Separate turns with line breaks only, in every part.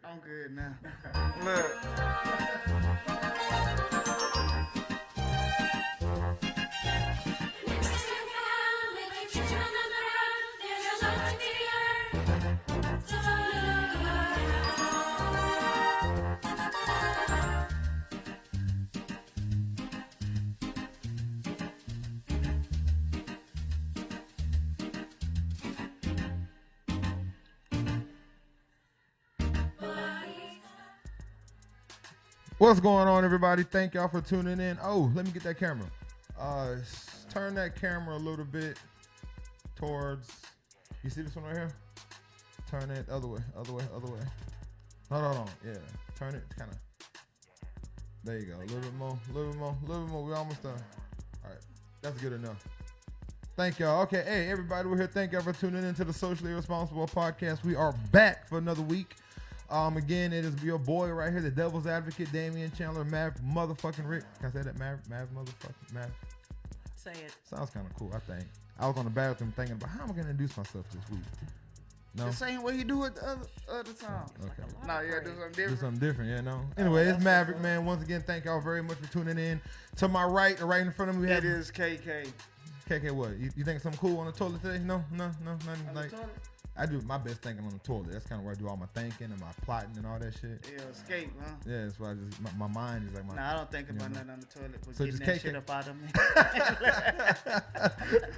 I'm good now. Look.
What's going on, everybody? Thank y'all for tuning in. Oh, let me get that camera. Turn that camera a little bit towards. You see this one right here? Turn it other way. No. Yeah, turn it kind of. There you go. A little bit more. We're almost done. All right, that's good enough. Thank y'all. Okay, hey everybody, we're here. Thank y'all for tuning into the Socially Irresponsible Podcast. We are back for another week. Again, it is your boy right here, the Devil's Advocate, Damian Chandler, Mav motherfucking Rick. Can I say that? Mav motherfucking Mav.
Say it.
Sounds kind of cool, I think. I was on the bathroom thinking about how am I going to introduce myself this week. No?
The same way you do it the other time.
Okay.
No, yeah, do something different.
Do something different, yeah, no. Anyway, it's Maverick, man. Once again, thank y'all very much for tuning in. To my right, or right in front of me, we have...
It is KK.
KK what? You think something cool on the toilet today? No, nothing like...
The toilet?
I do my best thinking on the toilet. That's kind of where I do all my thinking and my plotting and all that shit.
Yeah, escape, huh?
Yeah, that's why I just my mind is like my.
Nah, I don't think about nothing on the toilet. But
So
getting
just
that
KK.
shit up out of me.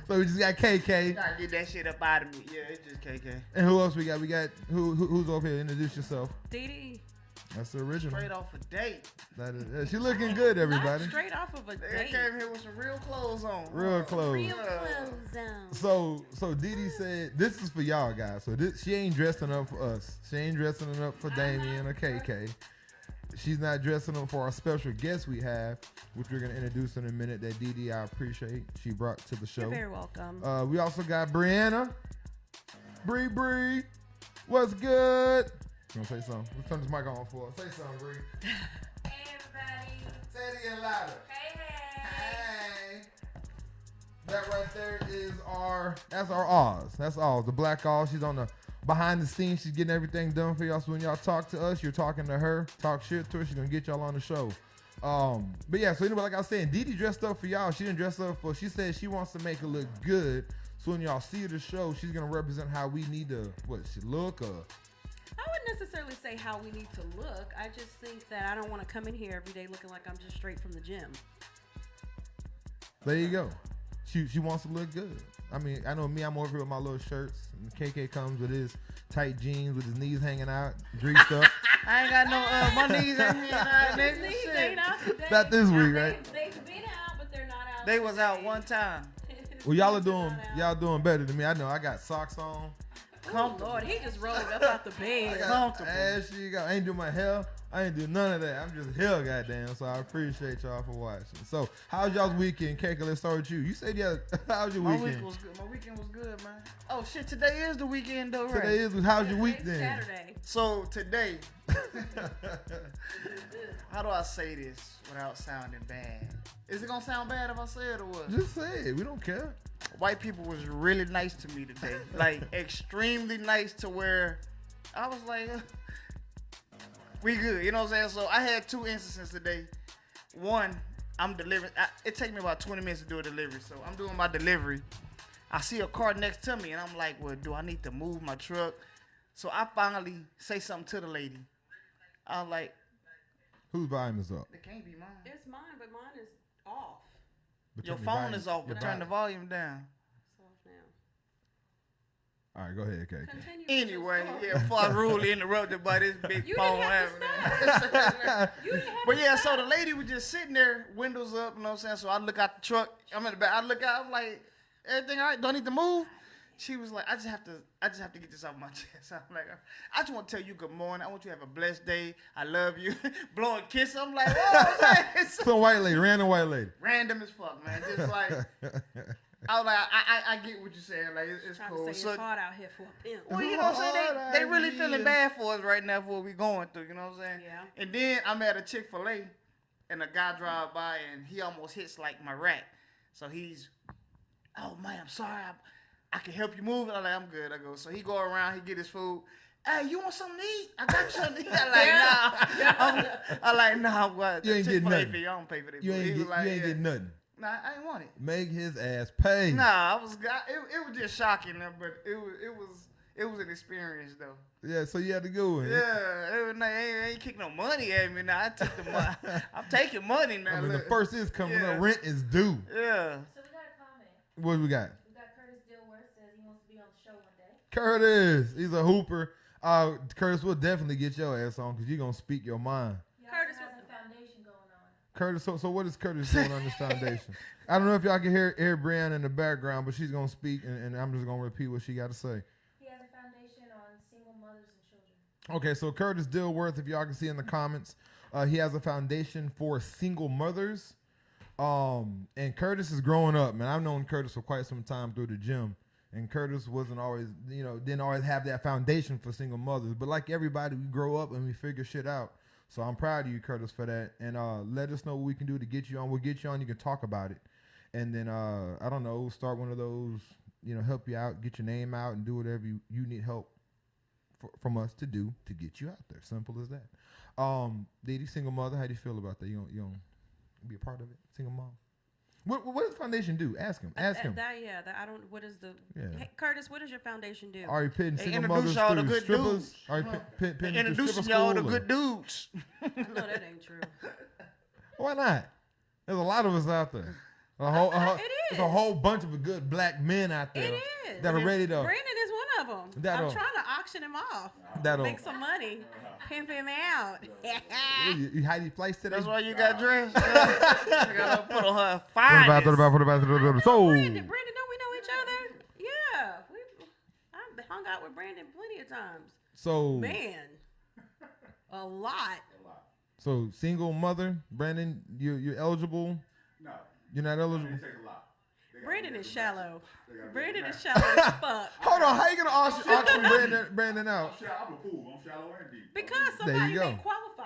So we just got KK.
Gotta get that shit up out of me. Yeah, it's just KK.
And who else we got? We got who's over here? Introduce yourself.
Dee Dee.
That's the original.
Straight off a date.
That is. Yeah, she looking good, everybody.
Not straight off of a
They
date.
came here with some real clothes on.
Real clothes.
Real clothes on.
So Dee Dee said this is for y'all guys. So she ain't dressing up for us. She ain't dressing up for Damien or KK. She's not dressing up for our special guest we have, which we're gonna introduce in a minute. That Dee Dee I appreciate she brought to the show.
You're very welcome.
We also got Brianna. Bree. What's good? You wanna say something? Let's turn this mic on for us. Say something, Bree.
Hey everybody.
Say it again louder.
Hey.
That right there is that's our Oz. That's Oz, the Black Oz. She's on the behind the scenes. She's getting everything done for y'all. So when y'all talk to us, you're talking to her. Talk shit to her. She's gonna get y'all on the show. But yeah, so anyway, like I was saying, Dee Dee dressed up for y'all. She didn't dress up for. She said she wants to make it look good. So when y'all see the show, she's gonna represent how we need to she look or.
I wouldn't necessarily say how we need to look. I just think that I don't want to come in here every day looking like I'm just straight from the gym.
There you go. She wants to look good. I mean, I know me, I'm over here with my little shirts. And KK comes with his tight jeans with his knees hanging out, greased up.
I ain't got no, my knees ain't hanging out, nigga.
These
Shit.
ain't out today.
Not this week, right?
They've been out, but they're not out.
They was out
today.
one time.
Well, y'all are
They're
doing
not out.
better than me. I know I got socks on.
Oh Lord, he just rolled up out the
I
bed.
got
Comfortable.
ashy. I ain't do my hair. I ain't do none of that. I'm just here, goddamn. So I appreciate y'all for watching. So how's y'all's weekend, KK? Let's start with you. You said how's your
My
weekend?
week was good. My weekend was good, man. Oh shit, today is the weekend though, right?
Today is how's your week
Today's
then?
Saturday.
So today, how do I say this without sounding bad? Is it gonna sound bad if I say it or what?
Just say it. We don't care.
White people was really nice to me today. Like extremely nice to where I was like, we good. You know what I'm saying? So I had two instances today. One, I'm delivering. It takes me about 20 minutes to do a delivery. So I'm doing my delivery. I see a car next to me and I'm like, well, do I need to move my truck? So I finally say something to the lady. I was like,
Whose volume is up?
it can't be mine.
It's mine, but mine is off.
But
Your
turn
phone
volume-
is off,
your
but turn the volume down.
It's off now.
All right, go ahead, KK.
Continue with your
Anyway,
story.
yeah, before I rudely interrupted by this big
You
phone
didn't have
having
to stop. You didn't have
But
to
yeah,
stop.
so the lady was just sitting there, windows up, you know what I'm saying? So I look out the truck, I'm in the back, I look out, I'm like, everything all right? Don't need to move? She was like, I just have to get this off my chest. I'm like, I just want to tell you good morning. I want you to have a blessed day. I love you. Blowing kiss. I'm like, oh man, it's
Some white lady, random white lady.
random as fuck, man. Just like I was like, I get what you're saying. Like it's
Trying
cool.
to say it's hard out here for a pimp.
Well, you know what I'm saying?
Hard
They really
idea.
feeling bad for us right now for what we going through, you know what I'm saying?
Yeah.
And then I'm at a Chick-fil-A and a guy drive by and he almost hits like my rack. So he's, oh man, I'm sorry. I can help you move. I'm like, I'm good. I go. So he go around, he get his food. Hey, you want something to eat? I got something to eat. I'm like, nah, what?
You ain't getting
Chick-fil-A
nothing.
fee, I don't pay for that.
You
He
ain't
was like,
getting nothing.
Nah, I ain't want it.
Make his ass pay.
Nah, it was just shocking, but it was an experience though.
Yeah, so you had to go in.
Yeah, it was like, ain't kicking no money at me now. I took the money. I'm taking money now.
I mean, the
look.
first is coming
Yeah.
up. Rent is due.
Yeah.
So we got a comment.
What we got?
We got Curtis Dilworth says he wants to be on the show one day.
Curtis, he's a hooper. Curtis, we'll definitely get your ass on because you're going to speak your mind.
He
Curtis
also has a foundation going on.
Curtis, so what is Curtis doing on this foundation? I don't know if y'all can hear Brianna in the background, but she's going to speak, and I'm just going to repeat what she got to say.
He has a foundation on single mothers and children.
Okay, so Curtis Dilworth, if y'all can see in the comments, he has a foundation for single mothers. And Curtis is growing up, man. I've known Curtis for quite some time through the gym. And Curtis wasn't always, didn't always have that foundation for single mothers. But like everybody, we grow up and we figure shit out. So I'm proud of you, Curtis, for that. And let us know what we can do to get you on. We'll get you on. You can talk about it. And then, I don't know, start one of those, help you out, get your name out, and do whatever you need help from us to do to get you out there. Simple as that. Didi, single mother, how do you feel about that? You don't be a part of it? Single mom? What does the foundation do? Ask him. Ask him.
I don't. What is the?
Yeah.
Hey, Curtis, what does your foundation do?
Are you pitting
They
single
introduce
mothers
y'all to
through
good
strippers?
dudes.
Are you pitting
Introducing y'all to
school,
good dudes.
No, that ain't true.
Why not? There's a lot of us out there.
It
There's a whole bunch of good black men out there
It is.
that are ready to.
Brandon is one of them.
That'll-
I'm trying to auction him off.
That'll-
Make some money. Pimp him out.
You how do you place today?
That's why you got dressed. You gotta put on her finest.
What about? So.
Brandon, don't we know each other? Yeah. I've hung out with Brandon plenty of times.
So.
Man. A lot.
So single mother, Brandon, you're eligible.
No.
You're not eligible.
It takes a lot.
Brandon is shallow. Brandon is shallow as fuck.
Hold on, how you gonna auction Brandon out?
I'm a fool. I'm shallow and deep.
Because
There you
somebody
go.
may qualify.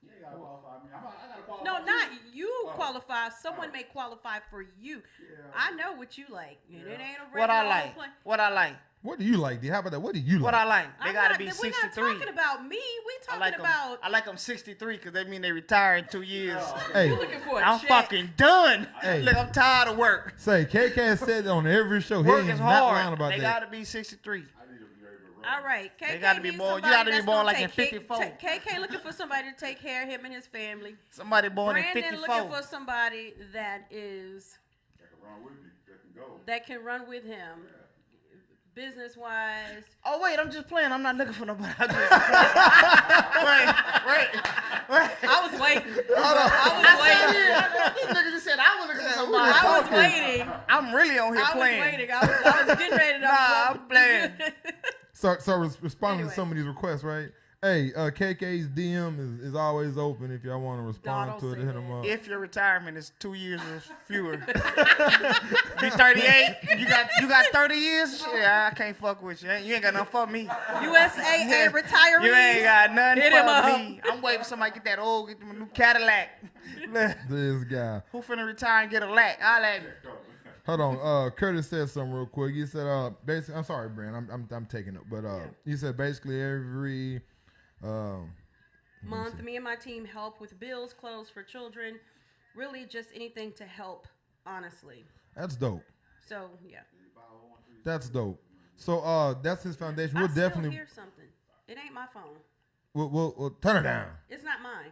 Yeah, you gotta qualify. I mean, I gotta qualify.
No,
too.
not you
Oh.
qualify. Someone
Oh.
may qualify for you.
Yeah.
I know what you like. It ain't a regular
What I
old
like.
play.
What I like.
What do you like, D? How about that? What do you like?
What I like. They
I'm
gotta
not-
be
We're
63.
not talking about me. We
I
talking
like them.
about.
I like them 63 because they mean they retire in 2 years.
Hey,
You're looking for a
I'm
check.
fucking done.
Hey.
Look, I'm tired of work.
say KK has said on every show. He
Work
ain't
is
not lying
hard.
about
They
that.
gotta be 63.
I need to be able to run.
All right, KK
They gotta be
needs
born- you
somebody
gotta be
that's
born
gonna
like in
take
54.
KK looking for somebody to take care of him and his family.
Somebody born
Brandon
in
looking
54.
for somebody that is
That can run with me. That can go.
that can run with him, business wise.
Oh wait, I'm just playing. I'm not looking for nobody. I just- wait.
I was waiting.
Hold on.
This nigga just said I was looking for somebody.
I was waiting.
I'm really on here
I was
playing.
waiting. I was getting ready to.
Nah, I'm playing.
So responding
Anyway.
to some of these requests, right? Hey, KK's DM is always open if y'all want to respond
Don't
to it.
say
Hit him up.
If your retirement is 2 years or fewer, be 38. You got 30 years. Yeah, I can't fuck with you. You ain't got nothing for me.
USAA retirees.
You ain't got nothing
Hit him
for
up.
me. I'm waiting for somebody to get that old, get them a new Cadillac. Look,
This guy.
who finna retire and get a lack? I'll have it.
Hold on. Curtis said something real quick. He said, basically, I'm sorry, Brand. I'm taking it, but he said basically every
Month, me and my team help with bills, clothes for children, really just anything to help, honestly.
That's dope.
So yeah.
That's dope. So that's his foundation. We'll
I still
definitely
hear something. It ain't my phone.
we'll turn it down.
It's not mine.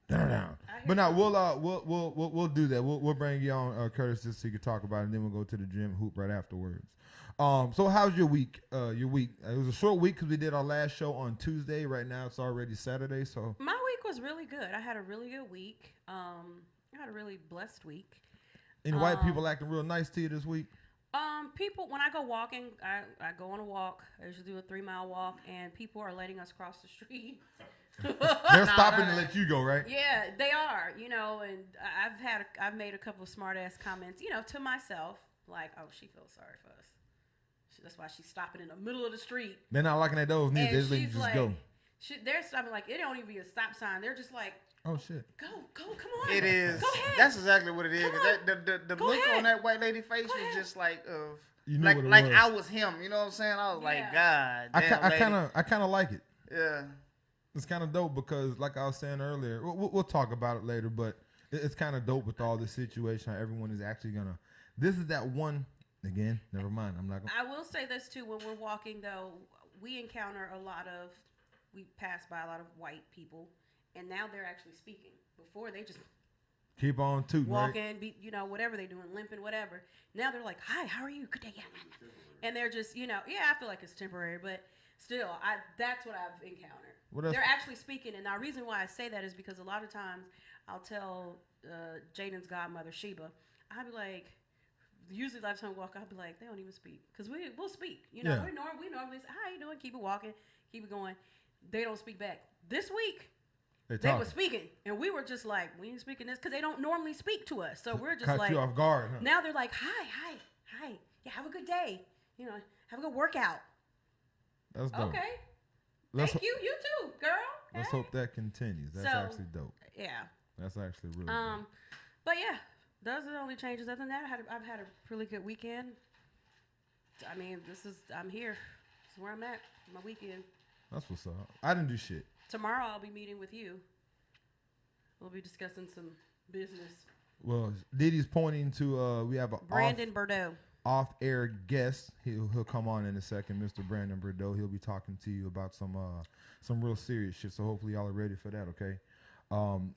Turn it down.
I hear
But now we'll do that. We'll bring you on Curtis just so you can talk about it, and then we'll go to the gym hoop right afterwards. So how's your week? Your week? It was a short week because we did our last show on Tuesday. Right now it's already Saturday. So
My week was really good. I had a really good week. I had a really blessed week.
any white people acting real nice to you this week?
People, when I go walking, I go on a walk. I usually do a 3-mile walk, and people are letting us cross the street.
They're stopping to let you go, right?
Yeah, they are, and I've made a couple of smart ass comments, to myself, like, oh, she feels sorry for us. That's why she's stopping in the middle of the street.
They're not looking at those neither.
And
They just let you
she's
just
like,
go.
they're stopping like it don't even be a stop sign. They're just like,
Oh shit.
go, come on.
It is.
Go ahead.
That's exactly what it is.
Come
'Cause
on.
the
Go
look
ahead.
on that white lady face
Go
was
ahead.
just like of
You knew
like
what it
like
was.
I was him. You know what I'm saying? I was like,
Yeah.
God damn, lady.
I kind of like it.
Yeah.
It's kind of dope because, like I was saying earlier, we'll talk about it later, but it's kind of dope with all this situation. How everyone is actually gonna. This is that one again. Never mind. I'm not gonna.
I will say this too: when we're walking, though, we encounter we pass by a lot of white people, and now they're actually speaking. Before they just
Keep on tooting,
walking,
right?
whatever they're doing, limping, whatever. Now they're like, "Hi, how are you? Good day." And they're just, I feel like it's temporary, but still, that's what I've encountered. They're actually speaking, and the reason why I say that is because a lot of times I'll tell Jaden's godmother Sheba, I'll be like, usually last time we walk, I'll be like, they don't even speak because we'll speak. We normally say, "How you doing?" Keep it walking, keep it going. They don't speak back. This week, they were speaking, and we were just like, we ain't speaking this because they don't normally speak to us. So we're just
Caught you off guard. Huh?
Now they're like, hi. Yeah, have a good day. Have a good workout.
That's dope.
Okay. Thank you. You too, girl. Okay.
Let's hope that continues. That's actually dope.
Yeah.
That's actually really dope.
But yeah, those are the only changes. Other than that, I've had a really good weekend. I mean, I'm here. This is where I'm at. My weekend.
That's what's up. I didn't do shit.
Tomorrow I'll be meeting with you. We'll be discussing some business.
Well, Diddy's pointing to we have a
Brandon Bordeaux.
Off-air guest. He'll come on in a second, Mr. Brandon Bordeaux. He'll be talking to you about some real serious shit. So hopefully y'all are ready for that. Okay.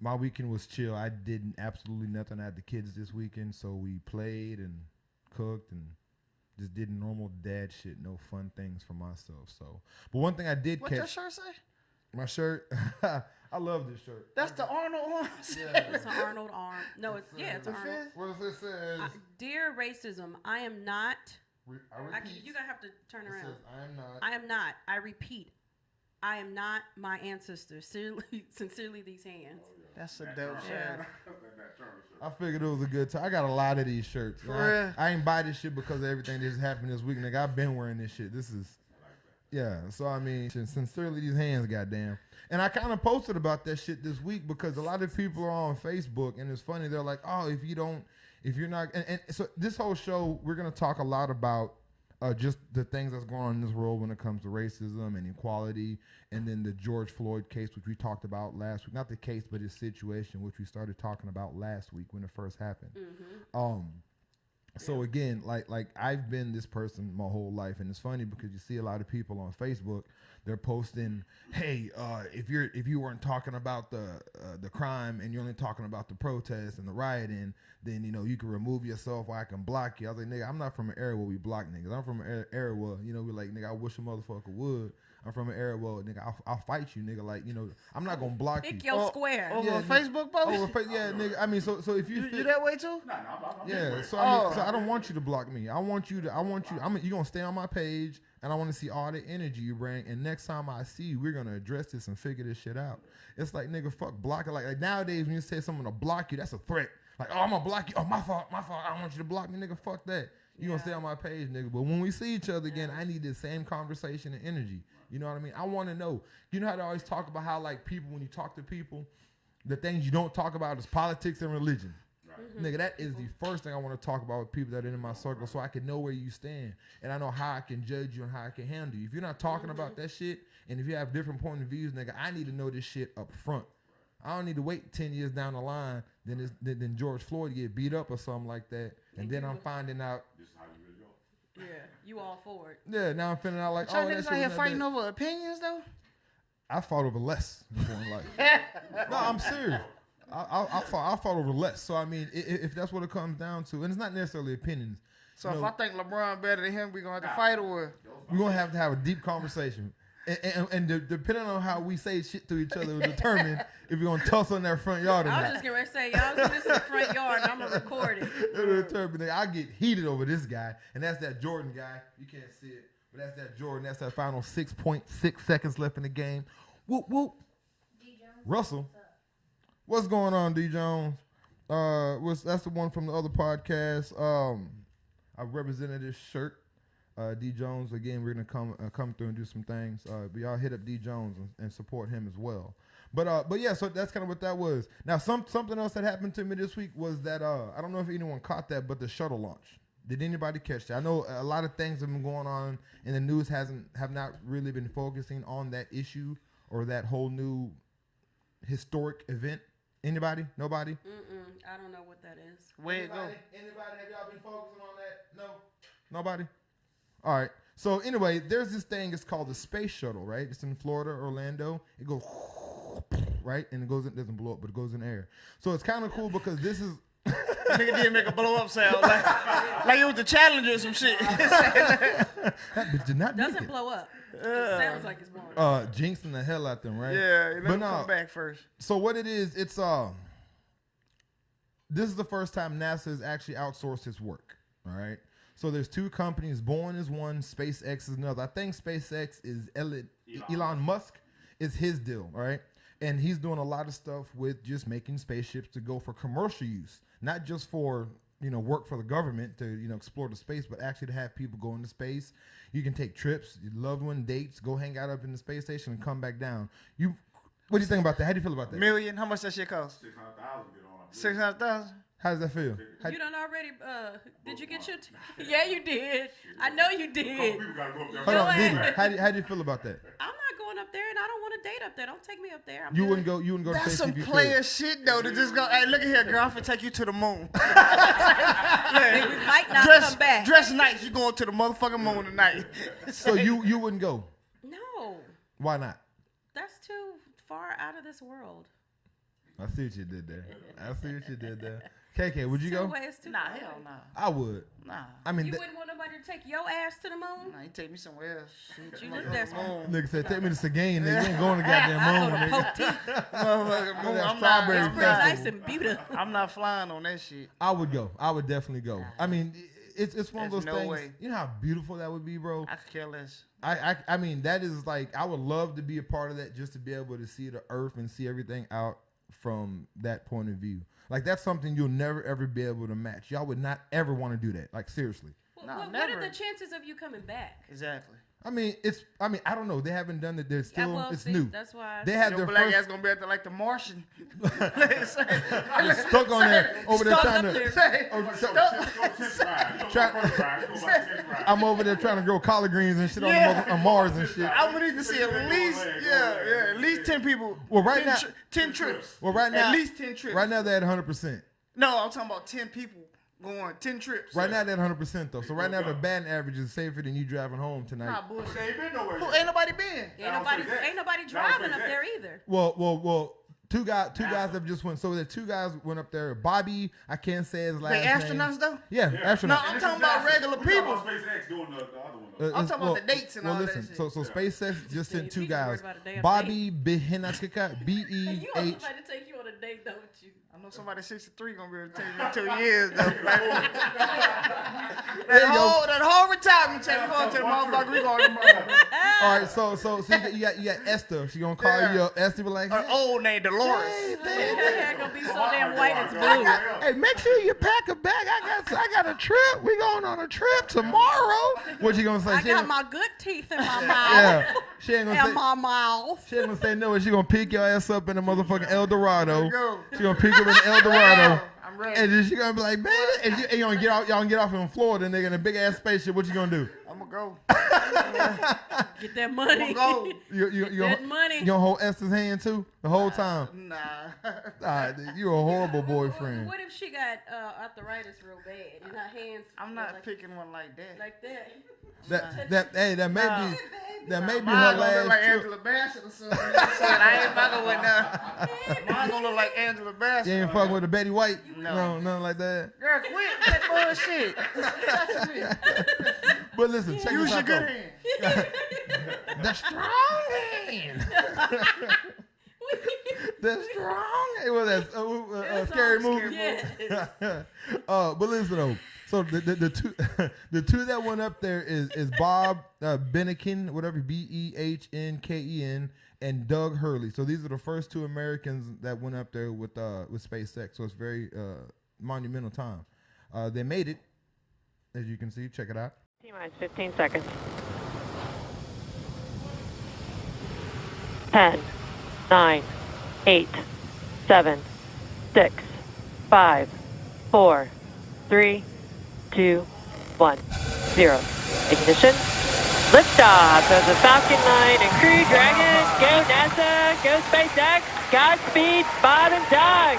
My weekend was chill. I did absolutely nothing. I had the kids this weekend, so we played and cooked and just did normal dad shit. No fun things for myself. So, but one thing I did
What
catch.
your shirt say?
My shirt. I love this shirt.
That's the Arnold arms.
Yeah.
It's an Arnold arm. No, it's an Arnold.
What does it say?
Dear racism, I am not.
I repeat.
You're gonna have to turn
It
around.
says, I am not.
I am not. I repeat, I am not my ancestors. Sincerely, these hands.
That's a dope
Yeah.
shirt.
I figured it was a good time. I got a lot of these shirts.
For real?
I ain't buy this shit because of everything that just happened this week. Nigga, I've been wearing this shit. This is, yeah. So, I mean, sincerely, these hands, goddamn. And I kind of posted about that shit this week because a lot of people are on Facebook, and it's funny. They're like, oh, if you're not, and so this whole show, we're going to talk a lot about just the things that's going on in this world when it comes to racism and equality, and then the George Floyd case, which we talked about last week. Not the case, but his situation, which we started talking about last week when it first happened.
Mm-hmm.
So again, like I've been this person my whole life, and it's funny because you see a lot of people on Facebook. They're posting, hey, if you weren't talking about the crime and you're only talking about the protest and the rioting, then you can remove yourself or I can block you. I was like, nigga, I'm not from an era where we block niggas. I'm from an era where we're like, nigga, I wish a motherfucker would. I'm from an era where nigga, I'll fight you, nigga. Like I'm not gonna block you.
Pick your square.
Over a Facebook post?
Yeah, nigga. I mean, so if
You that way too?
yeah, so I don't want you to block me. I want you. You gonna stay on my page, and I want to see all the energy you bring. And next time I see you, we're gonna address this and figure this shit out. It's like, nigga, fuck blocking. Like nowadays, when you say someone to block you, that's a threat. Like, oh, I'm gonna block you. Oh, my fault. I don't want you to block me, nigga. Fuck that. You gonna stay on my page, nigga. But when we see each other again, I need the same conversation and energy. You know what I mean? I want to know. You know how they always talk about how like people, when you talk to people, the things you don't talk about is politics and religion. Mm-hmm. Nigga, that is the first thing I want to talk about with people that are in my circle, so I can know where you stand and I know how I can judge you and how I can handle you. If you're not talking about that shit, and if you have different point of views, nigga, I need to know this shit up front. I don't need to wait 10 years down the line, then George Floyd get beat up or something like that, and then I'm finding out. This is how you really go.
Yeah, you all for it.
Yeah, now I'm finding out like,
Y'all niggas out here fighting over opinions though?
I fought over less before in life. No, I'm serious. I fought over less. So I mean, if that's what it comes down to, and it's not necessarily opinions.
So if I think LeBron better than him, we gonna have to fight or
we're gonna have to have a deep conversation. And depending on how we say shit to each other will determine if we're gonna tussle in that front yard or not.
I was just gonna say, y'all do this in the front yard and I'm gonna record it.
It'll determine. I get heated over this guy, and that's that Jordan guy. You can't see it, but that's that Jordan. That's that final 6.6 seconds left in the game. Whoop whoop.
D. Jones,
Russell, what's going on, D. Jones? That's the one from the other podcast. I represented this shirt. D. Jones, again, we're gonna come through and do some things. But y'all hit up D. Jones and support him as well. But yeah, so that's kind of what that was. Now something else that happened to me this week was that I don't know if anyone caught that, but the shuttle launch. Did anybody catch that? I know a lot of things have been going on, and the news have not really been focusing on that issue or that whole new historic event. Anybody? Nobody?
I don't know what that is.
Where it go?
Anybody? Have y'all been focusing on that? No? Nobody? All right. So anyway, there's this thing. It's called the space shuttle, right? It's in Florida, Orlando. It goes right, and it doesn't blow up, but it goes in the air. So it's kind of cool because this is.
Nigga did make a blow up sound like it was the Challenger or some shit.
That bitch did not make
Doesn't
it.
blow up. It sounds like it's blowing up.
Jinxing the hell out them, right?
Yeah, let
But
him
no.
come back first.
So what it is, it's this is the first time NASA has actually outsourced its work. All right. So there's two companies. Boeing is one, SpaceX is another. I think SpaceX is Elon Musk is his deal, all right? And he's doing a lot of stuff with just making spaceships to go for commercial use, not just for work for the government to explore the space, but actually to have people go into space. You can take trips, your loved one, dates, go hang out up in the space station and come back down. What do you think about that? How do you feel about that?
Million? How much that shit cost?
600,000 get on.
600,000.
How does that feel?
You done already, did you get your, yeah, you did. I know you did.
People gotta go up there.
Hold on,
Go
Didi,
ahead.
how do you feel about that?
I'm not going up there, and I don't want to date up there. Don't take me up there.
You wouldn't go to
That's
space
some
if you
player
could.
shit though. To just go, hey, look at here, girl. I'm finna take you to the moon.
And we might not come back.
Dress nice. You going to the motherfucking moon tonight.
So you wouldn't go?
No,
Why not?
that's too far out of this world.
I see what you did there. KK, would you go?
Nah, hell nah.
I would.
Nah.
I mean,
You wouldn't want nobody to take your ass to the moon?
Nah, you take me somewhere else.
You look desperate.
nigga said, take me to Seguin. Nigga, you ain't going to goddamn moon.
I go to
Nigga.
Poke Teeth.
Motherfucking moon.
that
I'm
strawberry
It's
not,
pretty
festival.
nice and beautiful.
I'm not flying on that shit.
I would go. I would definitely go. I mean, it's one of
There's
those
no
things.
way.
You know how beautiful that would be, bro?
I could care less.
I mean, that is like, I would love to be a part of that, just to be able to see the earth and see everything out from that point of view. Like, that's something you'll never, ever be able to match. Y'all would not ever want to do that. Like, seriously.
No,
What
never.
are the chances of you coming back?
Exactly.
I mean, I don't know. They haven't done it. They're still,
well,
it's
see,
new.
That's why.
They had
Your
their
black ass
first,
gonna be at the, like the Martian.
they're stuck on there over there
Stuck
trying
up
to.
there.
I'm over there trying to grow collard greens and shit on Mars and shit.
I'm gonna need to see at least, at least 10 people.
Well, right now-
10 trips.
Well, right now,
At least 10 trips.
right now they're at 100%.
No, I'm talking about 10 people going 10 trips.
Right now they're at 100% though. So right now the batting average is safer than you driving home tonight.
Nah, bullshit.
They ain't been nowhere.
Who, ain't nobody been.
Ain't nobody driving up there either.
Well, two guys have just went. So the two guys went up there. Bobby, I can't say his last
They
name.
astronauts though?
Yeah,
No,
astronauts.
I'm talking about regular
We talking
people.
about SpaceX doing the other one. Though.
I'm talking about the dates and all that
listen,
shit.
So SpaceX just sent two
You just worried
guys.
about a damn
Bobby Behenachika,
You want
BEH.
somebody to take you on a date, don't you?
I know somebody 63 gonna be able to take me 2 years though.
There you go.
that whole retirement check, we going to the motherfucker, we going to the motherfucker.
All right, so you got Esther. She gonna call
Yeah.
you up. Esther be like,
An old name, Dolores.
Her hair gonna be so damn white it's blue.
hey, make sure you pack a bag. I got a trip. We going on a trip tomorrow. What you gonna say?
I
She
got
ain't-
my good teeth in my mouth.
yeah. She ain't gonna
In
say.
my mouth.
She ain't gonna say no. She gonna pick your ass up in the motherfucking El Dorado.
There you go.
She gonna pick you up in the El Dorado.
I'm ready.
And then she gonna be like, baby, and you gonna get out, y'all gonna get off in Florida, nigga, in a big ass spaceship. What you gonna do?
I'm gonna go.
Get that money.
I'm gonna go.
You
That money.
You gonna hold Esther's hand too the whole time?
Nah.
You're a horrible boyfriend.
What if she got arthritis real bad and her hands?
I'm
feel
not
like,
picking one like that.
like that.
That may
Nah.
be that may be
Mine
her
gonna look like
last trip.
Angela Bassett or something. I ain't fucking with none. Mine gonna look like Angela Bassett.
You ain't fucking with a Betty White?
No.
Nothing like that.
Girl, quit that bullshit.
But listen, check
Use
this
your
out
good
though.
hand.
The strong hand. The strong hand. Well, that's scary movie.
Yes.
But listen though. So the two the two that went up there is Bob Behnken, whatever, Behnken, and Doug Hurley. So these are the first two Americans that went up there with SpaceX. So it's very monumental time. They made it, as you can see. Check it out.
T-minus 15 seconds. 10, 9, 8, 7, 6, 5, 4, 3, 2, 1, 0. Ignition. Liftoff of the Falcon 9 and Crew Dragon. Go NASA. Go SpaceX. Godspeed, Bob and Doug.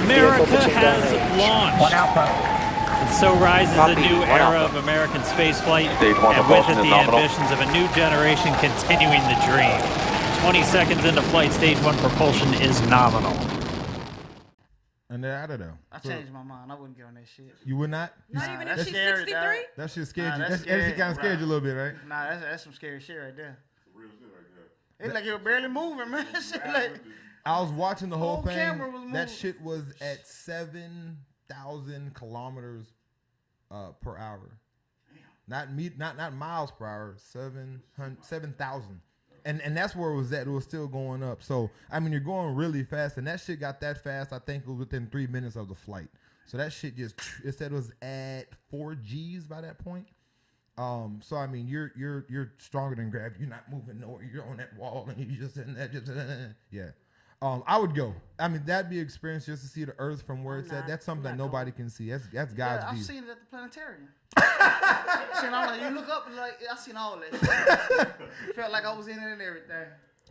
America has launched. And so rises a new era of American spaceflight, and with it the ambitions of a new generation continuing the dream. 20 seconds into flight, stage 1 propulsion is nominal.
And they're out of there.
I changed my mind. I wouldn't get on that shit.
You would not?
Not even if
that's
she's
scary,
63?
dog.
That shit scared
Nah,
you.
that's
That shit kind of
scary,
scared you a little bit, right?
Nah, that's some scary shit right there.
Real shit right there.
It's like you're barely moving, man. Shit like,
I was watching the whole thing.
camera was
That
moving.
shit was at 7,000 kilometers per hour. Not miles per hour. 7,000. And that's where it was at. It was still going up. So I mean, you're going really fast, and that shit got that fast. I think it was within 3 minutes of the flight. So that shit just, it said it was at 4 Gs by that point. So I mean, you're stronger than gravity. You're not moving nowhere. You're on that wall, and you just in that. Yeah. I would go. I mean, that'd be an experience just to see the Earth from where it's at. That's something that nobody can see. That's God's
yeah, I've
view.
seen it at the planetarium. You look up and like I seen all that shit. Felt like I was in it and everything.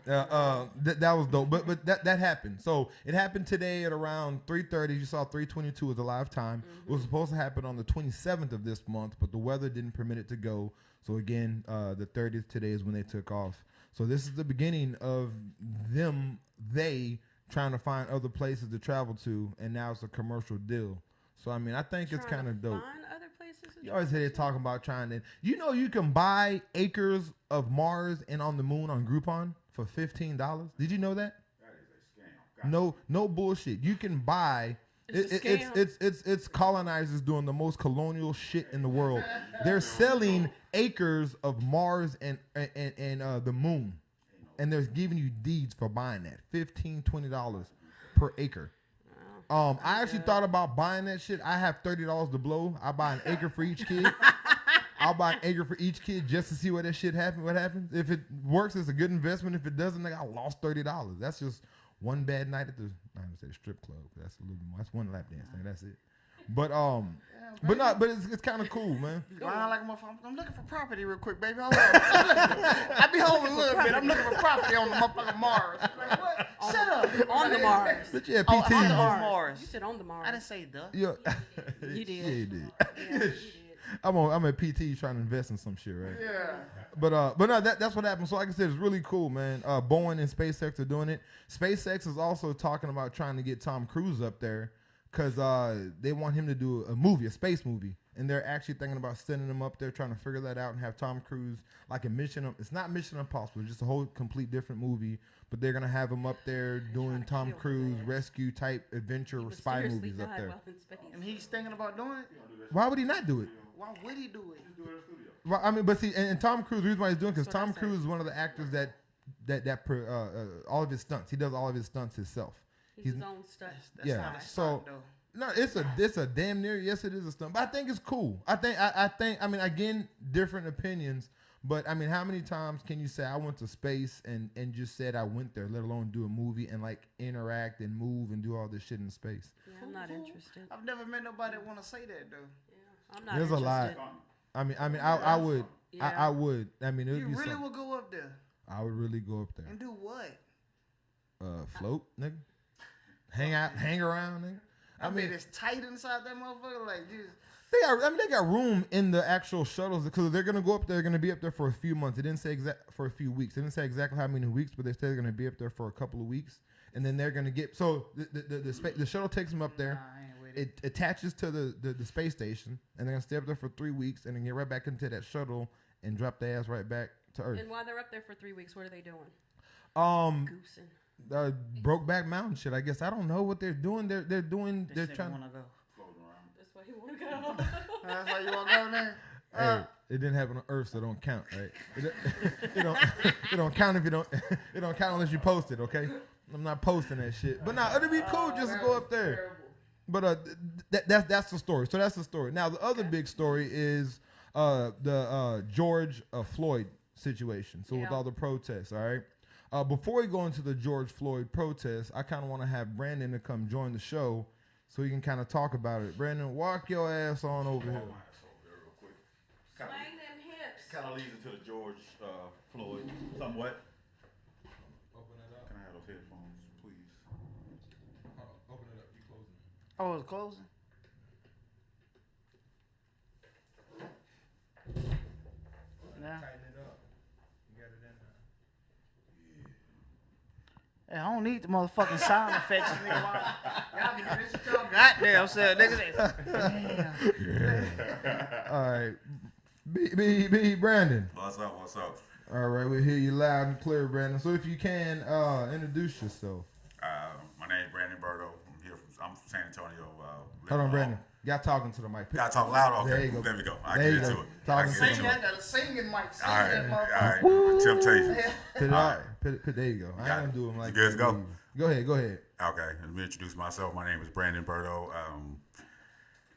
That was dope, but that happened. So it happened today at around 3:30. You saw 3:22 was the live time. It was supposed to happen on the 27th of this month, but the weather didn't permit it to go. So again, the 30th today is when they took off. So this is the beginning of they trying to find other places to travel to, and now it's a commercial deal. So I mean, I think it's kind of dope.
Find other places to
You always hear they talking about trying to, you can buy acres of Mars and on the moon on Groupon for $15. Did you know that?
That is a scam.
No bullshit. You can buy. It's colonizers doing the most colonial shit in the world. They're selling acres of Mars and the moon, and they're giving you deeds for buying that $15-$20 per acre. I actually thought about buying that shit. I have $30 to blow. I buy an acre for each kid. I'll buy an acre for each kid just to see what that shit happens. What happens if it works? It's a good investment. If it doesn't, I lost $30. That's just one bad night at the strip club. That's a little bit more. That's one lap dance thing. That's it. But but it's kind of cool, man.
Lying like a motherfucker. I'm looking for property real quick, baby. Hold on. I be home a little bit. I'm looking for property on the motherfucking Mars. Like, what? Shut up.
On the Mars.
But yeah, PT.
On the Mars.
You said on the Mars.
I didn't say the.
Yeah.
You did.
Yeah, you did.
Yeah, you did.
I'm at PT trying to invest in some shit, right?
Yeah.
But no, that's what happened. So like I said, it's really cool, man. Boeing and SpaceX are doing it. SpaceX is also talking about trying to get Tom Cruise up there because they want him to do a space movie. And they're actually thinking about sending him up there, trying to figure that out and have Tom Cruise like a mission. It's not Mission Impossible, it's just a whole complete different movie. But they're going to have him up there doing Tom Cruise rescue type adventure spy movies up there.
And he's thinking about doing it?
Why would he not do it?
Why would he do it?
Well, I mean, but see, and Tom Cruise, the reason why he's doing it, because Tom Cruise is one of the actors that all of his stunts. He does all of his stunts himself.
He's his own stunt.
That's
Yeah,
not a
so-
stunt, though.
No, it's a damn near, yes, it is a stunt. But I think it's cool. I mean, again, different opinions. But I mean, how many times can you say I went to space and just said I went there, let alone do a movie and like interact and move and do all this shit in space?
Yeah, I'm not interested.
I've never met nobody that want to say that, though.
Yeah, I'm not
There's
interested.
a lot. I mean, I would.
Yeah.
I would. I mean, it would
You
be
really
something.
will go up there
I would really go up there.
and do what?
Float, nigga. Hang around, nigga.
I mean, it's tight inside that motherfucker. Like, Jesus.
They got room in the actual shuttles because they're gonna go up there. They're gonna be up there for a few months. They didn't say for a few weeks. They didn't say exactly how many weeks, but they said they're gonna be up there for a couple of weeks, and then they're gonna get. So the shuttle takes them up there.
Nah, I ain't with it.
It attaches to the space station, and they're gonna stay up there for 3 weeks, and then get right back into that shuttle and drop their ass right back to Earth.
And while they're up there for 3 weeks, what are they doing? Goosing.
Brokeback Mountain shit. I guess I don't know what they're doing. They're
This
trying.
nigga wanna go.
That's why he want to go.
That's why you want to go there?
Hey, it didn't happen on Earth, so it don't count, right? It don't count if you don't. It don't count unless you post it, okay? I'm not posting that shit. But now it'd be cool just to go up there. But that's the story. So that's the story. Now the other big story is the George Floyd situation. So with all the protests, all right. Before we go into the George Floyd protests, I kind of want to have Brandon to come join the show so we can kind of talk about it. Brandon, walk your ass on over here.
Swing them hips.
Kind of leads into the George Floyd somewhat.
Open it up.
Can I have those headphones, please?
Open it up. You closing it.
Oh, it's closing? Yeah.
Tighten it up. You got it in there.
Hey, I don't need the motherfucking sound effects. Nigga. Y'all be this is y'all goddamn self, nigga. Damn.
All right. B Brandon.
What's up? What's up?
All right, we hear you loud and clear, Brandon. So if you can, introduce yourself.
My name is Brandon Berto. I'm from San Antonio.
Hold on, Brandon. Y'all talking to the mic.
Y'all talk loud? Okay,
There you go.
There we go. I
There
get
you
into
go.
it.
Talking
I
to
get
the
into
mic.
it.
I got a singing mic. Sing
All right,
that
all
motherfucker.
right. Temptations.
Put it out. There you go. I ain't
Got
gonna
it.
do them like
You guys
that.
go?
Go ahead.
Okay, let me introduce myself. My name is Brandon Berto.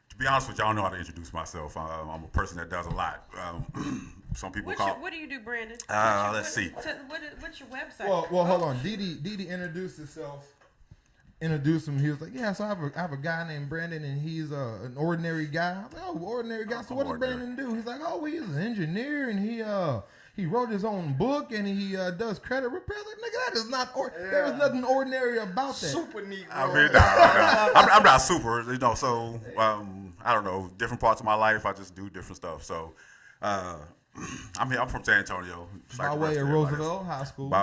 To be honest with you, I don't know how to introduce myself. I'm a person that does a lot. Some people
What do you do, Brandon?
Let's see.
What's your website?
Well, hold on. Didi introduced himself. Introduced him. He was like, "Yeah, so I have a guy named Brandon, and he's an ordinary guy." I was like, "Oh, ordinary guy. So what does Brandon do?" He's like, "Oh, he's an engineer, and he wrote his own book, and he does credit repair." Like, nigga, that is not. There is nothing ordinary about that.
Super neat.
I mean, I'm not super, So I don't know. Different parts of my life, I just do different stuff. So I'm from San Antonio.
By way of Roosevelt High School.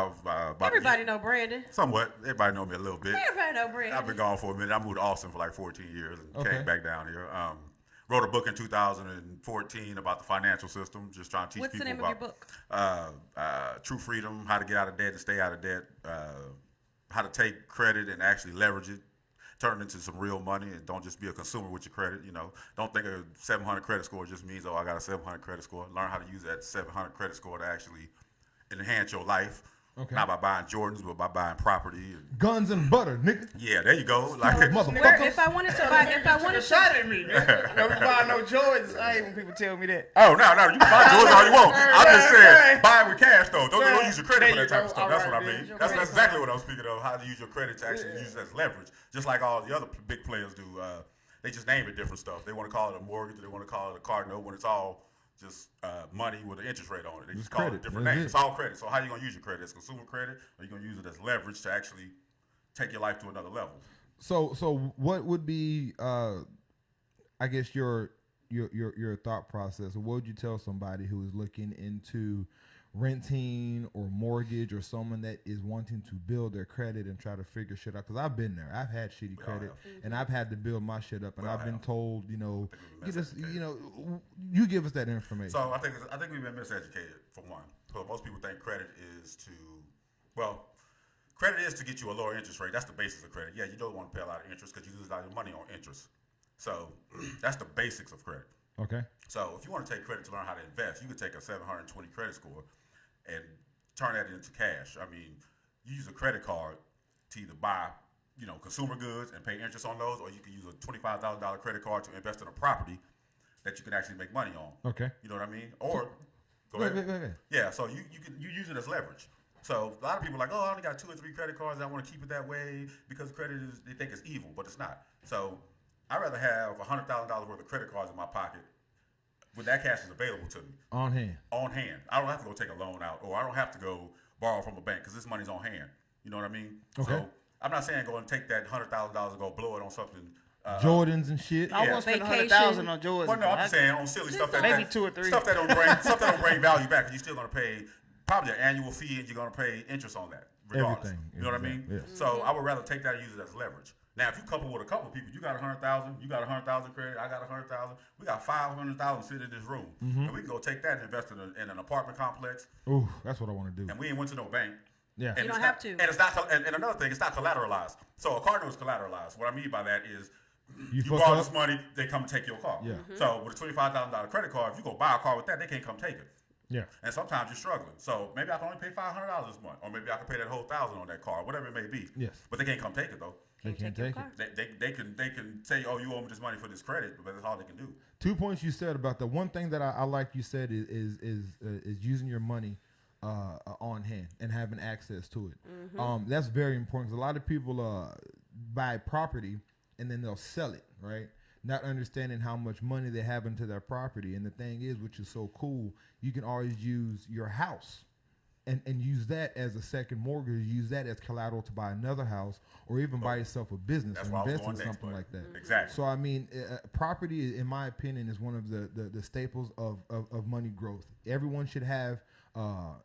Everybody know Brandon.
Somewhat. Everybody know me a little bit.
Everybody know Brandon.
I've been gone for a minute. I moved to Austin for like 14 years and
Okay.
came back down here. Wrote a book in 2014 about the financial system, just trying to teach
What's
people
the name
about
of your book?
True Freedom, how to get out of debt and stay out of debt, how to take credit and actually leverage it, turn it into some real money, and don't just be a consumer with your credit. Don't think a 700 credit score just means, oh, I got a 700 credit score. Learn how to use that 700 credit score to actually enhance your life.
Okay.
Not by buying Jordans, but by buying property.
Guns and butter, nigga.
Yeah, there you go. Like,
If I wanted to buy,
Shot at me, nigga. No, we buy no Jordans. I hate when people tell me that.
oh, no, you can buy Jordans all you want. I'm just saying, buy it with cash, though. Don't use your credit for that type of stuff. That's what I mean. That's exactly what I'm speaking of, how to use your credit to actually use it as leverage, just like all the other big players do. They just name it different stuff. They want to call it a mortgage, they want to call it a car note, when it's all just money with an interest rate on it. They just call it a different name. It's all credit. So how you going to use your credit? As consumer credit, or are you going to use it as leverage to actually take your life to another level?
So what would be, I guess, your thought process? Or what would you tell somebody who is looking into renting or mortgage, or someone that is wanting to build their credit and try to figure shit out? Because I've been there. I've had shitty credit, and I've had to build my shit up, and I've been told, get us, you give us that information.
So I think we've been miseducated, for one. So most people think credit is to get you a lower interest rate. That's the basis of credit. Yeah, you don't want to pay a lot of interest because you lose a lot of money on interest. So that's the basics of credit.
Okay.
So if you want to take credit to learn how to invest, you could take a 720 credit score and turn that into cash. I mean, you use a credit card to either buy, consumer goods and pay interest on those, or you can use a $25,000 credit card to invest in a property that you can actually make money on. Okay. You know what I mean? Or go ahead. Yeah. So you use it as leverage. So a lot of people are like, oh, I only got 2 or 3 credit cards. I want to keep it that way because credit they think it's evil, but it's not. So I'd rather have $100,000 worth of credit cards in my pocket when that cash is available to me. On hand. I don't have to go take a loan out, or I don't have to go borrow from a bank because this money's on hand. You know what I mean? Okay. So I'm not saying go and take that $100,000 and go blow it on something.
Jordans and shit.
I won't spend $100,000 on Jordans.
Well, no, I'm just saying on silly stuff that
maybe 2 or 3
stuff that don't bring value back. You're still gonna pay probably an annual fee, and you're gonna pay interest on that regardless.
Everything.
You know what I mean? Yes. So I would rather take that and use it as leverage. Now, if you couple with a couple of people, you got 100,000, you got 100,000 credit, I got 100,000, we got 500,000 sitting in this room, and we can go take that and invest in an apartment complex.
Ooh, that's what I want to do.
And we ain't went to no bank.
Yeah,
and you don't have to.
And it's not. And another thing, it's not collateralized. So a car note is collateralized. What I mean by that is, you borrow this money, they come and take your car. Yeah. So with a $25,000 credit card, if you go buy a car with that, they can't come take it. Yeah. And sometimes you're struggling. So maybe I can only pay $500 this month, or maybe I can pay that whole $1,000 on that car, whatever it may be. Yes. But they can't come take it though.
They can't take it.
They can say, oh, you owe me this money for this credit, but that's all they can do.
2 points you said about that. One thing that I like you said is using your money on hand and having access to it. That's very important because a lot of people buy property and then they'll sell it, right? Not understanding how much money they have into their property. And the thing is, which is so cool, you can always use your house and use that as a second mortgage, use that as collateral to buy another house, or even buy yourself a business or invest in something like that.
Exactly.
So, I mean, property, in my opinion, is one of the staples of money growth. Everyone should have,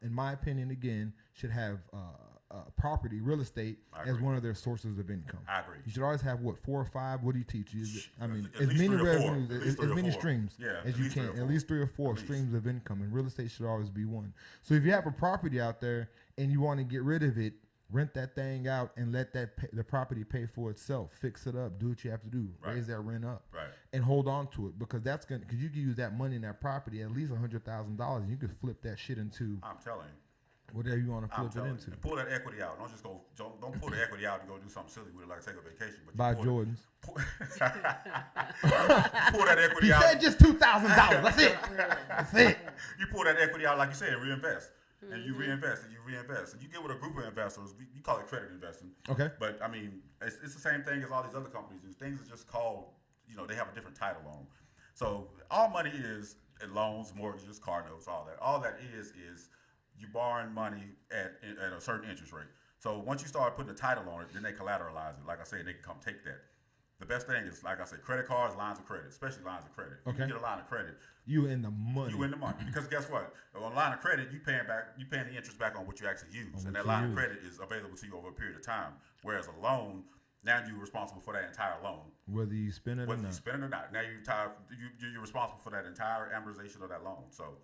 in my opinion, again, should have property, real estate, as one of their sources of income.
I agree.
You should always have, 4 or 5? What do you teach? I mean,
At
as
least
many
3 or 4.
revenues, as many streams as you can. At least 3 or 4 streams of income, and real estate should always be one. So if you have a property out there and you want to get rid of it, rent that thing out and let the property pay for itself. Fix it up. Do what you have to do. Raise that rent up. And hold on to it, because because you can use that money in that property, at least $100,000. You could flip that shit into.
I'm telling you.
Whatever you want to flip it into.
Pull that equity out. Don't pull the equity out and go do something silly with it, like take a vacation. But
buy Jordans.
Pull that equity out.
He said just $2,000. That's it. That's it.
You pull that equity out, like you said, and reinvest. And you reinvest and you reinvest. And you get with a group of investors. You call it credit investing.
Okay.
But I mean, it's the same thing as all these other companies do. Things are just called, they have a different title on them. So all money is loans, mortgages, car notes, all that. All that is you borrowing money at a certain interest rate. So once you start putting a title on it, then they collateralize it. Like I said, they can come take that. The best thing is, like I said, credit cards, lines of credit, especially lines of credit.
Okay.
You get a line of credit.
You in the money.
Because guess what? On a line of credit, you paying the interest back on what you actually use, and that line of credit is available to you over a period of time. Whereas a loan, now you're responsible for that entire loan,
whether you spend it or not.
Now you're responsible for that entire amortization of that loan. So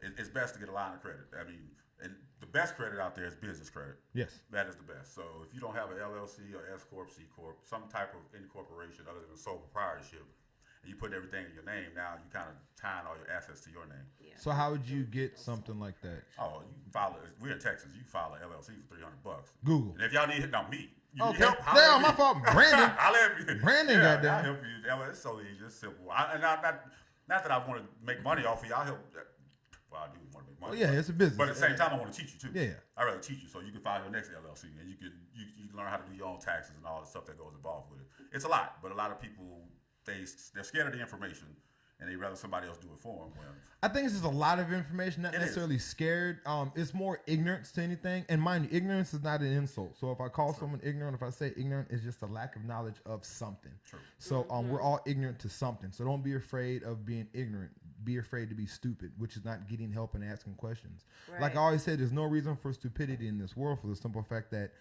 it's best to get a line of credit. I mean, and the best credit out there is business credit.
Yes.
That is the best. So if you don't have an LLC or S Corp, C Corp, some type of incorporation other than sole proprietorship, and you put everything in your name, now you kind of tying all your assets to your name.
Yeah. So how would you get something like that?
Oh, you file it. We're in Texas. You file an LLC for $300.
Google.
And if y'all need me. You
okay.
Need help,
Damn, my fault. Brandon.
I'll help you.
Brandon got that.
I'll help you. It's so easy. It's simple. Not that I want to make money off of you. I'll help. Well, I do want to make money.
Well, yeah, it's a business.
But at the same time, I want to teach you too.
Yeah.
I'd rather teach you so you can file your next LLC and you can learn how to do your own taxes and all the stuff that goes involved with it. It's a lot, but a lot of people they're scared of the information and they rather somebody else do it for them.
I think it's just a lot of information, not necessarily scared. It's more ignorance to anything. And mind you, ignorance is not an insult. So if I call someone ignorant, if I say ignorant, it's just a lack of knowledge of something.
True.
So we're all ignorant to something. So don't be afraid of being ignorant. Be afraid to be stupid, which is not getting help and asking questions. Right. Like I always said, there's no reason for stupidity in this world for the simple fact that,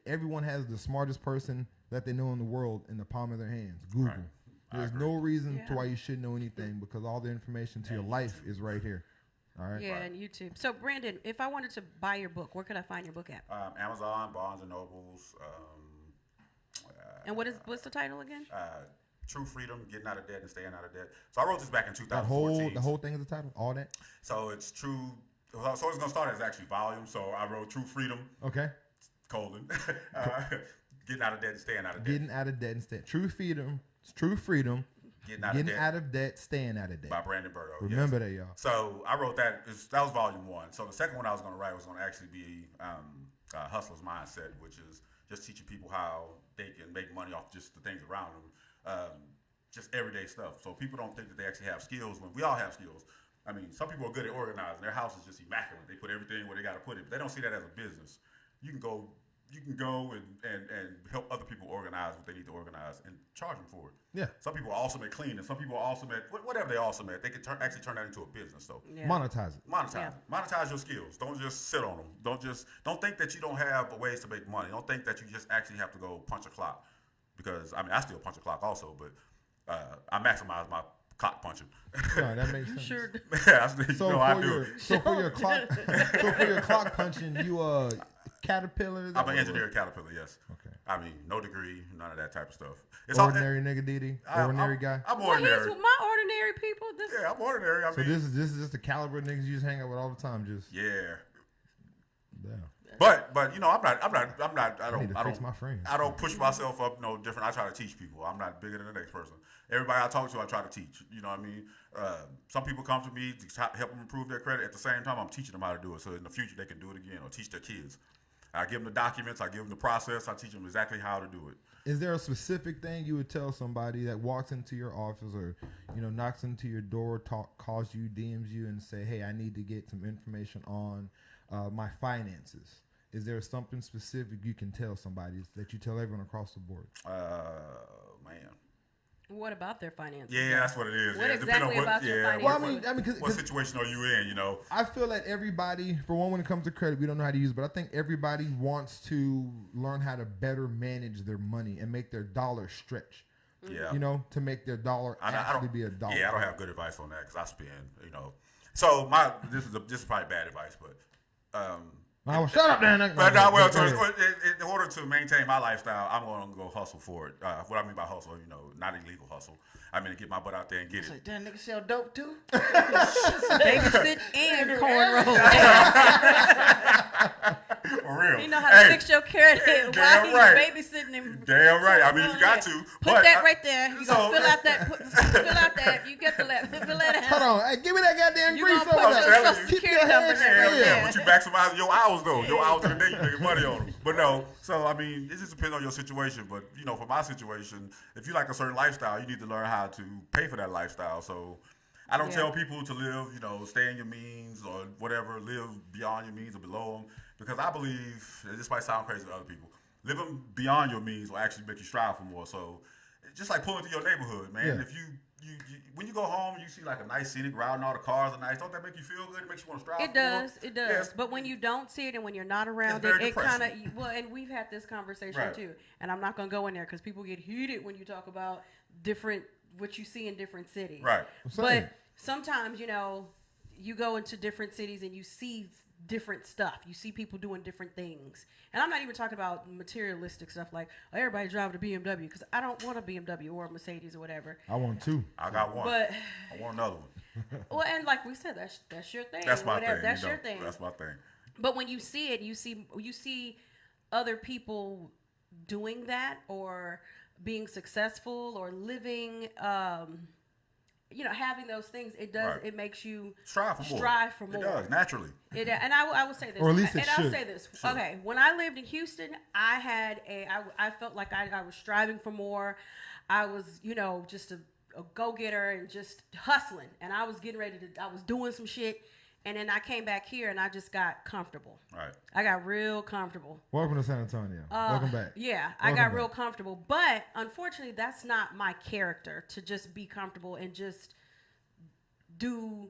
everyone has the smartest person that they know in the world in the palm of their hands. Google. Right. There's no reason to why you should know anything because all the information to your life is right here. All right.
Yeah, and YouTube. So, Brandon, if I wanted to buy your book, where could I find your book at?
Amazon, Barnes and Nobles.
And what's the title again?
True Freedom, Getting Out of Debt and Staying Out of Debt. So I wrote this back in 2014.
The whole thing is the title? All that?
So it's true. So it's going to start as actually volume. So I wrote True Freedom.
Okay.
Colon. Getting Out of Debt and Staying Out of Debt.
Getting Out of Debt and Staying. True Freedom. Getting out of debt, staying out of debt.
By Brandon Berto.
Remember that, y'all.
So I wrote that. That was volume 1. So the second one I was going to write was going to actually be Hustler's Mindset, which is just teaching people how they can make money off just the things around them. Just everyday stuff. So people don't think that they actually have skills when we all have skills. I mean, some people are good at organizing. Their house is just immaculate. They put everything where they got to put it. But they don't see that as a business. You can go and help other people organize what they need to organize and charge them for it.
Yeah.
Some people are awesome at cleaning. Some people are awesome at whatever they're awesome at. They can actually turn that into a business. So
monetize it.
Monetize your skills. Don't just sit on them. Don't think that you don't have ways to make money. Don't think that you just actually have to go punch a clock. Because I mean, I still punch a clock also, but I maximize my clock punching.
No, that makes sense.
Sure.
So for your clock punching, you Caterpillar.
I'm an engineer at Caterpillar. Yes.
Okay.
I mean, no degree, none of that type of stuff.
It's ordinary nigga Didi. Ordinary guy.
I'm ordinary.
Well, he's my ordinary people.
I'm ordinary. I mean,
this is just the caliber of niggas you just hang out with all the time. Just
But I'm not. I don't push myself up no different. I try to teach people. I'm not bigger than the next person. Everybody I talk to, I try to teach. You know what I mean? Some people come to me to help them improve their credit. At the same time, I'm teaching them how to do it. So in the future, they can do it again or teach their kids. I give them the documents. I give them the process. I teach them exactly how to do it.
Is there a specific thing you would tell somebody that walks into your office or, knocks into your door, calls you, DMs you, and say, hey, I need to get some information on my finances? Is there something specific you can tell somebody that you tell everyone across the board?
Man.
What about their finances?
Yeah, that's what it is.
What
yeah,
exactly about your finances?
Well,
what situation are you in,
I feel like everybody, for one, when it comes to credit, we don't know how to use it, but I think everybody wants to learn how to better manage their money and make their dollar stretch.
Yeah.
To make their dollar actually be a dollar.
Yeah, I don't have good advice on that because I spend, So this is probably bad advice, but
shut up, Dan.
In order to maintain my lifestyle, I'm going to go hustle for it. What I mean by hustle, not illegal hustle. I mean to get my butt out there and get it.
Like, that nigga sell dope too?
Babysit and cornrows.
For real.
You know how to fix your credit while he's babysitting him.
Damn right. I mean, you got to.
Put that right there. You gonna fill out that. You get the fill that out.
Hold on. Hey, give me that goddamn
You
grease
gonna
over
put
there.
your social security number
Yeah, but you maximize your hours though. Your hours in the day, you making money on them. But no. So I mean, it just depends on your situation. But for my situation, if you like a certain lifestyle, you need to learn how to pay for that lifestyle. So I don't tell people to live, stay in your means or whatever, live beyond your means or below them, because I believe, this might sound crazy to other people, living beyond your means will actually make you strive for more. So just like pulling through your neighborhood, man.
Yeah.
If you when you go home and you see like a nice scenic route and all the cars are nice, don't that make you feel good? It makes you want to strive for more?
It does.
Yes.
But when you don't see it and when you're not around it kind of, and we've had this conversation too, and I'm not going to go in there because people get heated when you talk about what you see in different cities.
Right.
But sometimes, you go into different cities and you see different stuff. You see people doing different things. And I'm not even talking about materialistic stuff like, everybody drive a BMW, because I don't want a BMW or a Mercedes or whatever.
I want two.
I got one.
But
I want another one.
Well, and like we said, that's your thing.
That's my thing.
That's your thing.
That's my thing.
But when you see it, you see other people doing that or being successful or living having those things, it does. Right. It makes you strive for more.
It does naturally.
And I will say this,
or at least
I'll say this. Sure. Okay, when I lived in Houston, I felt like I was striving for more. I was, just a go-getter and just hustling, and I was getting ready to. I was doing some shit, and then I came back here and I just got comfortable.
Right.
I got real comfortable.
Welcome to San Antonio. Welcome back.
Yeah, I got real comfortable, but unfortunately, that's not my character to just be comfortable and just do,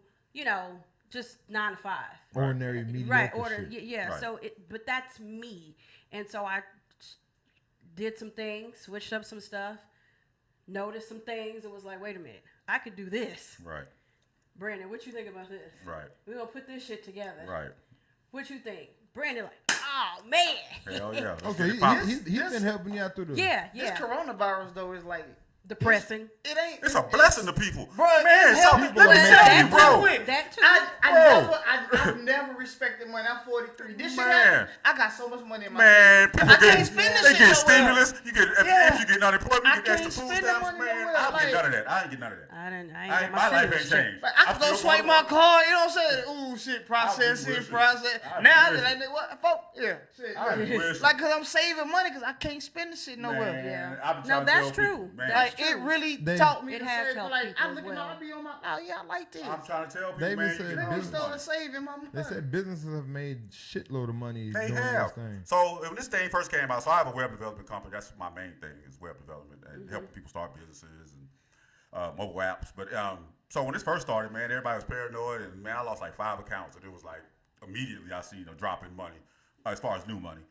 just 9 to 5.
Ordinary, mediocre
Right.
shit.
Yeah.
Right.
So, but that's me, and so I did some things, switched up some stuff, noticed some things, and was like, wait a minute, I could do this.
Right.
Brandon, what you think about this?
Right.
We're gonna put this shit together.
Right.
What you think? Brandon like, oh man.
Hell yeah.
Okay, he's been helping you out through the
This coronavirus though is like
depressing.
It ain't.
It's a blessing to people.
Bro,
man, some people
let me tell you, bro.
That too.
I've never respected money. I'm 43. This shit happened. I got so much money in my
man, people
can't spend this shit.
They get stimulus. You get if you get unemployment, you get extra food
spend the
stamps,
money
man.
nowhere.
I don't get none of that. I ain't get none of that.
I ain't
My life ain't changed.
Like, I can go swipe my card, you know what I'm saying? Ooh, shit, process. Now I just like, what, folk? Yeah, shit. Like, cause I'm saving money, cause I can't spend the shit nowhere.
Yeah. No, that's true.
Like, it really taught me
it
to
has
save.
helped
Like,
people
I'm
as
looking,
well.
I'll be on my, oh yeah, I like this.
I'm trying to tell people,
David
man,
said
you
They
can
started saving my money.
They said businesses have made shitload of money
They
doing
have.
this thing.
So when this thing first came out, so I have a web development company. That's my main thing is web development and helping people start businesses and mobile apps. But so when this first started, man, everybody was paranoid, and man, I lost like 5 accounts, and it was like immediately I seen a drop in money as far as new money.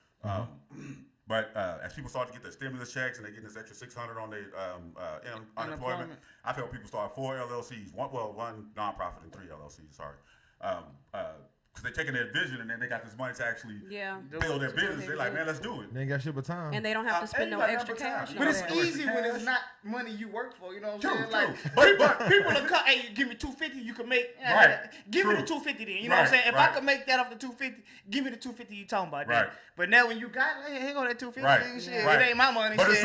But as people start to get their stimulus checks and they get this extra $600 on their unemployment, I've helped people start 4 LLCs, one nonprofit and 3 LLCs. Sorry, because they're taking their vision and then they got this money to actually build their business. They're like, man, let's do it.
They ain't got shit but time.
And they don't have to spend no extra cash.
But it's easy when it's not money you work for. You know what I'm saying?
True.
Like, but people will come, hey, give me $250, you can make. Give me the $250 then. You know what I'm saying? If I can make that off the $250, give me the $250 you talking about.
Right.
Then. But now when you got, hey, here go that $250. Shit,
Right.
it ain't my money.
But
shit.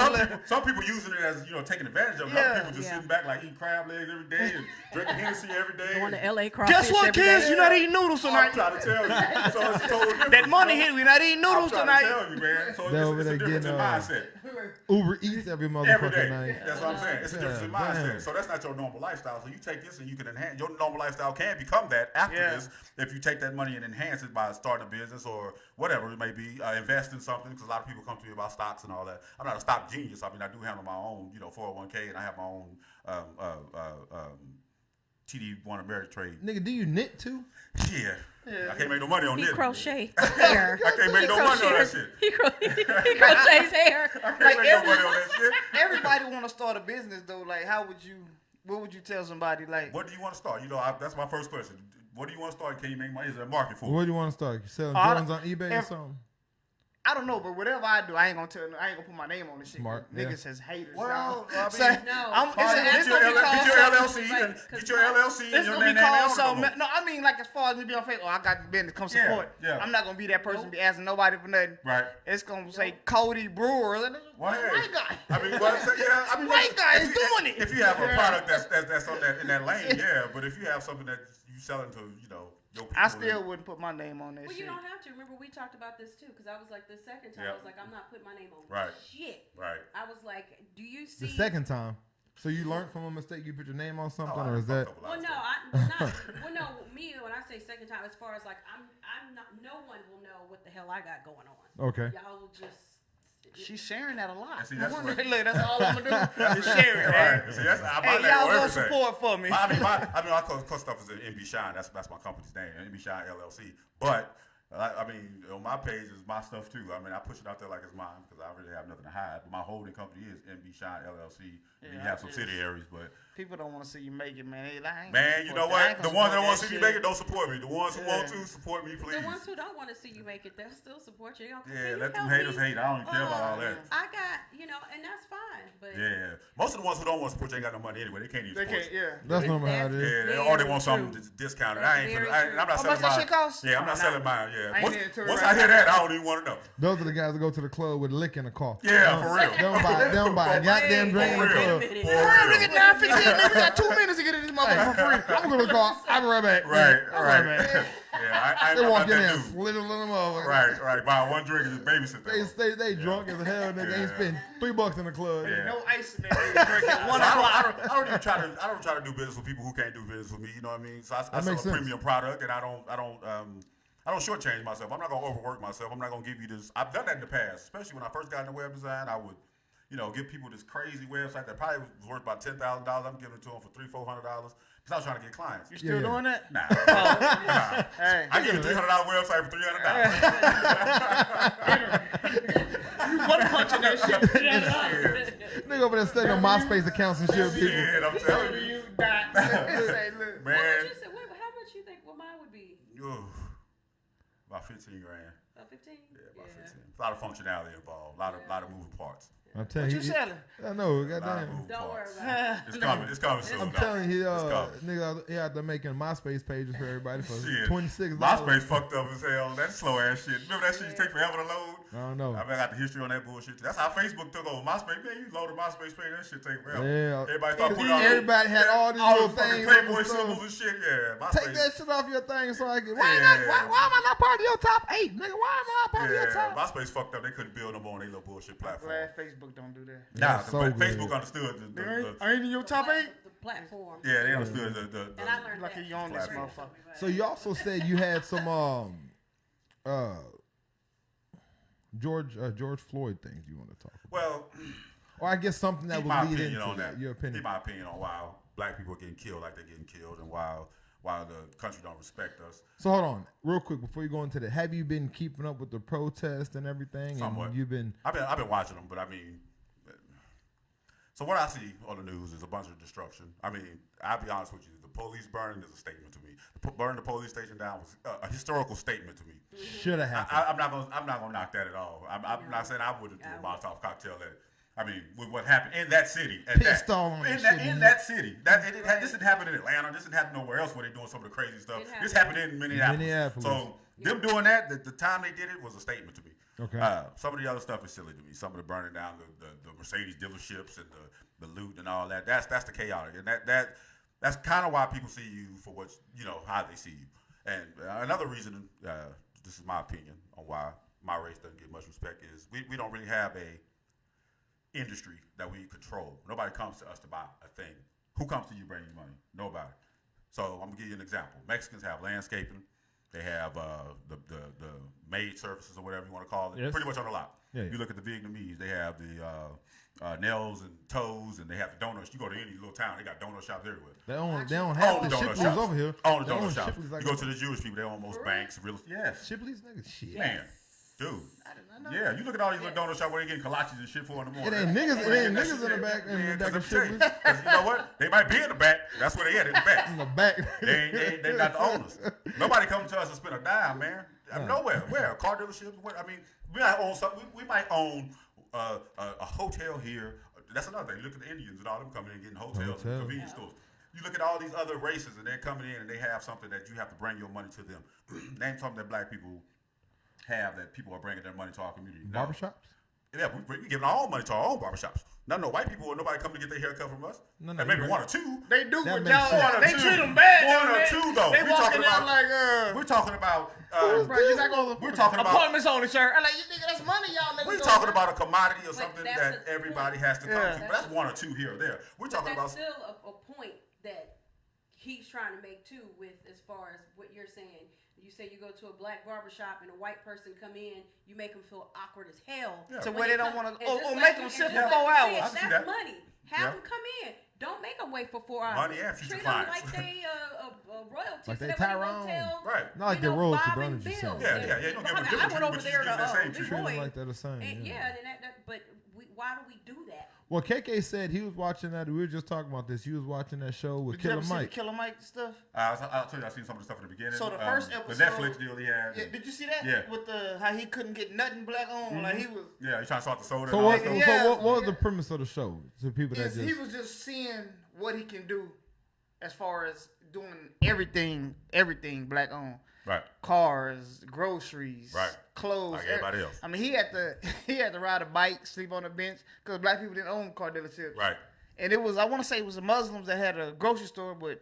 some people using it as taking advantage of it. Other people just sitting back like eating crab legs every day and drinking Hennessy every day.
Going to LA crawfish
Guess what,
every
kids?
day.
You're not eating noodles tonight.
trying to tell you. So it's totally different.
That money hit. We not eating noodles
I'm
tonight.
trying to tell you, man. So it's a difference in mindset.
Uber Eats every motherfucking
Every day.
night.
That's what I'm saying. It's a difference in mindset. So that's not your normal lifestyle. So you take this and you can enhance your normal lifestyle can become that after this if you take that money and enhance it by starting a business or whatever it may be, invest in something. Because a lot of people come to me about stocks and all that. I'm not a stock genius. I mean, I do handle my own, 401k, and I have my own TD1 American Trade.
Nigga, do you knit too?
Yeah. I can't make no money on
He
this.
crochet hair.
I can't make no money on that shit.
He crochets hair.
I can't make no money on that shit.
Everybody want to start a business though. Like, what would you tell somebody? Like,
what do you want to start? That's my first question. What do you want to start? Can you make money? Is there a market for it?
What do you want to start? You selling Jordans on eBay or something?
I don't know, but whatever I do, I ain't gonna put my name on this shit.
Smart.
Niggas says haters.
Well, I mean,
so,
no.
It's
get your LLC and
it's
your
gonna be
name
called
out
something.
no more.
No, I mean, like as far as me being on Facebook, I got the business, come support.
Yeah.
I'm not gonna be that person be asking nobody for nothing.
Right.
It's gonna say Cody Brewer. White guy.
I mean,
White guy is doing it.
If you have a product that's on that in that lane, yeah. But if you have something that you selling to, your people,
I still wouldn't put my name on that
Well,
shit.
you don't have to. Remember, we talked about this too, because I was like, the second time, I was like, I'm not putting my name on shit.
Right.
I was like, do you see?
The second time. So you learned from a mistake, you put your name on something, or is that?
Well, no, me, when I say second time, as far as like, I'm not, no one will know what the hell I got going on.
Okay.
Y'all will just.
She's sharing that a lot.
See, that's
Look, that's all I'm gonna do. Is share it, man.
Right. See, that's,
Hey, y'all go support for me.
I call stuff as MB Shine. That's my company's name, MB Shine LLC. But I mean, on my page is my stuff too. I mean, I push it out there like it's mine because I really have nothing to hide. But my holding company is MB Shine LLC. We have subsidiaries, but
people don't want to see you make it, man. They lying.
Man, you know what? The ones that don't want to see me make it don't support me. The ones who want to support me, please.
The ones who don't want to see you make it, they'll still support you.
Let them haters hate. I don't even care about all that.
I got, and that's fine. But
most of the ones who don't want to support you ain't got no money anyway. They can't even support you.
That's normal how it is.
Yeah, or they want something discounted. I'm not selling mine.
How much that shit cost?
Yeah, I'm not selling mine. Yeah. Once
I
I hear that, I don't even want to know.
Those are the guys that go to the club with a lick in the car.
Yeah, for real.
They don't buy a goddamn drink in the club.
Look at 9:15. We got 2 minutes to get in this motherfucker for free.
I'm gonna call. I'll be right back.
Right. Yeah,
they walk in there, slither them over.
Right. Buy one drink and just babysit them.
They drunk as hell. Nigga ain't spend $3 in the club.
Yeah.
No ice in there. Drinking 1 o'clock.
I don't try to do business with people who can't do business with me. You know what I mean? So I sell a premium product, and I don't shortchange myself. I'm not gonna overwork myself. I'm not gonna give you this. I've done that in the past, especially when I first got into web design. I would, give people this crazy website that probably was worth about $10,000. I'm giving it to them for $300-400 because I was trying to get clients.
You still doing that?
Nah.
Hey.
I give you a $300 website for $300.
You one punching that shit.
Nigga over there setting on MySpace accounts and shit. People.
Yeah, I'm telling you.
Say, look.
Man.
How much you think mine would be?
About 15 grand.
About 15?
Yeah, about 15. A lot of functionality involved. A lot of moving parts.
I'm telling you.
What you selling?
I know, goddamn.
Don't worry about it.
It's coming soon.
I'm telling you, nigga, he out there making MySpace pages for everybody for $26.
MySpace fucked up as hell. That slow ass shit. Remember that shit you take forever to load?
I don't know.
I got the history on that bullshit. That's how Facebook took over. MySpace, man, you load a MySpace page, that shit take forever.
Yeah.
Everybody started putting
Everybody had all these little things.
Playboy symbols and shit. Yeah. MySpace.
Take that shit off your thing so I can. Why am I not part of your top 8, nigga? Why am I not part of your top?
MySpace fucked up. They couldn't build no more on their little bullshit platform.
Glad Facebook don't do that.
Nah,
so
Facebook
good.
understood.
I ain't in your top 8?
The platform.
Yeah, they understood the
And I learned
Lucky
that.
you on this motherfucker.
So you also said you had some George Floyd things you want to talk about.
Well,
or I guess something that would lead into
on
that. Your opinion.
Keep my opinion on why black people are getting killed like they're getting killed, and why the country don't respect us.
So hold on, real quick before you go into that. Have you been keeping up with the protests and everything?
Somewhat.
And
I've been watching them, but I mean, so what I see on the news is a bunch of destruction. I mean, I'll be honest with you. The police burning is a statement to me. Burning the police station down was a historical statement to me.
Should have happened.
I'm not gonna knock that at all. I'm not saying I wouldn't do a Molotov cocktail at it. I mean, with what happened in that city,
pissed all on
in
that
that city. This didn't happen in Atlanta. This didn't happen nowhere else where they're doing some of the crazy stuff. This happened in Minneapolis. So them doing that, the time they did it was a statement to me.
Okay.
Some of the other stuff is silly to me. Some of the burning down the Mercedes dealerships and the loot and all that. That's the chaotic, and that's kind of why people see you for what how they see you. And another reason, this is my opinion on why my race doesn't get much respect, is we don't really have a industry that we control. Nobody comes to us to buy a thing. Who comes to you bringing you money? Nobody. So I'm gonna give you an example. Mexicans have landscaping. They have the maid services or whatever you want to call it. Yes. Pretty much on the lot. Yeah. You look at the Vietnamese. They have the nails and toes, and they have the donuts. You go to any little town, they got donut shops everywhere.
They don't have the Shipley's over here.
Own the donut shops. You go to the Jewish people, they own most banks, real. Yes.
Shipley's nigga, shit.
Man, dude. Yeah, you look at all these little donut shops where they getting kolaches and shit for in the morning.
It ain't niggas in the back. In the back of Shipley's.
You know what? They might be in the back. That's where they at, in the back.
In the back.
They not the owners. Nobody coming to us to spend a dime, man. Nowhere. Where? Car dealerships? I mean, we might own something. We might own a hotel here. That's another thing. You look at the Indians and all them coming in and getting hotels and convenience stores. You look at all these other races and they're coming in and they have something that you have to bring your money to them. Name something that black people have that people are bringing their money to our community.
Barbershops?
Yeah, we're giving our own money to our own barbershops. Not no white people or nobody coming to get their haircut from us. No, and maybe one or two.
They do, but y'all they treat them bad.
One or two though.
They walking out like
we're talking about
we're talking about apartments only, sir. I'm like, you think that's money, y'all?
We're talking about a commodity or something that everybody has to come to. But that's one or two here or there. We're talking about
still a point that he's trying to make too. With as far as what you're saying. You say you go to a black barbershop and a white person come in, you make them feel awkward as hell.
Yeah. So where they don't want to, or make them sit for 4 hours.
That's money. Have them come in. Don't make them wait for 4 hours.
Money and future clients.
Treat them like they royalty.
Like they Tyrone.
Right.
Not like they're royalty, but I'm just saying.
Yeah. You don't give them a difference.
I went over there to
treat them like they're the same.
But why do we do that?
Well, KK said he was watching that. We were just talking about this. He was watching that show with Killer Mike.
Killer Mike stuff?
I'll tell you, I seen some of the stuff in the beginning.
So the first episode,
the Netflix deal he had.
Yeah, did you see that?
Yeah.
With how he couldn't get nothing black on,
Mm-hmm.
like he was.
Yeah, he trying to start the soda.
So what was the premise of the show? To people that
he was just seeing what he can do, as far as doing everything black on.
Right.
Cars, groceries,
right.
Clothes.
Like everybody else.
I mean, he had to ride a bike, sleep on a bench, because black people didn't own car dealerships.
Right.
And I want to say it was the Muslims that had a grocery store, but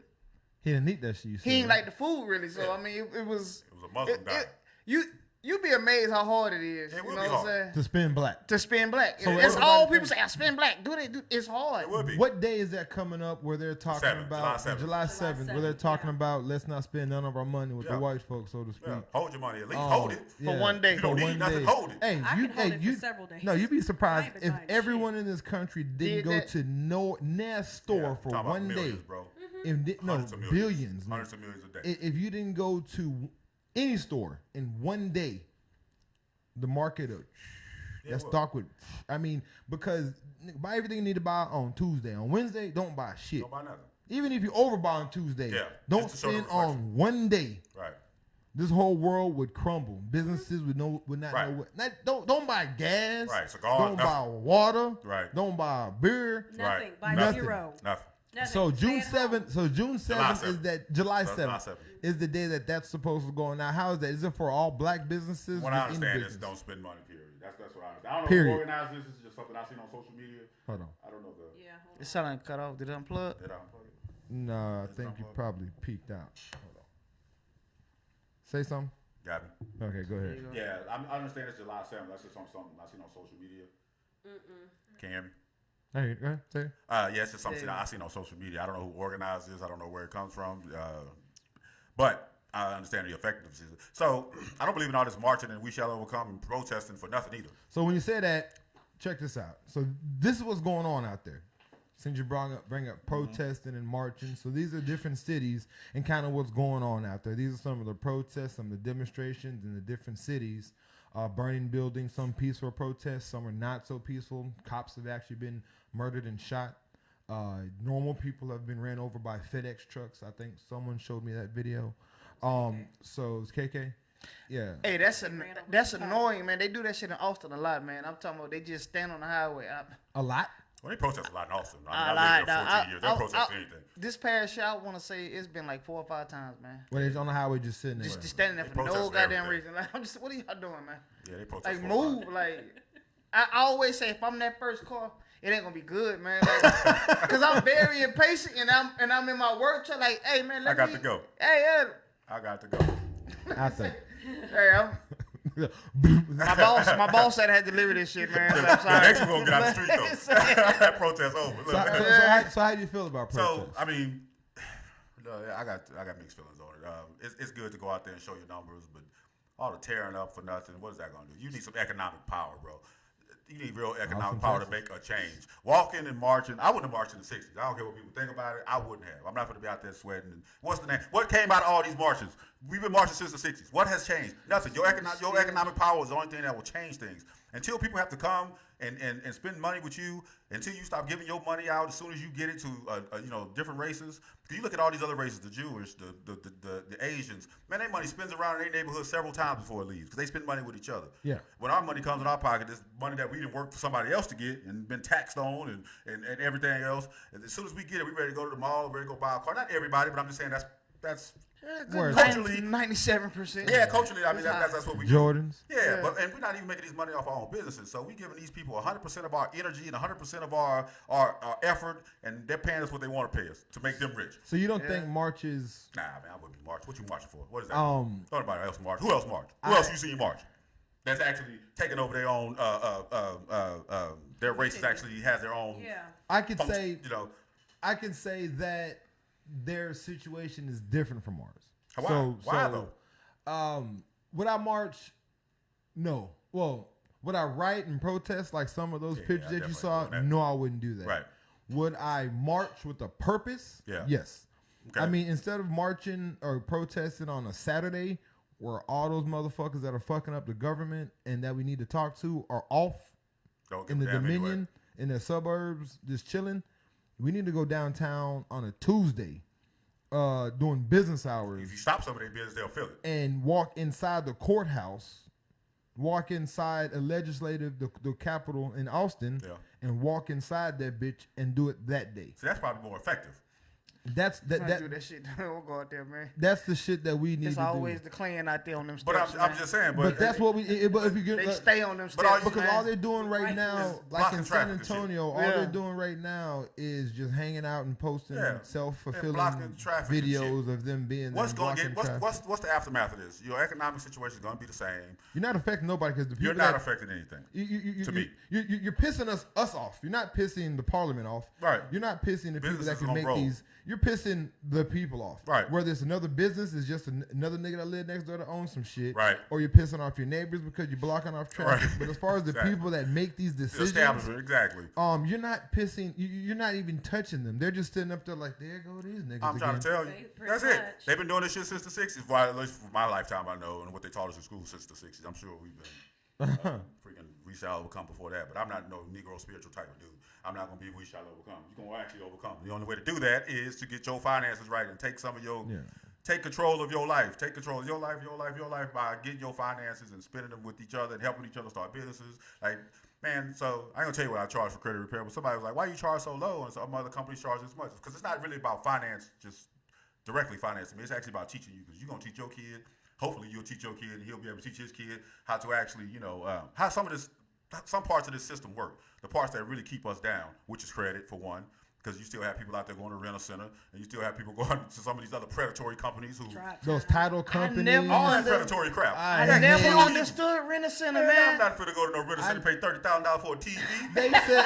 he didn't eat that shit.
He didn't like the food really. So I mean, it was
a Muslim guy.
You'd be amazed how hard it is.
It
you know what I'm saying?
To spin black.
To spin black. So it's all people say, I spin black. It's hard.
It would be.
What day is that coming up where they're talking about July 7th, where they're talking about let's not spend none of our money with the white folks, so to speak.
Yeah. Hold your money. At least hold it.
For one day.
If you don't need nothing, hold it.
Hey,
I can hold it for several days.
No, you'd be surprised if everyone in this country didn't go to Nash store for one day.
Bro.
Billions.
Hundreds of millions a day.
If you didn't go to any store in one day, the market that stock would, because buy everything you need to buy on Tuesday. On Wednesday, don't buy shit.
Don't buy nothing.
Even if you overbuy on Tuesday, don't spend on one day.
Right.
This whole world would crumble. Businesses would not know what. Don't buy gas.
Right. Cigar,
don't buy water.
Right.
Don't buy beer.
Nothing. Buy
nothing.
Zero.
Nothing.
So June 7th. So June 7th is that July 7th is the day that's supposed to go on. Now, how is that? Is it for all black businesses?
What I understand is don't spend money. Period. That's what I understand. I don't know
period.
who organized this. This is just something I seen on social media.
Hold on.
I don't know
It sounded like cut off. Did it unplug?
Did I unplug it?
No, I think you probably peeked out. Hold on. Say something.
Got me.
Okay, go ahead.
Yeah, I understand it's July 7th. That's just something I seen on social media. Can you hear me?
Hey, go ahead. Say it.
Yeah, it's just something I seen on social media. I don't know who organized this. I don't know where it comes from. But I understand the effectiveness. So I don't believe in all this marching and we shall overcome and protesting for nothing either.
So when you say that, check this out. So this is what's going on out there. Since you bring up protesting and marching, so these are different cities and kind of what's going on out there. These are some of the protests, some of the demonstrations in the different cities. Burning buildings, some peaceful protests, some are not so peaceful. Cops have actually been murdered and shot. Normal people have been ran over by FedEx trucks. I think someone showed me that video. So it's KK. Yeah.
Hey, that's annoying, man. They do that shit in Austin a lot, man. I'm talking about they just stand on the highway.
A lot?
Well, they protest a lot in Austin. I lived there 14 years. They protest anything.
This past year, I want to say it's been like 4 or 5 times, man.
When it's on the highway, just sitting there.
Just standing there for no goddamn reason. Like, I'm just, what are y'all doing, man?
Yeah, they protest.
Like, move. Like, I always say, if I'm that first car, it ain't gonna be good, man. Like, cause I'm very impatient and I'm in my work truck. Like, hey, man,
I got to go.
Hey,
I got to go.
I think.
Hey, my boss said I had to deliver this shit, man. So I'm sorry.
The next one gonna get out the street though. That protest over.
So how do you feel about protests?
So I mean, I got mixed feelings on it. It's good to go out there and show your numbers, but all the tearing up for nothing, what is that gonna do? You need some economic power, bro. You need real economic power to make a change. Walking and marching, I wouldn't have marched in the 60s. I don't care what people think about it. I wouldn't have. I'm not going to be out there sweating. And what's the name? What came out of all these marches? We've been marching since the 60s. What has changed? Nothing. Your economic power is the only thing that will change things. Until people have to come and spend money with you, until you stop giving your money out as soon as you get it to different races. Because you look at all these other races, the Jewish, the Asians, man, their money spends around in their neighborhood several times before it leaves because they spend money with each other.
Yeah.
When our money comes in our pocket, it's money that we didn't work for somebody else to get and been taxed on and everything else. And as soon as we get it, we ready to go to the mall, ready to go buy a car. Not everybody, but I'm just saying that's culturally
97%.
Yeah, culturally, I mean that's what we
Jordans.
do. Yeah, but and we're not even making these money off our own businesses. So we're giving these people 100% of our energy and 100% of our effort, and they're paying us what they want to pay us to make them rich.
So you don't think marches?
Nah, man, I wouldn't be marching. What you marching for? What is that? Nobody else march. Who else march? Who else you seen march? That's actually taking over their own. Their races actually has their own.
Yeah.
I could say. I can say that their situation is different from ours.
Why though?
Would I march? No. Well, would I write and protest like some of those pictures that you saw? No, I wouldn't do that.
Right.
Would I march with a purpose?
Yeah.
Yes.
Okay.
I mean, instead of marching or protesting on a Saturday where all those motherfuckers that are fucking up the government and that we need to talk to are off in the Dominion, in the suburbs, just chilling, we need to go downtown on a Tuesday doing business hours.
If you stop some of their business, they'll feel it.
And walk inside the courthouse, walk inside a legislative, the Capitol in Austin, and walk inside that bitch and do it that day.
So that's probably more effective.
That's
do that shit. We'll go out there, man.
That's the shit that we need
it's
to do.
It's always the Klan out there on them steps.
But I'm just saying. But
that's what we. But if you get,
they stay on them steps,
because all they're doing right now, like in San Antonio, all they're doing right now is just hanging out and posting self-fulfilling videos of them being.
What's going to get? What's the aftermath of this? Your economic situation is going to be the same.
You're not affecting nobody because the people.
You're not affecting anything. To me,
you're pissing us off. You're not pissing the parliament off.
Right.
You're not pissing the people that can make these. You're pissing the people off.
Right.
Whether it's another business, is just another nigga that live next door that owns some shit.
Right.
Or you're pissing off your neighbors because you're blocking off traffic.
Right.
But as far as the people that make these decisions,
exactly.
You're not pissing. You're not even touching them. They're just sitting up there like, there go these niggas.
I'm trying to tell you. That's it. They've been doing this shit since the 60s. Well, at least for my lifetime, I know, and what they taught us in school since the 60s. I'm sure we've been freaking we shall overcome before that. But I'm not no Negro spiritual type of dude. I'm not going to be we shall overcome. You're going to actually overcome. The only way to do that is to get your finances right and take some of your, take control of your life. Take control of your life by getting your finances and spending them with each other and helping each other start businesses. Like, man, so I ain't going to tell you what I charge for credit repair, but somebody was like, why you charge so low? And some other companies charge this much. Because it's not really about finance, just directly financing me. It's actually about teaching you because you're going to teach your kid. Hopefully you'll teach your kid and he'll be able to teach his kid how to actually, how some parts of this system work. The parts that really keep us down, which is credit for one, because you still have people out there going to rent-a-center, and you still have people going to some of these other predatory companies who
those title companies,
all that predatory crap.
I never understood rent-a-center, man.
I'm not finna go to no rent-a-center and pay $30,000 for a TV.
They said,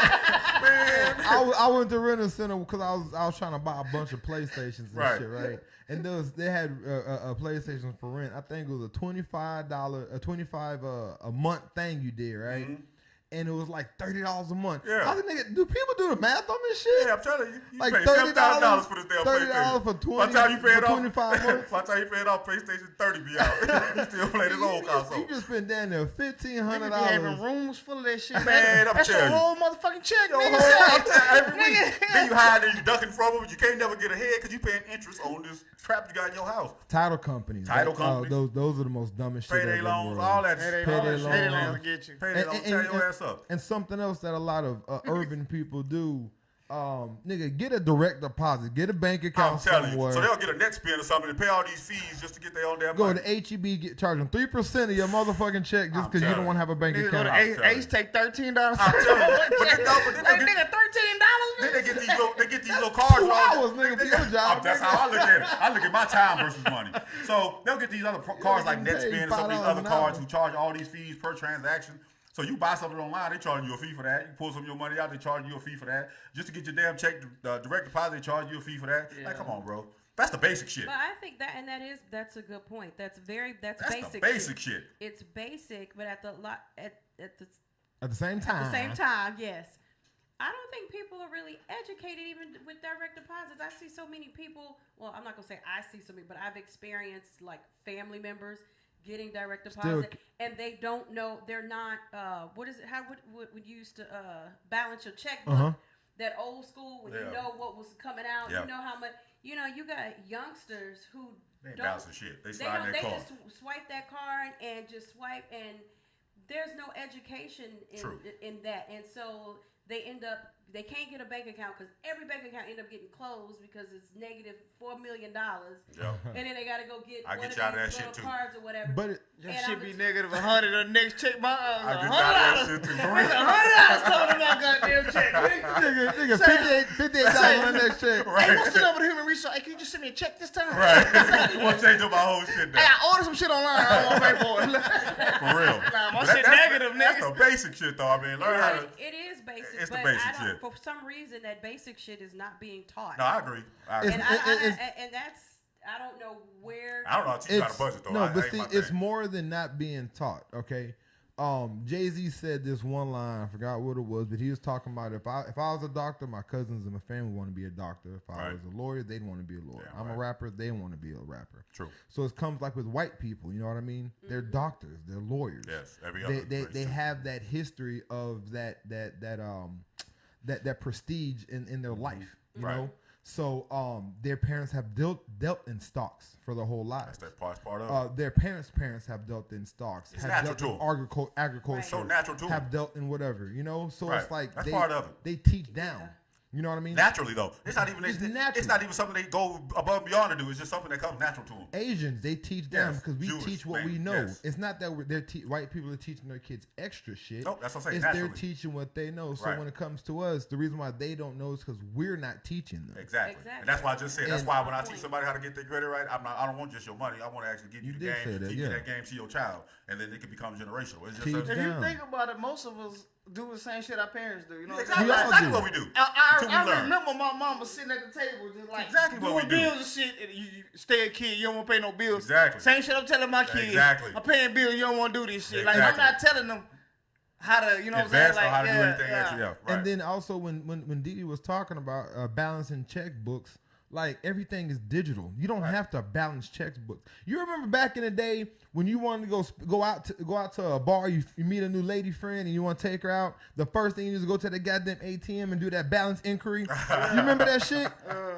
man, I went to rent-a-center because I was trying to buy a bunch of PlayStations and shit, right? And they had a PlayStation for rent. I think it was a $25 a month thing you did, right? Mm-hmm. And it was like $30 a month.
Yeah.
I was thinking, do people do the math on this shit?
Yeah, I'm telling you. You
like
pay $7,000 for this damn PlayStation.
$30 for 20.
By the time you pay it off,
25 months.
By the time you pay it off, PlayStation 30 be out. You still play this old console.
You just spent down there $1,500.
Niggas be having rooms full of that shit,
man.
That's your whole motherfucking check,
every week. Then you hide and you ducking from them, but you can't never get ahead because you paying interest on this crap you got in your house.
Title companies. Those are the most dumbest shit.
Payday loans, all that.
Payday loans get you.
Payday loans, tear your ass up.
And something else that a lot of urban people do Nigga, get a direct deposit. Get a bank account somewhere.
So they'll get a net spin or something and pay all these fees just to get their own damn
Go
money.
to HEB, charge them 3% of your motherfucking check just because you don't want to have a bank
Nigga,
account.
go to Ace take $13.
I'm telling you.
Like, nigga, $13?
Then they get these little cards.
2 hours, nigga, for your job.
That's how I look at it. I look at my time versus money. So they'll get these other cards like NetSpin and some of these other cards who charge all these fees per transaction. So you buy something online, they charge you a fee for that. You pull some of your money out, they charge you a fee for that. Just to get your damn check direct deposit, they charge you a fee for that. Yeah. Like, come on, bro. That's the basic shit.
But I think that's a good point. That's basic.
The basic shit.
It's basic, but at the
same time.
At the same time, yes. I don't think people are really educated even with direct deposits. I see so many people. Well, I'm not gonna say I see so many, but I've experienced like family members getting direct deposit, and they don't know. They're not. What is it? How would you used to balance your checkbook?
Uh-huh.
That old school when you know what was coming out. You know how much. You know, you got youngsters who
they ain't balancing shit. They slide that card.
They just swipe that card and just swipe, and there's no education in that, and so they can't get a bank account because every bank account end up getting closed because it's negative $4 million.
Yep.
And then they got to go get
one
of these little cards or whatever.
But
it should be negative 100 on the next check. My
I get out of that shit too.
$100 coming in my goddamn check.
nigga, $58 on the next check.
Right.
Hey, what's the number of human resource? Hey, can you just send me a check this time?
Right. You want to change up my whole shit now.
Hey, I ordered some shit online. I don't want to pay for it.
For real.
Nah, my shit negative, nigga.
That's the basic shit, though. I mean, learn how to.
It is basic.
It's the
but
basic shit.
For some reason, that basic shit is not being taught.
No, I agree.
And that's, I don't know where.
I don't know how to teach you how to budget, though.
No, but see, it's more than not being taught, okay? Jay-Z said this one line, I forgot what it was, but he was talking about if I was a doctor, my cousins and my family want to be a doctor. If I was a lawyer, they'd want to be a lawyer. I'm a rapper, they want to be a rapper.
True.
So it comes like with white people, you know what I mean? Mm-hmm. They're doctors, they're lawyers.
Yes, every other
they have that history of that prestige in their life, you know? So their parents have dealt in stocks for their whole lives.
That's that part of it.
Their parents' have dealt in stocks.
It's
have
natural
dealt
to
in agriculture.
So natural to them.
Have dealt in whatever, you know? So it's like
that's part of it.
They teach down. Yeah. You know what I mean?
Naturally, though. It's not even something they go above and beyond to do. It's just something that comes natural to them.
Asians, they teach down because we teach what we know.
Yes.
It's not that white people are teaching their kids extra shit.
Nope, that's what I'm saying.
It's
naturally.
they're teaching what they know. So when it comes to us, the reason why they don't know is because we're not teaching them.
Exactly. And that's why I just said. That's why when I teach somebody how to get their credit right, I don't want just your money. I want to actually give you the game, teach you that game to your child, and then it can become generational. It's just
if you think about it, most of us do the same shit our parents do. You know,
exactly what we do.
I remember my mama sitting at the table just like doing bills and shit. And you stay a kid, you don't want to pay no bills.
Exactly.
Same shit I'm telling my kids.
Exactly.
I'm paying bills, you don't want to do this shit.
Exactly.
Like I'm not telling them how to, you know
invest
what I'm saying? Like,
or how to do anything extra. Yeah, right.
And then also when Didi was talking about balancing checkbooks, like everything is digital. You don't have to balance checkbooks. You remember back in the day when you wanted to go out to a bar, you meet a new lady friend and you want to take her out. The first thing you do is go to the goddamn ATM and do that balance inquiry. You remember that shit?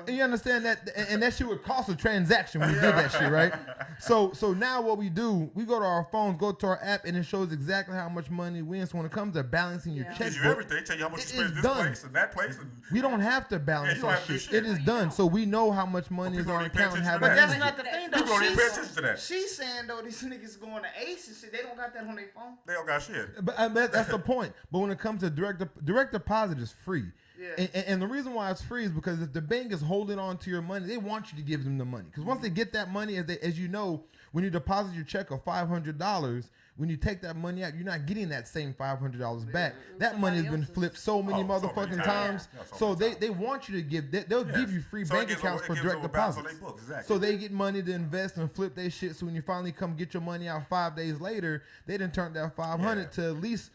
And you understand that, and that shit would cost a transaction when you did that shit, right? So now what we do, we go to our phones, go to our app, and it shows exactly how much money we in. So when it comes to balancing your checkbook,
gives you everything, tell you how much you spend this place and that place. And
we don't have to balance that shit. It is done. So we know how much money is on account and how
but that's
manage
not the thing, though.
People don't even pay attention to that.
She's saying, though, these niggas going to Ace and shit, they don't got that on their phone.
They don't got shit.
But that's the point. But when it comes to direct deposit is free.
Yeah.
And the reason why it's free is because if the bank is holding on to your money, they want you to give them the money. Because once they get that money, as you know, when you deposit your check of $500, when you take that money out, you're not getting that same $500 back. That money has been flipped so many motherfucking times. So they want you to give. They'll give you free bank accounts for direct deposits. So they get money to invest and flip their shit. So when you finally come get your money out 5 days later, they done turned that 500 to at least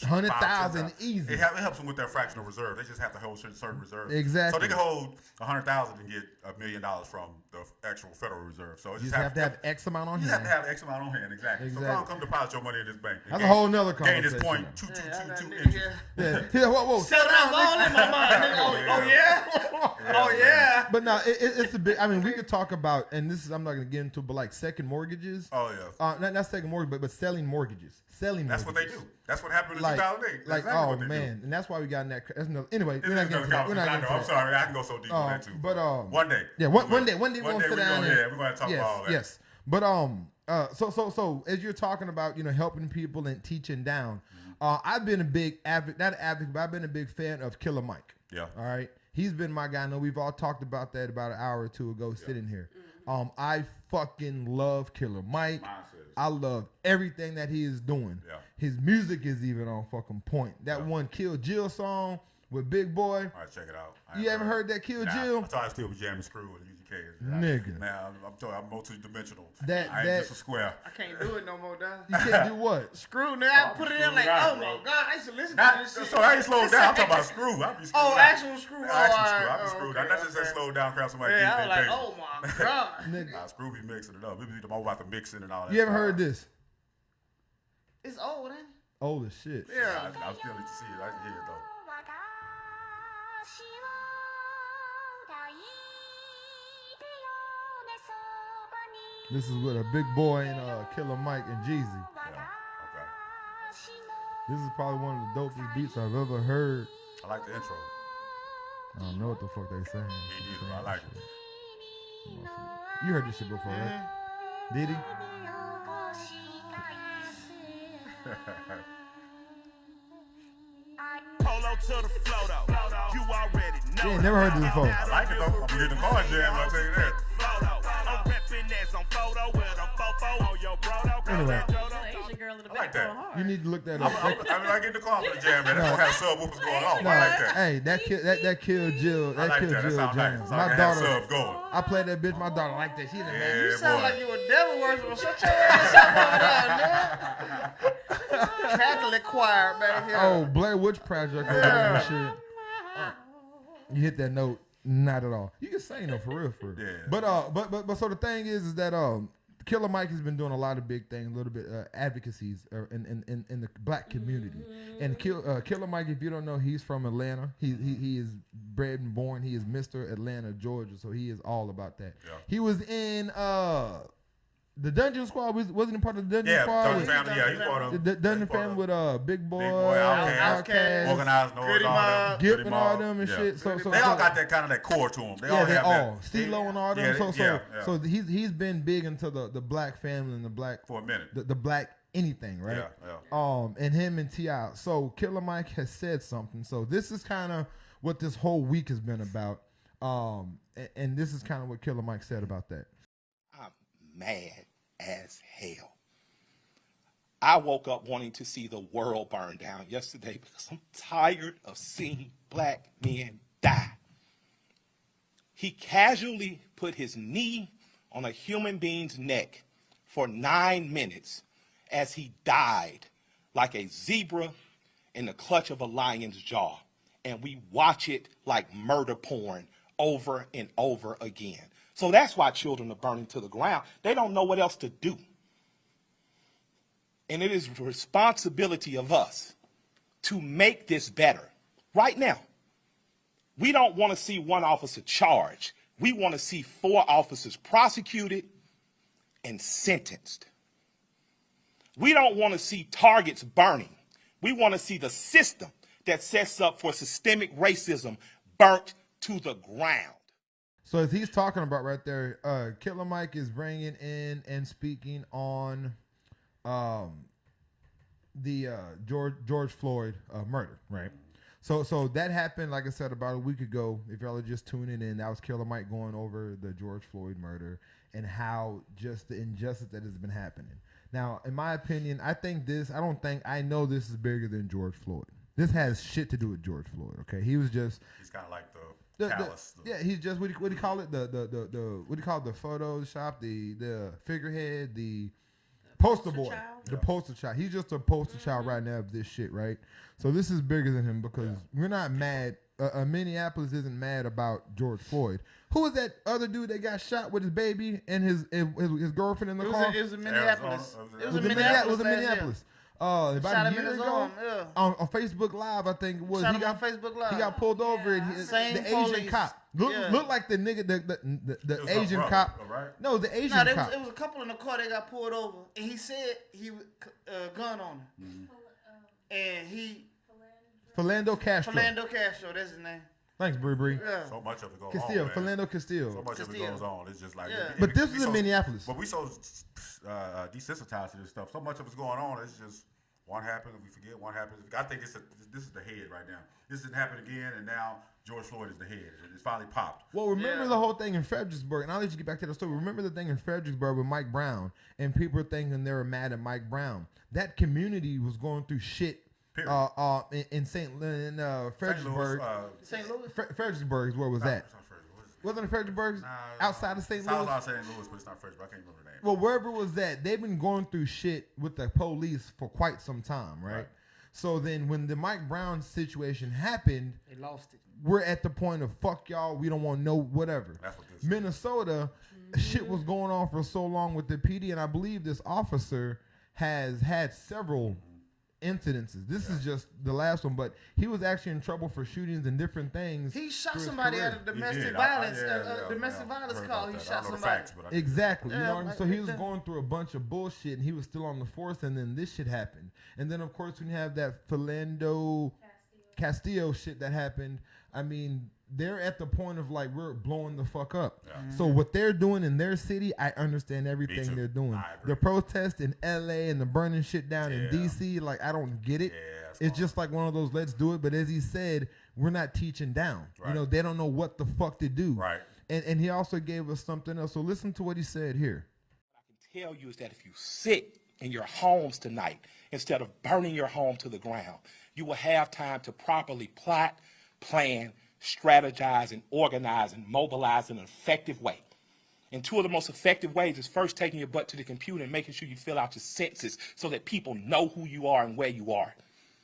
100,000 easy.
It helps them with their fractional reserve. They just have to hold certain reserves.
Exactly.
So they can hold 100,000 and get $1 million from the actual Federal Reserve. So
you just have to have X amount on hand.
You have to have X amount on hand. Exactly. So come deposit your money in this bank.
That's a whole nother conversation.
Gain this point 222 interest.
Yeah. Whoa.
Settle down all in my mind. Oh yeah. Oh yeah.
But no, it's a bit. I mean, we could talk about, and this is I'm not gonna get into, but like second mortgages.
Oh yeah.
Not second mortgage, but selling mortgages. selling.
That's
mortgages.
what they do. That's what happened in
Like,
2008.
like
exactly
oh
what they
man,
do.
and that's why we got in that. That's another. Anyway, we're
It
not
is
getting into that. We're not getting into
I'm
that.
sorry, I can go so deep on that too.
But
one day.
Yeah, one day we're gonna sit down.
Yeah, we're gonna talk about all that.
Yes, but so as you're talking about, helping people and teaching down, I've been a big advocate, not an advocate, but I've been a big fan of Killer Mike.
Yeah.
All right. He's been my guy. I know we've all talked about that about an hour or two ago sitting here. I fucking love Killer Mike. I love everything that he is doing.
Yeah.
His music is even on fucking point. That one Kill Jill song with Big Boy.
All right, check it out.
You haven't heard that Kill Jill?
I thought I still be jamming Screw with UGK.
Nigga.
Man, I'm multi-dimensional. I
That-
ain't just a square.
I can't do it no more, dog.
You can't do what?
Screw, nigga. I put it in like,
down,
oh
bro.
my God, I used to listen to
Not,
this shit.
so I ain't slowed down. I'm talking about Screw. I be screwed
Oh,
out.
actual Screw.
Actual
Oh,
Screw. I
all
be
right.
screwed
Oh,
out. Not just
okay.
that slow down crowd somebody
Yeah, I was
beat
like,
their
oh my God.
Nigga.
Nah, Screw be mixing it up. We be about the mixing and all that.
You ever
stuff.
heard this?
It's old, ain't it?
Old as shit.
Yeah.
I still need to see it. I can hear it though.
This is with a Big Boy and Killer Mike and Jeezy.
Yeah. Okay.
This is probably one of the dopest beats I've ever heard.
I like the intro.
I don't know what the fuck they saying.
Me neither. I like it.
You heard this shit before, right? Did he?
Polo to the flow though. You already know.
You ain't never heard this before.
I like it though. I'm getting the car jam. I'll tell you that.
I'm reppin' as on photo with a fofo on your bro.
Anyway.
Asian girl in the
I like
back
that.
going hard.
You need to look that up.
I get the car for the jam, man. That's gonna have subwoofers going on.
No,
I like that.
hey, that Kill Jill,
I
that
like
Kill
that. That
Jill
sounds nice.
jam.
Sounds
My
like it has
daughter,
subs going.
I played that bitch. My daughter like that. She done
Yeah,
You sound
boy.
like you a devil worshiper. Shut your ass up over there, nigga. Catholic choir back here.
Oh, Blair Witch Project over there and shit. You hit that note, not at all. You can sing though, for real.
Yeah.
But so the thing is that Killer Mike has been doing a lot of big things, a little bit advocacies in the black community. And Killer Mike, if you don't know, he's from Atlanta. He is bred and born. He is Mr. Atlanta, Georgia. So he is all about that.
Yeah.
He was in the Dungeon Squad. Wasn't he part of the Dungeon Squad?
Dungeon Family. Yeah, he's part of
The Dungeon Family with Big Boy,
Outkast, Organized Noise,
Goody
all them.
Mob.
Gip
Goody
and all
Mob.
them and
Yeah.
shit. So
They all got that kind of that core to them. They all
they
have
all
that.
CeeLo and all them.
Yeah,
So he's been big into the black family and the black
for a minute.
the black anything, right?
Yeah.
And him and T.I. So Killer Mike has said something. So this is kind of what this whole week has been about. And this is kind of what Killer Mike said about that.
I'm mad as hell. I woke up wanting to see the world burn down yesterday because I'm tired of seeing black men die. He casually put his knee on a human being's neck for 9 minutes as he died like a zebra in the clutch of a lion's jaw. And we watch it like murder porn over and over again. So that's why children are burning to the ground. They don't know what else to do. And it is the responsibility of us to make this better. Right now, we don't want to see one officer charged. We want to see 4 officers prosecuted and sentenced. We don't want to see targets burning. We want to see the system that sets up for systemic racism burnt to the ground.
So as he's talking about right there, Killer Mike is bringing in and speaking on the George Floyd murder, right? So that happened, like I said, about a week ago. If y'all are just tuning in, that was Killer Mike going over the George Floyd murder and how just the injustice that has been happening. Now, in my opinion, I know this is bigger than George Floyd. This has shit to do with George Floyd, okay? He's kind
of like the callous.
He's just what do you call it? What do you call it? The Photoshop, the figurehead, the poster boy, the poster child. He's just a poster child right now of this shit, right? So this is bigger than him because we're not mad. Minneapolis isn't mad about George Floyd. Who was that other dude that got shot with his baby and his girlfriend in the car?
It was in Minneapolis.
It was in Minneapolis. About
shot
a
him
year
in his
ago
arm,
on Facebook Live, I think it was.
Shot him on Facebook Live.
He got pulled over and the Look like the nigga, the Asian
brother,
cop.
right?
No, the Asian cop.
It was a couple in the car that got pulled over, and he said he was gun on him, and he.
Philando Castro,
that's his name.
Thanks, Bree.
Yeah.
So much of it goes
Castillo,
on, man.
Philando Castillo.
So much of it goes on. It's just like,
but this was in Minneapolis.
But we so desensitized to this stuff. So much of it's going on. It's just one happens, we forget. One happens. I think this is the head right now. This didn't happen again, and now George Floyd is the head. It's finally popped.
Well, remember the whole thing in Fredericksburg, and I'll let you get back to the story. Remember the thing in Fredericksburg with Mike Brown, and people were thinking they were mad at Mike Brown. That community was going through shit. In Fredericksburg.
St. Louis?
Fredericksburg is where it was at. Wasn't it Fredericksburg? Outside of St. Louis?
Outside St. Louis, but it's not Fredericksburg. I can't remember the name.
Well, wherever it was at, they've been going through shit with the police for quite some time, right? So then when the Mike Brown situation happened,
they lost it.
We're at the point of fuck y'all, we don't want no whatever.
That's what this
Minnesota, shit was going on for so long with the PD, and I believe this officer has had several incidences. This is just the last one, but he was actually in trouble for shootings and different things.
He shot somebody at a domestic violence call. He shot somebody.
Exactly. You know what I mean? So he was going through a bunch of bullshit, and he was still on the force, and then this shit happened. And then, of course, when you have that Philando Castillo shit that happened, I mean, they're at the point of like, we're blowing the fuck up. So what they're doing in their city, I understand everything they're doing. The protest in LA and the burning shit down in DC, like, I don't get it. It's just like one of those, let's do it. But as he said, we're not teaching down. You know, they don't know what the fuck to do. And he also gave us something else. So listen to what he said here.
What I can tell you is that if you sit in your homes tonight, instead of burning your home to the ground, you will have time to properly plot, plan, strategize, and organize and mobilize in an effective way. And two of the most effective ways is first taking your butt to the computer and making sure you fill out your census so that people know who you are and where you are.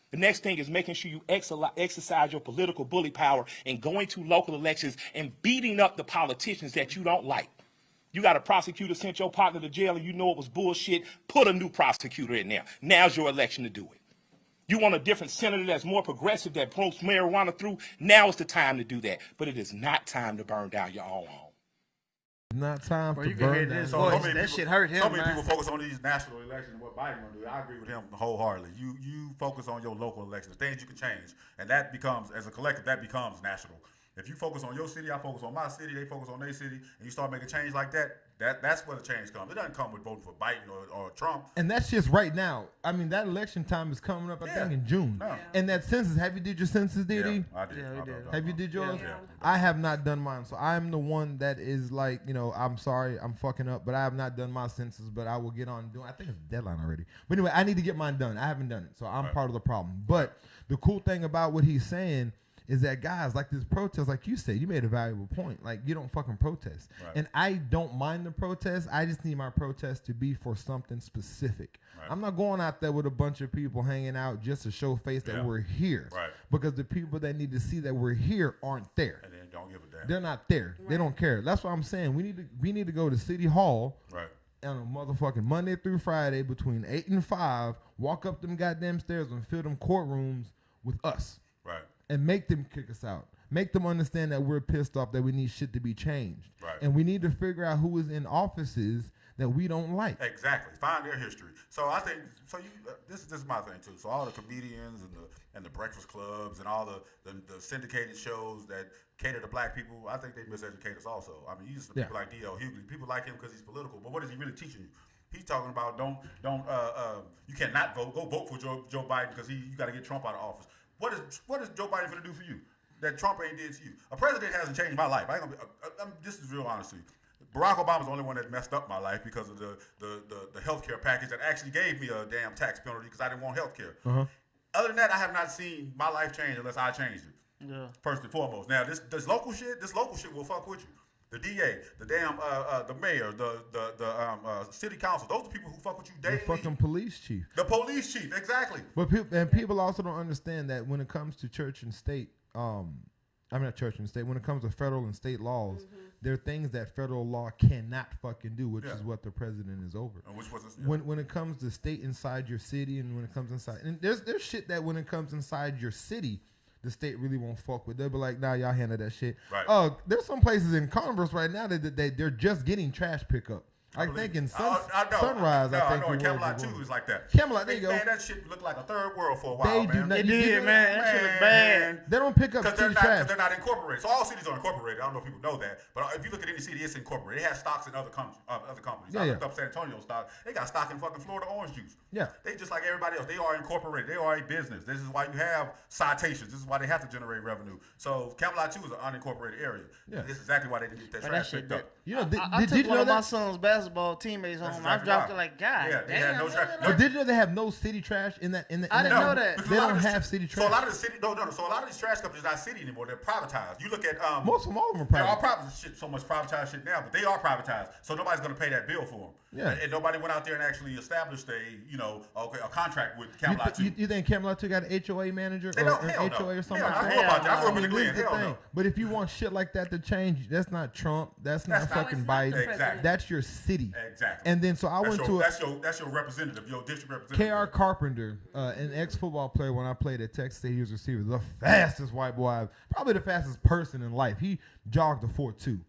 The next thing is making sure you exercise your political bully power and going to local elections and beating up the politicians that you don't like. You got a prosecutor sent your partner to jail and you know it was bullshit, put a new prosecutor in there. Now's your election to do it. You want a different senator that's more progressive, that promotes marijuana through, now is the time to do that. But it is not time to burn down your own home.
Not time to
you
burn
down.
So
That shit hurt him,
So many people focus on these national elections and what Biden gonna do. I agree with him wholeheartedly. You focus on your local elections, things you can change, and that becomes, as a collective, that becomes national. If you focus on your city, I focus on my city, they focus on their city, and you start making change like that, that's where the change comes. It doesn't come with voting for Biden or Trump.
And that's just right now. I mean, that election time is coming up, I think, in June.
Yeah.
And that census, have you did your census, DD?
I did.
Have you did yours?
Yeah.
I have not done mine. So I'm the one that is like, you know, I'm sorry, I'm fucking up, but I have not done my census, but I will get on doing. I think it's a deadline already. But anyway, I need to get mine done. I haven't done it. So I'm part of the problem. But the cool thing about what he's saying is that, guys, like this protest, like you said, you made a valuable point. Like, you don't fucking protest. And I don't mind the protest. I just need my protest to be for something specific. I'm not going out there with a bunch of people hanging out just to show face that we're here. Because the people that need to see that we're here aren't there.
And then don't give a damn.
They're not there. They don't care. That's what I'm saying. We need to go to City Hall on a motherfucking Monday through Friday between 8 and 5, walk up them goddamn stairs and fill them courtrooms with us. And make them kick us out. Make them understand that we're pissed off, that we need shit to be changed. And we need to figure out who is in offices that we don't like.
Exactly. Find their history. So I think, this is my thing too. So all the comedians and the breakfast clubs and all the syndicated shows that cater to black people, I think they miseducate us also. I mean, you use people like D.L. Hughley. People like him because he's political, but what is he really teaching you? He's talking about you cannot vote. Go vote for Joe Biden because you got to get Trump out of office. What is Joe Biden going to do for you that Trump ain't did to you? A president hasn't changed my life. This is real honesty. Barack Obama's the only one that messed up my life because of the health care package that actually gave me a damn tax penalty because I didn't want health care. Other than that, I have not seen my life change unless I changed it. First and foremost. Now, this local shit will fuck with you. The DA, the damn, the mayor, the city council. Those are people who fuck with you daily.
The fucking police chief.
The police chief, exactly.
But people also don't understand that when it comes to church and state, not church and state. When it comes to federal and state laws, there are things that federal law cannot fucking do, which is what the president is over.
And which was
when it comes to state inside your city, and when it comes inside, and there's shit that when it comes inside your city, the state really won't fuck with. They'll be like, nah, y'all handle that shit.
Right.
There's some places in Converse right now that they're just getting trash pickup. I think in Sunrise, I think
in Camelot too is like that.
Camelot, there you go.
Man, that shit looked like a third world for a while,
They do not.
It did, man. That shit was bad.
They don't pick up city trash.
Because they're not incorporated. So all cities are incorporated. I don't know if people know that. But if you look at any city, it's incorporated. It has stocks in other companies. I looked up San Antonio stock. They got stock in fucking Florida orange juice.
Yeah.
They just like everybody else. They are incorporated. They are a business. This is why you have citations. This is why they have to generate revenue. So Camelot 2 is an unincorporated area.
Yeah.
This is exactly why they didn't get that trash picked up.
You know,
I took one of my son's basketball teammates home.
Exactly
I dropped
why.
it like, God
They had no trash.
But did you know they have no city trash in that?
I didn't know that.
They don't have city trash.
So a lot of the city, no. So a lot of these trash companies are not city anymore. They're privatized. You look at
most of them, all of them are
they're all
private.
so much privatized shit now, but they are privatized. So nobody's going to pay that bill for them.
Yeah.
And nobody went out there and actually established a contract with Camelot 2.
You think Camelot 2 got an HOA manager or an HOA or something like that?
I grew up out there. I grew up in the Glen.
Here's the
Hell
thing.
no.
But if you want shit like that to change, that's not Trump. That's not fucking Biden.
Exactly.
That's your city.
Exactly.
And then so I went to
that's your representative, your district representative.
K.R. Carpenter, an ex-football player when I played at Texas State, he was a receiver. The fastest white boy, probably the fastest person in life. He jogged a 4.2.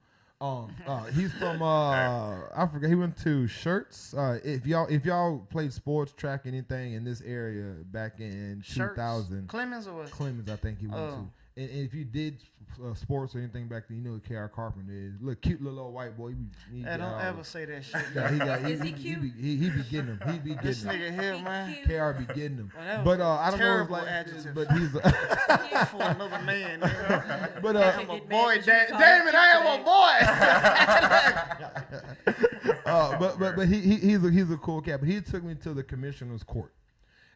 He's from I forget. He went to Shirts. If y'all played sports, track anything in this area back in 2000,
Clemens or what?
Clemens, I think he went to. And if you did sports or anything back then, you know what K.R. Carpenter is. Look, cute little old white boy.
Don't ever say that shit.
Is he cute?
He be getting him. He be getting
This
him.
nigga here, man.
KR be getting him.
Well,
But I don't know his
terrible
life,
adjective.
but he's
For another man. Nigga.
but
I'm a boy, Damon. I am a boy.
but he's a cool cat. But he took me to the commissioner's court.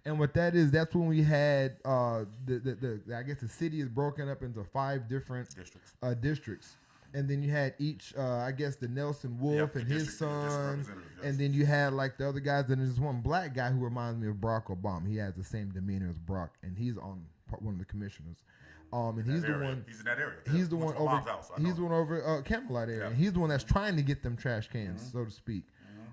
And what that is, that's when we had I guess the city is broken up into 5 different districts. And then you had each, I guess the Nelson Wolf and his son, and then you had like the other guys. And there's one black guy who reminds me of Barack Obama. He has the same demeanor as Barack, and he's on one of the commissioners. And he's the one.
He's in that area.
He's the one over. He's the one over Camelot area. And he's the one that's trying to get them trash cans, so to speak.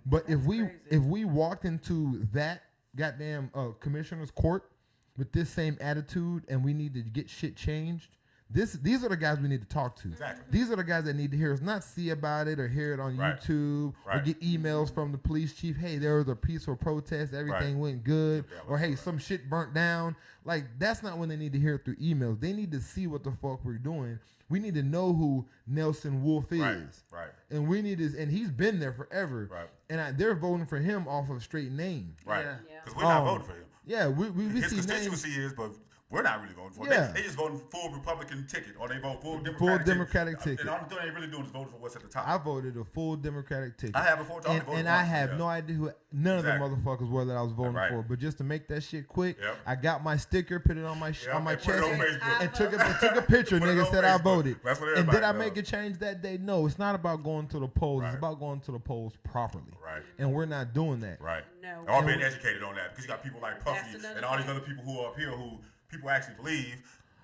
But if we walked into that goddamn commissioner's court with this same attitude and we need to get shit changed, these are the guys we need to talk to.
Exactly.
These are the guys that need to hear us, not see about it or hear it on YouTube or get emails from the police chief. Hey, there was a peaceful protest, everything went good, or hey, some shit burnt down. Like, that's not when they need to hear it through emails. They need to see what the fuck we're doing. We need to know who Nelson Wolf is.
Right.
And we need and he's been there forever.
Right.
And they're voting for him off of straight name.
Right. Because we're not voting for him.
Yeah, we
his
see
constituency
names.
is, but we're not really voting for him.
Yeah.
They just voting full Republican ticket, or they vote full
Democratic ticket.
And all they're really doing is voting for what's at the top.
I voted a full Democratic ticket.
I have before.
And I have no idea who none of the motherfuckers were that I was voting for. But just to make that shit quick, I got my sticker, put it on my chest, and took a picture. Nigga said I voted. And did I make a change that day? No, it's not about going to the polls. It's about going to the polls properly.
Right.
And we're not doing that.
Right.
No.
Or being educated on that, because you got people like Puffy and all these other people who are up here who people actually believe.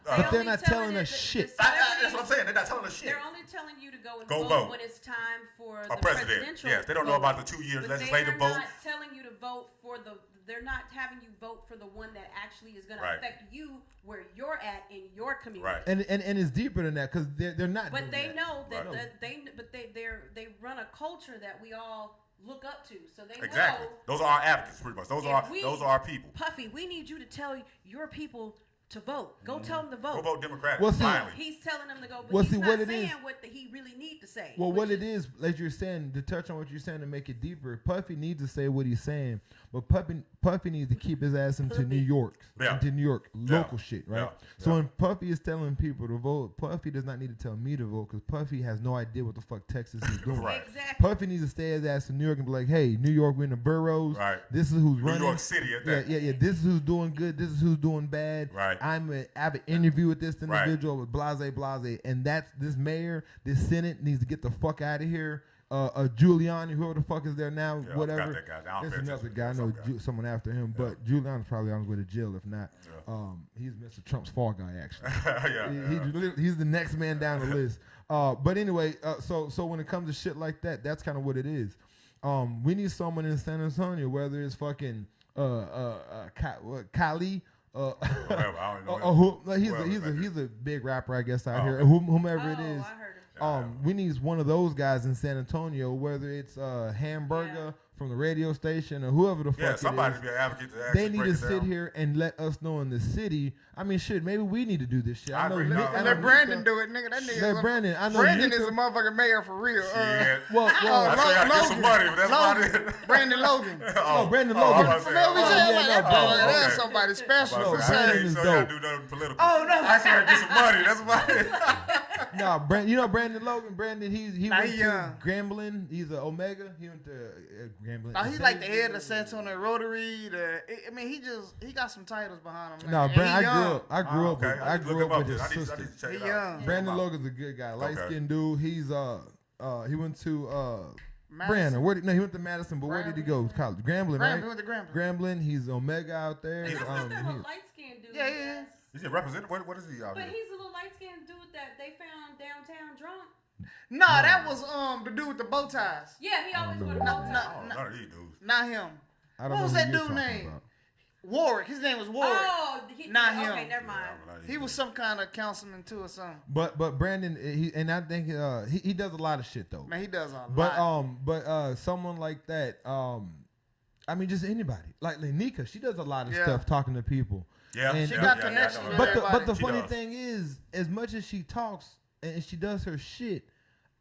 But they're not telling us shit.
That's what I'm saying. They're not telling us shit.
They're only telling you to go and
vote
when it's time for
a
the
president.
presidential.
Yes, they don't know about the 2 years legislative vote.
They're not telling you to vote for They're not having you vote for the one that actually is going to affect you where you're at in your community.
Right.
And it's deeper than that because they're not.
But they know that
Right.
they run a culture that we all look up to. So they
Exactly.
know.
Those are our advocates, pretty much. Those are our people.
Puffy, we need you to tell your people to vote. Go tell them to vote.
Go vote Democratic.
Well,
He's telling them to go, but
well,
he's
see,
not
what it
saying
is-
what he really need to say.
Well, what it is, as you're saying, to touch on what you're saying to make it deeper, Puffy needs to say what he's saying, but Puffy needs to keep his ass into New York, local shit, right? So when Puffy is telling people to vote, Puffy does not need to tell me to vote because Puffy has no idea what the fuck Texas is doing.
Exactly.
Puffy needs to stay his ass in New York and be like, hey, New York, we're in the boroughs.
Right.
This is who's running.
New York City at that.
Yeah. This is who's doing good. This is who's doing bad.
Right.
I have an interview with this individual with blase, and that's this mayor, this Senate needs to get the fuck out of here. Giuliani, whoever the fuck is there now, whatever.
Got that guy.
There's another guy. I know someone after him, but Giuliani's probably on his way to jail if not. He's Mr. Trump's fall guy, actually. He's the next man down the list. But anyway, so when it comes to shit like that, that's kind of what it is. We need someone in San Antonio, whether it's fucking Kali
Whatever, I don't know
he's a big rapper, I guess, out here.
Okay.
Whomever it is.
I heard him.
We need one of those guys in San Antonio, whether it's Hamburger from the radio station or whoever the fuck
somebody
it
to
is.
be an advocate to
They
actually
need to
break it
sit
down.
here and let us know in the city. I mean, shit, maybe we need to do this shit.
I agree.
And let Brandon do it, nigga. That nigga.
Let Brandon. I know
Brandon is
Nika-
a motherfucking mayor for real.
Shit.
Well,
I still gotta get some money, but that's about it.
Brandon Logan.
Brandon
I
Logan.
was
For
about
no
to say,
reason, like,
yeah, no,
oh,
Brandon.
that's somebody special.
I was about to
Brandon
say,
is
so you gotta
dope.
do nothing political.
Oh, no.
I still gotta get some money. That's about it.
Nah, you know Brandon Logan. Brandon, he
Nah,
went
he
to
young.
Grambling. He's an Omega. He went to Grambling.
He's like the head of San Antonio Rotary. I mean, he got some titles behind him.
No,
And
Brandon.
he young.
I grew up.
Okay.
I grew up with his
I need
sister.
to check
He
it out.
young.
Brandon Logan's a good guy, light skinned dude. He's he went to Brandon. He went to Madison, but where did he go? College, Grambling, right?
He went to Grambling.
Grambling. He's Omega out there.
He's a little light-skinned dude.
Yeah, yeah.
Is he a representative? What is he out
But
here?
he's a little light-skinned dude that they found downtown drunk.
Nah, that was the dude with the bow ties.
Yeah, he always
know
wore
who
the
that
bow
is.
tie.
None of these dudes.
Not him.
I don't
What
know
was
who
that
you're
dude
talking
name?
about.
Warwick. His name was Warwick.
Oh,
Not him.
Okay, never mind.
He was some kind of councilman too or something.
But Brandon, I think he does a lot of shit though.
Man, he does a
But
lot.
someone like that, I mean, just anybody like Nika, she does a lot of
Yeah.
stuff talking to people.
Yeah,
And-
She
Yeah,
got
yeah,
connections
yeah,
with
But
everybody.
the
She
funny
does.
thing is, as much as she talks and she does her shit,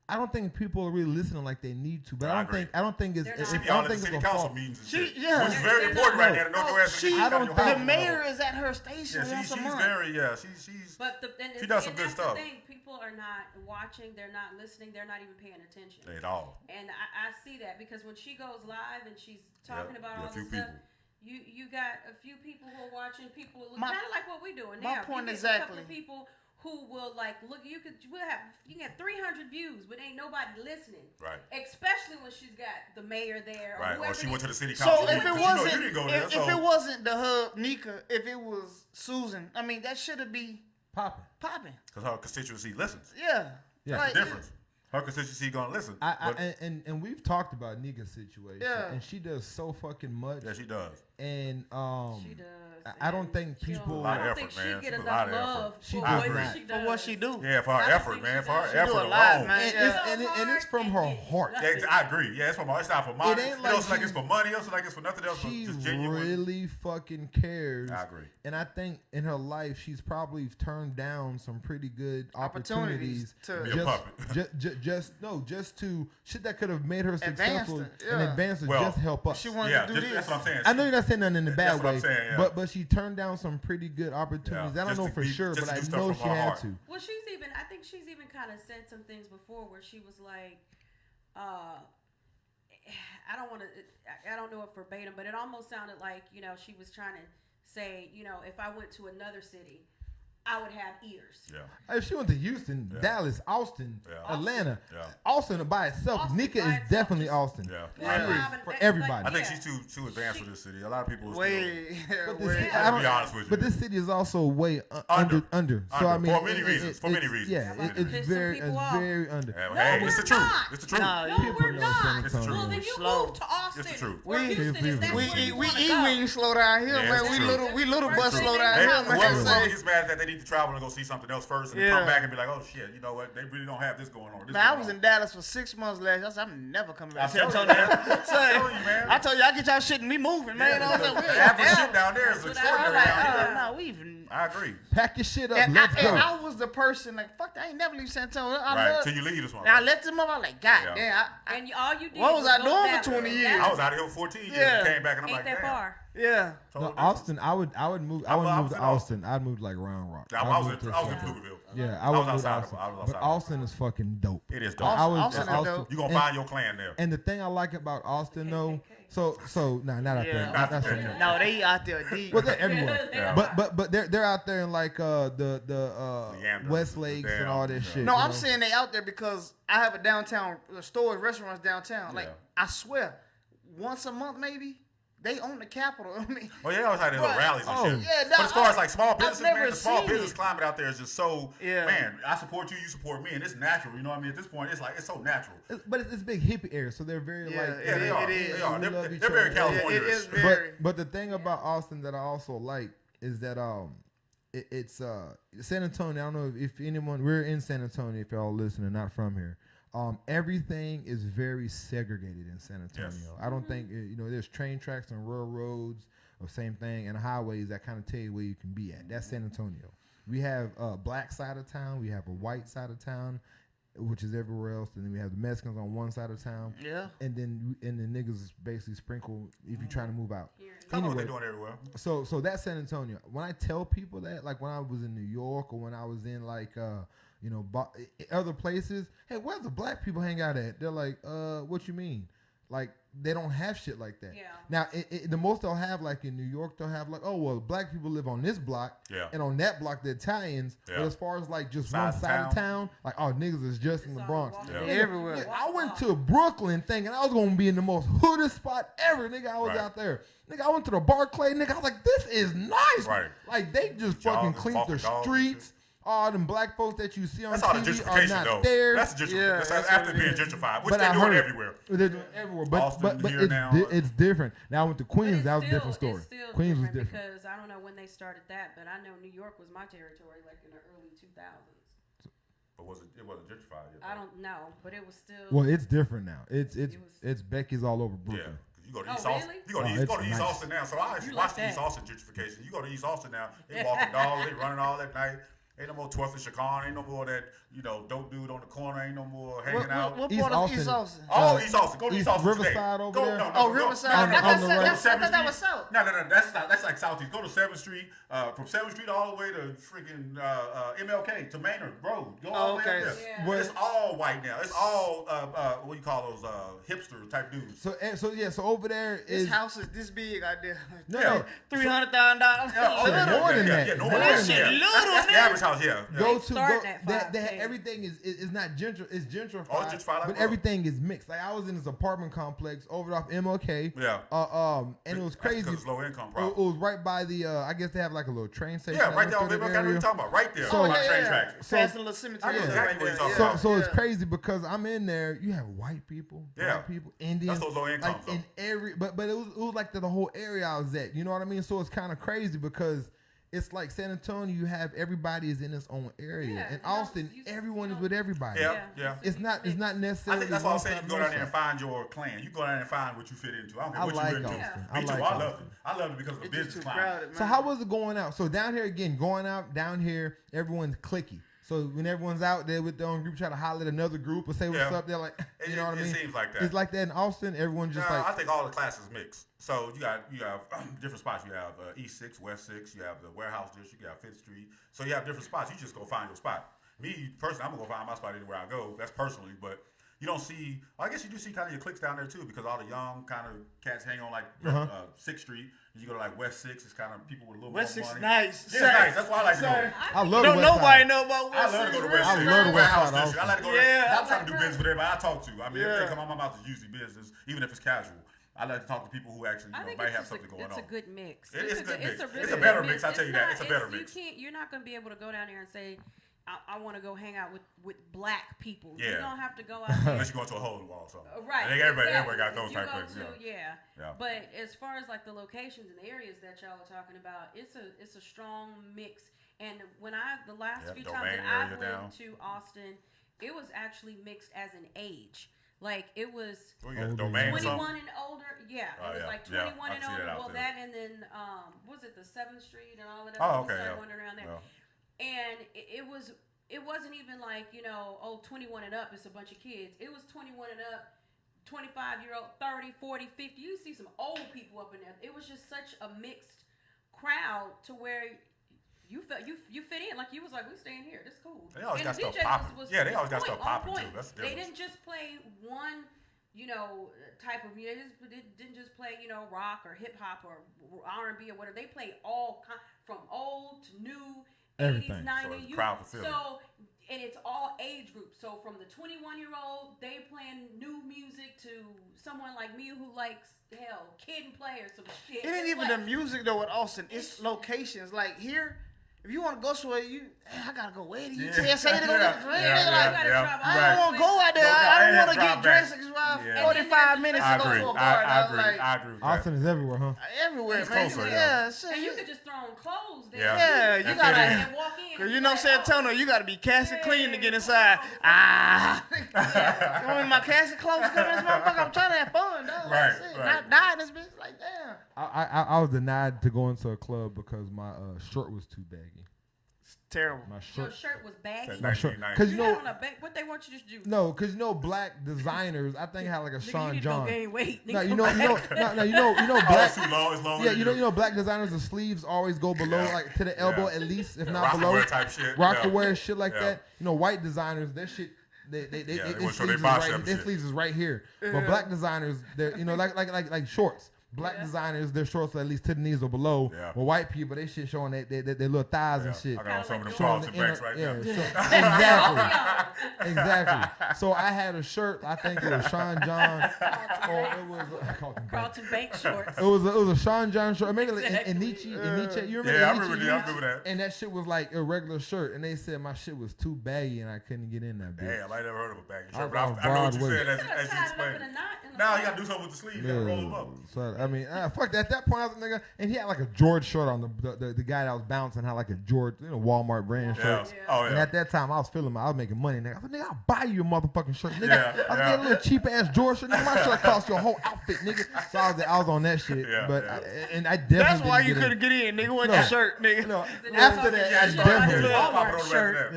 I don't think people are really listening like they need to. But
I
I
agree.
don't think it's.
They're
I
not.
She
don't
be all at the
think it's
city
a
council
fault.
meetings and
She-
shit.
yeah.
Which is very
They're
important
not.
right now to know your ass
She,
in
I don't
your
think-
the
house.
mayor is at her station
Yeah,
once a
she's
month.
very, she's.
But
She does some good
that's
stuff.
the thing. People are not watching. They're not listening. They're not even paying attention.
At all.
And I see that because when she goes live and she's talking about all
a few
this stuff,
people.
you got a few people who are watching. People kind
My-
of like what we're doing
my
now.
point
you get a
exactly.
couple of people who will like look. You can have 300 views, but ain't nobody listening.
Right.
Especially when she's got the mayor there. Or
Right. Or
whoever
she
it
went to the
is.
city council.
So if it
you
wasn't,
didn't go there,
if
so.
it wasn't the hub Nika, if it was Susan, I mean that should be
Popping.
popping.
Because her constituency listens.
Yeah.
Yeah.
Like,
The difference. Her constituency gonna listen.
And we've talked about Nika's situation,
Yeah.
and she does so fucking much.
Yeah, she does.
And
She does.
I don't
and
think
she
people-
don't-
A lot
I
of
don't think
effort,
she
man.
get
She put a
enough
lot of
love
effort.
She
for
does
what
not.
she
for
does.
what she do.
Yeah, for her
That's
effort,
what
man.
she
For her
does.
She do
effort
a lot,
alone.
man.
And it's from her heart.
Yeah, I agree. Yeah, it's not for money.
It ain't
It
like
don't seem like
she-
it's for money. It don't seem like it's for nothing else.
She
Just genuine.
really fucking cares.
I agree.
And I think in her life, she's probably turned down some pretty good opportunities
to
Be a puppet.
just to shit that could have made her
Advanced
successful
her,
and
yeah.
advance her,
Well,
just help us.
She wanted
Yeah,
to do
just,
this.
that's what I'm saying.
I know you're not saying nothing in a bad
That's what
way,
I'm saying, yeah.
but she turned down some pretty good opportunities.
Yeah,
I don't
just
know
to
for
be-
sure,
just
but
to
I
do stuff
know
from
she
her
had
heart.
to.
Well, I think she's even kind of said some things before where she was like, I don't know it verbatim, but it almost sounded like, she was trying to say, if I went to another city, I would have ears.
Yeah.
If she went to Houston, Dallas, Austin,
Yeah.
Atlanta,
Yeah.
Austin by itself,
Austin
Nika
by
is
itself,
definitely
just-
Austin.
Yeah.
Well,
I agree.
For
that's
everybody.
I think
yeah.
she's too advanced for this city. A lot of people are still.
Way,
But this,
way.
I
To
don't,
be honest with you.
but this city is also way
Under.
under. So I mean,
For many reasons. For many
it's-
reasons.
Yeah,
About to
it's
piss some
very,
people
it's
off.
very under.
Yeah,
No,
hey,
we're
it's the truth.
not.
It's the truth.
Nah,
No,
People
we're
know
not.
San
It's the
Antonio.
Well, then you
Slow.
move to Austin.
It's the truth.
Or Houston, if that's
We
where you
we
wanna
eat
go.
wings slow down here,
Yeah,
man.
it's
We
true.
little bus
It's
slow
true.
down
Hey,
here,
whoever
man.
whoever gets mad that they need to travel and go see something else first, and
Yeah.
come back and be like, "Oh shit, you know what? They really don't have this going on." This
Man, I
going
was
on.
in Dallas for 6 months last year. I said, I'm never coming back to
I'm
San
telling you,
Antonio.
man. I'm telling you, man.
I told you, I get y'all shit and me moving, man. I was like,
The average
yeah.
shit down there is
That's what
I was
extraordinary
like,
down here.
no, we even.
I agree.
Pack your shit up.
And
Let's go.
I was the person like, fuck that, I ain't never leave San Antonio. I
Right,
love.
till you leave this one.
And I let them up. I was like, God
Yeah.
damn.
And all you did
What was I
go
doing
back
for 20
to
years?
Dallas.
I was out of here for 14 years
Yeah.
and came back and I'm
Ain't
like,
that
damn.
far?
Yeah.
No, Austin, I would move. I
I
would
was
move to
in
Austin. I'd move to like Round Rock.
I
I'd
was
move
in
to
Pflugerville.
something. Yeah,
I
I would
was
move to
outside
Austin.
of- I was
But
outside of
Austin is fucking dope.
It is dope.
Austin is dope.
You're going to find your clan there.
And the thing I like about Austin though, so not out there,
Yeah.
not so much.
No, they out there deep.
Well, they're everywhere.
Yeah.
But they're out there in like the
Leander,
West
the
Lakes
damn-
and all that
yeah.
shit.
No,
you
I'm
know?
saying they out there because I have a downtown stores, restaurants downtown. Like
Yeah.
I swear, once a month maybe they own the Capitol. I mean,
Oh, yeah, they always had their little
Right.
rallies and
Oh.
shit.
Yeah,
but
no,
as far as like small
I've
businesses,
never
man, the small
seen
business
it.
climate out there is just so,
Yeah.
man, I support you, you support me, and it's natural. You know what I mean? At this point, it's like, it's so natural.
But it's big hippie area, so they're very
Yeah,
like
it
Yeah, they
is,
are.
it is.
They are.
We love each
They're very
other.
Yeah,
California.
it is very.
But the thing about Austin that I also like is that it's San Antonio. I don't know if anyone, we're in San Antonio. If y'all listening, not from here. Everything is very segregated in San Antonio.
Yes.
I don't think there's train tracks and railroads, or same thing, and highways that kind of tell you where you can be at. That's San Antonio. We have a black side of town. We have a white side of town, which is everywhere else. And then we have the Mexicans on one side of town.
Yeah.
And then the niggas basically sprinkle if you're trying to move out.
Kind of what they're doing everywhere.
So that's San Antonio. When I tell people that, like when I was in New York or when I was in like other places, hey, where's the black people hang out at? They're like, what you mean? Like they don't have shit like that.
Yeah.
Now the most they'll have, like in New York, they'll have like, oh well, black people live on this block, and on that block the Italians.
Yeah.
But as far as like just one side of town, like niggas is just in the Bronx.
Yeah.
Everywhere.
Yeah, I went to Brooklyn thinking I was gonna be in the most hoodest spot ever, nigga. I was out there, nigga. I went to the Barclay, nigga. I was like, this is nice.
Right.
Like they just fucking cleaned the streets. All them black folks that you see on
that's all the
TV are
gentrification,
not
though.
there.
That's gentrification. That's after being gentrified, which
But
they're
I
doing
heard
everywhere.
They're doing everywhere. But
here
it's,
now.
it's different. Now I went to Queens. That was a different story.
It's still
Queens was
different
different.
because I don't know when they started that, but I know New York was my territory, like in the early 2000s.
But it wasn't gentrified yet.
I don't know, but it was still.
Well, it's different now. It's Becky's all over Brooklyn.
Yeah. You go to East Austin. You go to East Austin now. So I actually watched the East Austin gentrification. You go to East Austin now. They walking dogs. They running all that night. Ain't no more 12th and Chicon. Ain't no more that, dope dude on the corner. Ain't no more hanging out.
What part of East Austin?
Oh, East Austin. Go to East Austin
Riverside
today.
over there?
No,
Riverside.
I
thought that was south.
No. That's like Southeast. Go to 7th Street. From 7th Street all the way to freaking MLK to Maynard Road. Go all the way up there.
Yeah.
It's all white now. It's all what do you call those hipster type dudes.
So over there
This
is
house is this big out there.
No.
$300,000.
More than that.
Yeah,
More
that
than
shit
that.
little,
That's the average house. Yeah.
Everything is not it's gentrified.
Oh, it's gentrified like
but
well.
everything is mixed. Like I was in this apartment complex over off MLK.
Yeah.
And it was crazy.
Because it's low income
It
problem.
was right by the. I guess they have like a little train station.
Yeah, right there on
through
MLK.
the
What are you
area.
talking about? Right there.
So-
on the train tracks.
Past the little cemetery.
I know exactly what you're talking
So,
about.
so it's crazy because I'm in there. You have white people,
Yeah.
black people, Indians.
That's those low income
like in every, but it was like the whole area I was at. You know what I mean? So it's kind of crazy because it's like San Antonio. You have everybody is in its own area.
Yeah,
In Austin, everyone is with everybody.
Yeah.
It's not
I
necessarily.
think that's why I'm
one
saying
side,
you go
one
down there and
side.
find your clan. You go down there and find what you fit into. I don't care
I
what
like
you're into.
Austin.
Me
I
too.
like
I loved
Austin.
it. I loved it because of the
It's just
business
too
climate.
crowded, man.
So how was it going out? So down here again, going out down here, everyone's clicky. So when everyone's out there with their own group, try to holler at another group or say what's
Yeah.
up, they're like, you know what I
It
mean?
seems like that.
It's like that in Austin. Everyone's just
I
like,
think all the classes mix. So you have different spots. You have East 6, West 6. You have the warehouse district. You have 5th Street. So you have different spots. You just go find your spot. Me personally, I'm gonna go find my spot anywhere I go. That's personally, but you don't see. Well, I guess you do see kind of your cliques down there too, because all the young kind of cats hang on like 6th Street. You go to like West 6. It's kind of people with a little
West
more
6
money.
nice.
Yeah, nice. That's why I like to go.
I love the
Don't
West
nobody
Side.
know about West
I love to go to West
I
6.
love the West
Warehouse
Side
district. I like to go
Yeah.
there. I'm trying to do business with everybody I talk to. I mean,
Yeah.
if they come out my mouth, it's usually business, even if it's casual. I like to talk to people who actually
I think
might
it's
have
just
something going on.
It's a good mix.
It is a good mix.
It's a really
It's a better
good
mix, I'll tell you that. It's a better mix.
You're not going to be able to go down there and say, I want to go hang out with black people.
Yeah.
You don't have to go out there.
Unless you go into a hole in the wall or something.
Right.
I think everybody
exactly.
got those
You
type
go
of things.
to- yeah.
Yeah.
But as far as like the locations and the areas that y'all are talking about, it's a strong mix. And when the last few times that I went to Austin, it was actually mixed as an age. Like it was
Oh, yeah, domain
21 and older. Yeah,
Oh,
it was
yeah.
like
Yeah,
21
I
and
see that
older.
out
Well,
there.
that and then was it the 7th Street and all of that?
Oh,
We
okay,
started
yeah.
wandering around there.
Yeah.
And it wasn't even like, 21 and up, it's a bunch of kids. It was 21 and up, 25-year-old, 30, 40, 50. You see some old people up in there. It was just such a mixed crowd to where you fit in. Like you was like, we staying here. This is cool.
They always
And
got
the
stuff
DJ
popping. Yeah, they always got
point,
stuff popping
on
too.
point.
That's the
They
difference.
didn't just play one, type of music. They didn't just play, rock or hip hop or R&B or whatever. They played all from old to new,
Everything.
80s, 90s.
crowd could feel it.
And it's all age groups. So from the 21-year-old, they playing new music to someone like me who likes Kid and Play or some shit.
It ain't
It's
even
like,
the music though with Austin. It's locations. Like here, If you want to go somewhere, I gotta go. Where do you say to go get dressed?
I
don't want to go out there. I don't want to get dressed. It's about 45 minutes to go to a bar.
I agree.
Austin is everywhere, huh?
Everywhere,
It's
man.
closer,
And you could just throw on clothes there.
Yeah, you gotta
and walk in.
Cause you know, San Antonio, you gotta be cast and clean to get inside. You want my cast and clothes come in this motherfucker? I'm trying to have fun, dog.
Right.
Not die in this bitch. Like, damn.
I was denied to go into a club because my shirt was too baggy.
It's terrible.
Your shirt was baggy.
My shirt, cause
what they want you to do?
No, cause black designers. I think had like a Sean John.
Gain weight.
No, you know black.
Too long, it's longer.
Yeah, you know black designers. The sleeves always go below, like to the elbow at least, if not below.
Rock type shit.
Rockaware shit like that. You know, white designers, their shit. Their sleeves is right here. But black designers, they're like shorts. Black designers, their shorts are at least to the knees or below. Yeah. Well, white people, they shit showing their little thighs and shit.
I got on some of them Carlton banks right now.
Exactly. So I had a shirt. I think it was Sean John. Or it was
Carlton Bank shorts.
It was a Sean John shirt. I made it like Anichi. You remember?
Yeah, I remember that.
And that shit was like a regular shirt. And they said my shit was too baggy and I couldn't get in that bitch.
Damn, I never heard of a baggy shirt. But I know what you said as you explained. Now you gotta do something with the sleeve. You gotta roll them up.
So I mean, fuck that. At that point, I was a nigga, and he had like a George shirt on. The guy that was bouncing had like a George, Walmart brand shirt.
Oh, yeah.
And at that time, I was feeling I was making money. Nigga, I was like, nigga, I'll buy you a motherfucking shirt, nigga. I was getting a little cheap ass George shirt. Nigga, my shirt cost your whole outfit, nigga. So I was on that shit. I definitely.
That's why you couldn't get in, nigga. With the shirt, nigga.
No, after that, I definitely.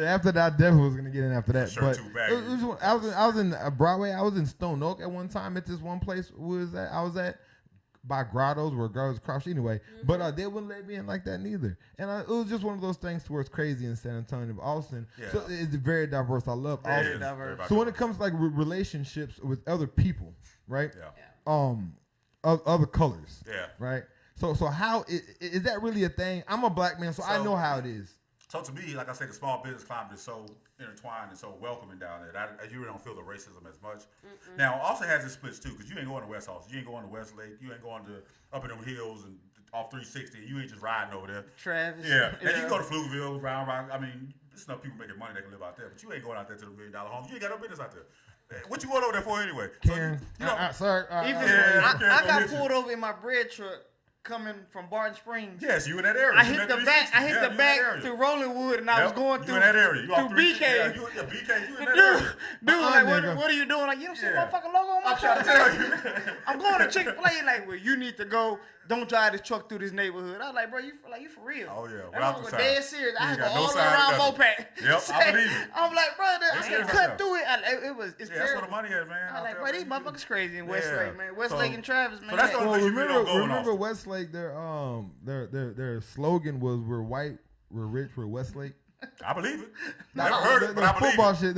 After that, I definitely was gonna get in after that. But I was in Broadway. I was in Stone Oak at one time at this one place. I was at. By grottos where girls crouch anyway, but they wouldn't let me in like that neither. And it was just one of those things where it's crazy in San Antonio, but Austin. So it's very diverse. I love Austin. So when it comes to like relationships with other people, right? Other colors, right. So how is that really a thing? I'm a black man, so I know how it is.
So to me, like I say, the small business climate is so intertwined and so welcoming down there that you really don't feel the racism as much. Now, Austin has its splits too, because you ain't going to West Austin, you ain't going to Westlake, you ain't going to up in them hills and off 360, and you ain't just riding over there.
Travis.
Yeah. And you can go to Pflugerville, Round Rock. I mean, there's enough people making money that can live out there, but you ain't going out there to the $1 million homes. You ain't got no business out there. What you going over there for anyway?
Karen,
sorry.
I got pulled over in my bread truck. Coming from Barton Springs.
Yes, you in that area.
I hit the back through Rolling Wood, and I was going through
that area.
through BK.
Yeah, you in that area.
Dude, like, what are you doing? Like, you don't see motherfucking logo on my truck?
I'm trying to tell you.
I'm going to Chick-fil-A. Like, well, you need to go. Don't drive this truck through this neighborhood. I was like, bro, you for real?
Oh yeah.
That was dead serious. I had to go all the way
around
Mopac.
Yep, I believe it.
I'm like, bro, I can't cut through it. It's
terrible. That's where the money is, man.
I was like, bro, these motherfuckers crazy in Westlake, man. Westlake and Travis, man.
So that's the only place you really don't go in
remember Westlake? Their slogan was "We're white, we're rich, we're Westlake."
I believe it. Never heard it, but I believe
football
it.
shit.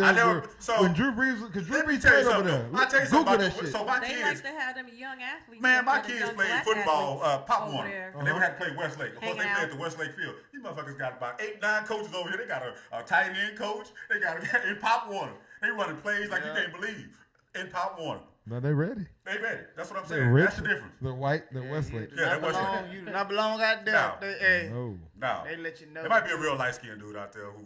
When Drew Brees, because Drew Brees played over there.
I'll tell you something
Google
about
that shit.
So my
they
kids,
like to have them young athletes.
Man, my kids played football, Pop Warner, and they would have to play Westlake. Of course, they play at the Westlake field. These motherfuckers got about 8, 9 coaches over here. They got a tight end coach. They got in Pop Warner. They running plays like you can't believe in Pop Warner.
No, they ready.
They ready. That's what I'm
They're
saying.
rich.
That's the difference.
They're white. They're Westlake.
Yeah, they're Westlake.
You do not belong out there.
No.
They let you know.
There might be a real light skinned dude out there who,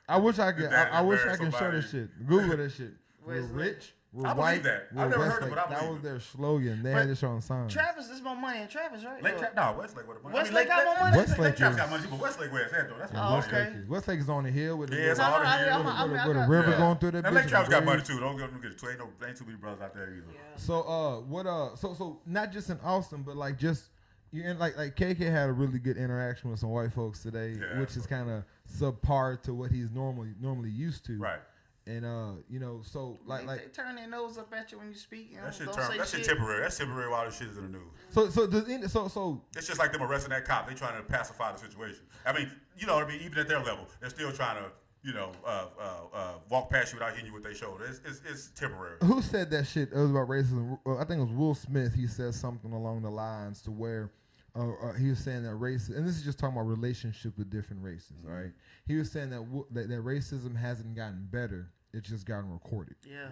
I wish I could. I wish I could show this shit. Google that shit. We're rich. We're
I
white.
believe that.
We're
I've never
Westlake.
heard it, but I believe
that was their slogan. They had this on sign.
Travis, there's more money in Travis, right?
Westlake with the money.
Westlake got more money.
Westlake
got money, but Westlake where it's at though. That's
okay.
Westlake is on the hill with the
it's all the hill.
with a river going through that.
Now Lake Travis got money too. Don't get it. Ain't too many brothers out there either.
So So not just in Austin, but like just. Like KK had a really good interaction with some white folks today, which is kind of subpar to what he's normally used to.
Right.
And so like
they turn their nose up at you when you speak.
That shit temporary. That's temporary while this shit is in the news.
So
it's just like them arresting that cop. They trying to pacify the situation. I mean, you know what I mean. Even at their level, they're still trying to walk past you without hitting you with their shoulder. It's temporary.
Who said that shit? It was about racism. I think it was Will Smith. He said something along the lines to where he was saying that race, and this is just talking about relationship with different races, right? He was saying that racism hasn't gotten better; it's just gotten recorded.
Yeah.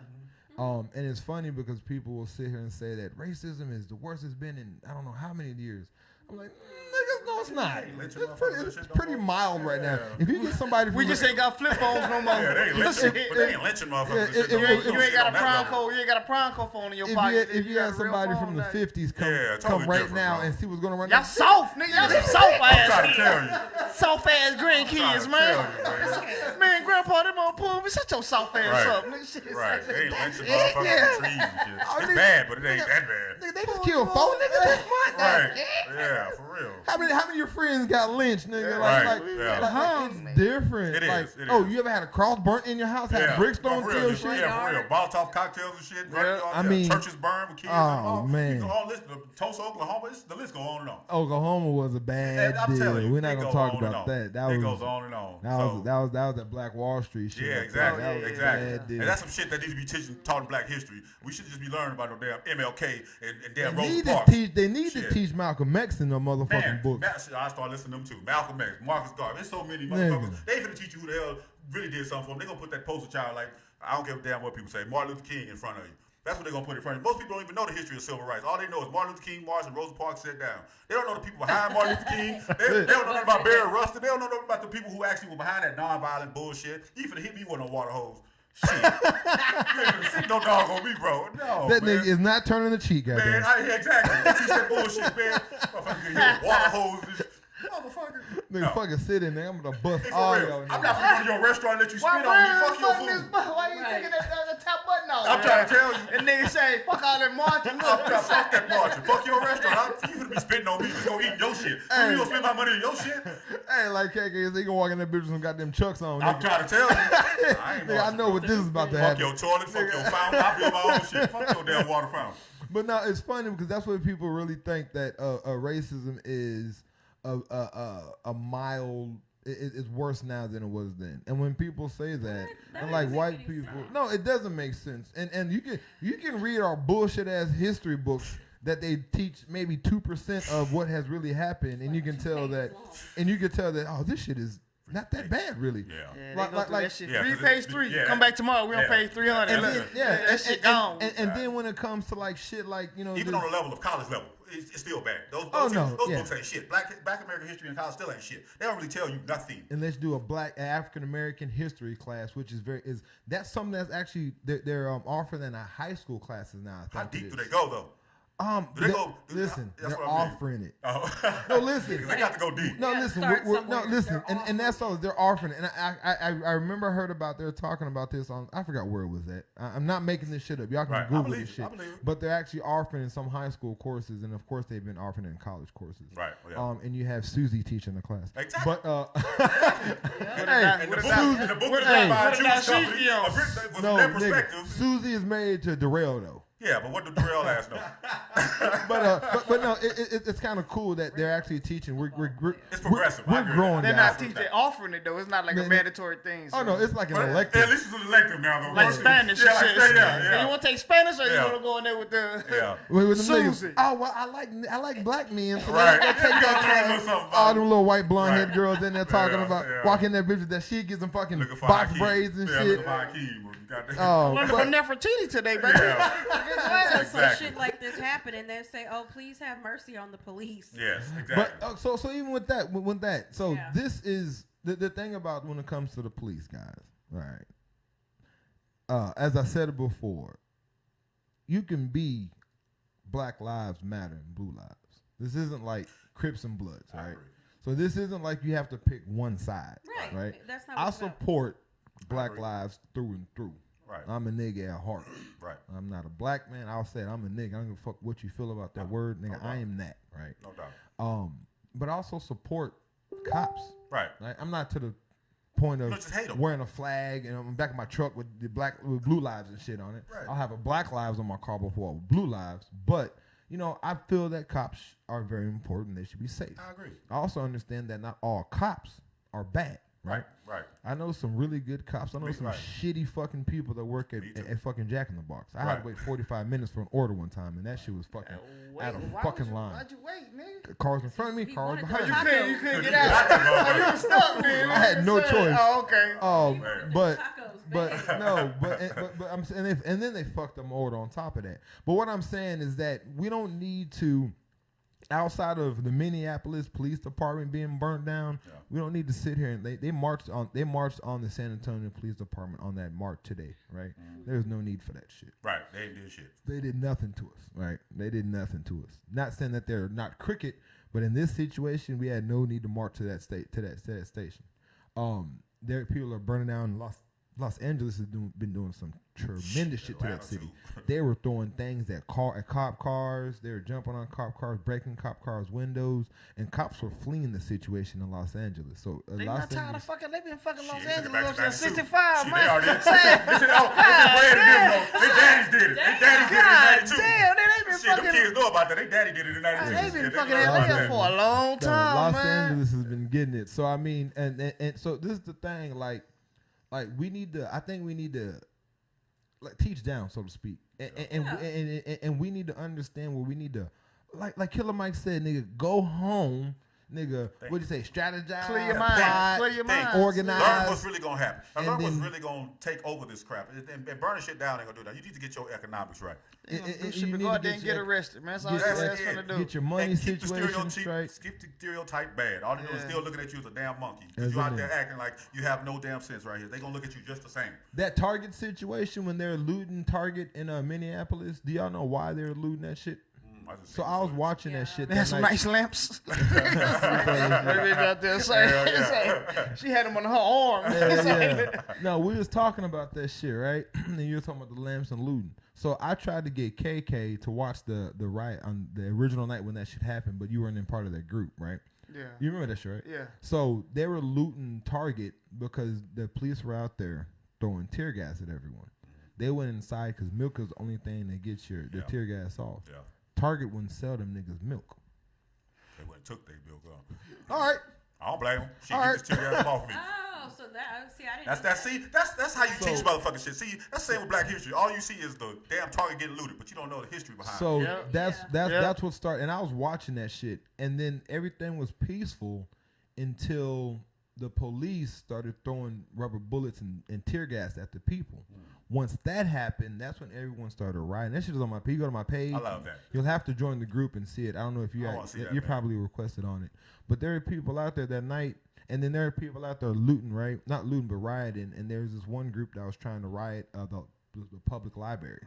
And it's funny because people will sit here and say that racism is the worst it's been in I don't know how many years. I'm like, niggas No, it's not.
They ain't lynching
It's
motherfuckers
pretty,
and shit no
pretty
more.
mild right now.
Yeah.
If you get somebody,
We just ain't got flip phones no more.
Yeah, they ain't lynching, but they ain't lynching motherfuckers. and shit no more.
You
Don't
ain't
shit
got
on
a
that
Bronco.
level.
You ain't got a Bronco phone in your
if
pocket.
you had
got a real
somebody
phone
from the
now.
50s come,
Yeah,
come
totally
right
different,
now
bro.
and see what's going to run.
Y'all soft, nigga. Y'all some soft
I'm trying to
ass
tell you.
kids. Soft ass grandkids,
I'm
man.
trying to tell you, man.
Man, grandpa, them on pull me. Shut your soft ass
Right.
up, nigga. Shit.
Right. They ain't lynching
Yeah.
motherfuckers in trees and shit.
Oh,
It's
nigga-
bad, but it ain't that bad.
Nigga, they just killed 4 niggas this month.
Right. Yeah, for real.
How many of your friends got lynched, nigga?
Right,
Like,
yeah.
it's different.
It is,
Like,
it
oh,
is.
you ever had a cross burnt in your house? Had bricks thrown
for
through
real.
your shit?
Yeah, for real. Molotov cocktails and shit.
Yeah.
I mean,
churches burned with kids.
oh, man.
You can all listen to Tulsa, Oklahoma. The list go on and on.
Oklahoma was a bad
And I'm
deal.
telling you,
We're not
it
gonna
goes
talk
on and
about
on.
that. That
It
was
goes on and on.
that
So-
was that Black Wall Street shit.
Yeah,
up there.
exactly.
That was a
Exactly.
bad deal.
And that's some shit that needs to be taught in Black history. We should just be learning about no damn MLK and damn
They
Rosa
need
Parks.
they need to
Shit.
teach Malcolm X in the motherfucking
Man,
books.
I started listening to them too. Malcolm X, Marcus Garvey. There's so many motherfuckers. They finna teach you who the hell really did something for them. They gonna put that poster child like, I don't give a damn what people say, Martin Luther King in front of you. That's what they're gonna put in front of you. Most people don't even know the history of civil rights. All they know is Martin Luther King marched and Rosa Parks sat down. They don't know the people behind Martin Luther King. They don't know nothing about Barry Rustin. They don't know nothing about the people who actually were behind that nonviolent bullshit. You finna hit me with a water hose. Shit. You ain't finna sit no dog on me, bro. No,
That
man.
nigga is not turning the cheek,
Man,
goddamn.
exactly. They teach that bullshit, man. Motherfucker get hit with water hoses. Motherfucker.
Nigga, fucking sit in there. I'm gonna bust
Hey, for
all
real.
y'all.
I'm not finna go to your restaurant and let you
Why
spit on me. Fuck your
this
food.
button? Why you taking the top button off?
I'm trying to tell you.
And nigga say, fuck all that marching.
I'm trying to fuck that margin. Fuck your restaurant. You finna be spitting on me. Just gonna eat your shit. You gonna spend my money on your shit?
Hey, like KK, they gonna walk in that bitch with some goddamn chucks on.
I'm
Nigga.
trying to tell you. I ain't
Nigga, I know what this is about to
Fuck
happen.
your toilet. Fuck your fountain. I build my own shit. Fuck your damn water fountain.
But now it's funny because that's what people really think that racism is a mild. It's worse now than it was then. And when people say that, and like white people, no, it doesn't make sense. And you can read our bullshit ass history books that they teach maybe 2% of what has really happened, and you can tell that, oh, this shit is not that bad, really.
Yeah,
like
that shit.
Yeah,
page 3.
yeah,
Come back tomorrow. We on page 300.
And then,
that shit gone.
And then when it comes to like shit, like
Even on the level of college level, it's still bad. Those
Oh, no,
books
yeah.
ain't shit. Black American history in college still ain't shit. They don't really tell you nothing.
and let's do a Black African American history class, which is that's something that's actually they're offering in our high school classes now. I
How
think
deep
it
do they
is.
go though? Do they go?
Listen,
That's
they're
what I mean.
offering it.
Oh.
No, listen.
They got to go deep.
No,
Yeah,
listen.
start
No,
somewhere.
listen.
They're
And that's all. They're offering it. And I remember I heard about they're talking about this on. I forgot where it was at. I'm not making this shit up. Y'all can
Right. I
Google
believe
this
it.
shit.
I believe it.
But they're actually offering in some high school courses, and of course they've been offering it in college courses.
Right. Yeah.
And you have Susie teaching the class.
Exactly.
But
And the book was
Hey.
done by a
What
Jewish
about
company.
Sheikh Young?
From
no,
their
nigga,
perspective.
Susie is married to Darrell though.
Yeah, but what do Darrell ass know?
But no, it's kind of cool that they're actually teaching. We're
It's progressive. I
We're
agree.
growing.
They're
guys.
not teaching. They're offering it though. It's not like a
Man,
mandatory thing.
Oh
so.
no, it's like an
But
elective.
at least it's an elective now, though.
Like Spanish.
Yeah,
and
like,
shit.
yeah.
You want to take Spanish or you
Yeah.
want to go in there with the
Yeah.
With them niggas.
Susie?
Oh well, I like black men. So
Right.
let's go take
You gotta learn a
that
little something
all
about
them
it.
little white blonde head
Right.
girls in there talking
Yeah,
about
yeah.
walking that bitch with that she gets them fucking
Looking for
box
Hakeem.
braids and
Yeah,
shit.
looking for Hakeem. Goddamn.
Oh,
Learn
but-
from Nefertiti today, baby.
Yeah.
So
Exactly.
shit like this happen, and they say, "Oh, please have mercy on the police."
Yes, exactly.
But so even with that, so
Yeah.
this is the thing about when it comes to the police, guys. Right. As I said it before, you can be Black Lives Matter and Blue Lives. This isn't like Crips and Bloods,
I
right?
agree.
So this isn't like you have to pick one side,
Right.
right?
That's not
I
what it's about.
support Black
agree.
lives through and through.
Right.
I'm a nigga at heart.
Right.
I'm not a black man. I'll say it. I'm a nigga. I don't give a fuck what you feel about that word, nigga.
No
I
doubt.
am that, right?
No doubt.
But I also support cops.
Right.
Right? I'm not to the point of
No, just hate 'em.
wearing a flag and I'm back of my truck with the with blue lives and shit on it.
Right.
I'll have a black lives on my car before blue lives. But I feel that cops are very important. They should be safe.
I agree.
I also understand that not all cops are bad. Right.
Right.
I know some really good cops. I know some
Right.
shitty fucking people that work
Me too.
at fucking Jack in the Box. I had
Right.
to wait 45 minutes for an order one time, and that shit was fucking out of fucking line.
Why'd you wait, nigga?
Cars in front of me,
He
cars
wanted
behind
the
me.
tacos.
You couldn't get out. Oh, you were stuck, man.
I had no choice.
Oh, okay.
Man.
But
Tacos,
but
bad.
no, but I'm saying, and then they fucked them order on top of that. But what I'm saying is that we don't need to outside of the Minneapolis Police Department being burnt down, we don't need to sit here and they marched on the San Antonio Police Department on that march today, right? There's no need for that shit.
Right, they ain't did shit. They
did nothing to us, right? They did nothing to us. Not saying that they're not crooked, but in this situation, we had no need to march to that station. There people are burning down Los Angeles has been doing some tremendous shit to that city. They were throwing things at cop cars. They were jumping on cop cars, breaking cop cars' windows, and cops were fleeing the situation in Los Angeles. So
they not tired of fucking. They been fucking Los
Shit,
Angeles since '65, man.
They already. They daddies did it. They daddies did it in '92.
Damn, they been
Shit,
fucking.
them kids know about that. They daddy did it in '92.
They been fucking LA for a long time,
Los
man.
Angeles has been getting it. So I mean, and so this is the thing, like we need to. I think we need to like teach down, so to speak, and we need to understand where we need to, like Killer Mike said, nigga, go home. Nigga, what'd you say? Strategize,
clear your mind, clear your mind,
organize.
Learn what's really gonna happen. Learn what's really gonna take over this crap. And burning shit down ain't gonna do that. You need to get your economics right.
You go out there and get arrested, man. That's all that's gonna do.
Get your money situation straight.
Keep the stereotype bad. All they do is still looking at you as a damn monkey. Because you out there acting like you have no damn sense right here. They gonna look at you just the same.
That Target situation when they're looting Target in Minneapolis, do y'all know why they're looting that shit? So I was watching that shit.
They had some nice lamps. Out there she had them on her arm.
No, we was talking about that shit, right? And you were talking about the lamps and looting. So I tried to get KK to watch the riot on the original night when that shit happened, but you weren't in part of that group, right?
Yeah.
You remember that shit, right?
Yeah.
So they were looting Target because the police were out there throwing tear gas at everyone. They went inside because milk is the only thing that gets the tear gas off. Yeah. Target wouldn't sell them niggas milk.
They went and took their milk off.
All right.
I don't blame them. She gets this tear gas off me.
Oh, so that I didn't.
That's how you teach motherfucking shit. See, that's the same with Black History. All you see is the damn Target getting looted, but you don't know the history behind it.
So that's what started. And I was watching that shit, and then everything was peaceful until the police started throwing rubber bullets and tear gas at the people. Once that happened, that's when everyone started rioting. That shit is on my page. You go to my page.
I love that.
You'll have to join the group and see it. I don't know if you're probably requested on it. But there are people out there that night, and then there are people out there looting, right? Not looting, but rioting. And there's this one group that was trying to riot the public library.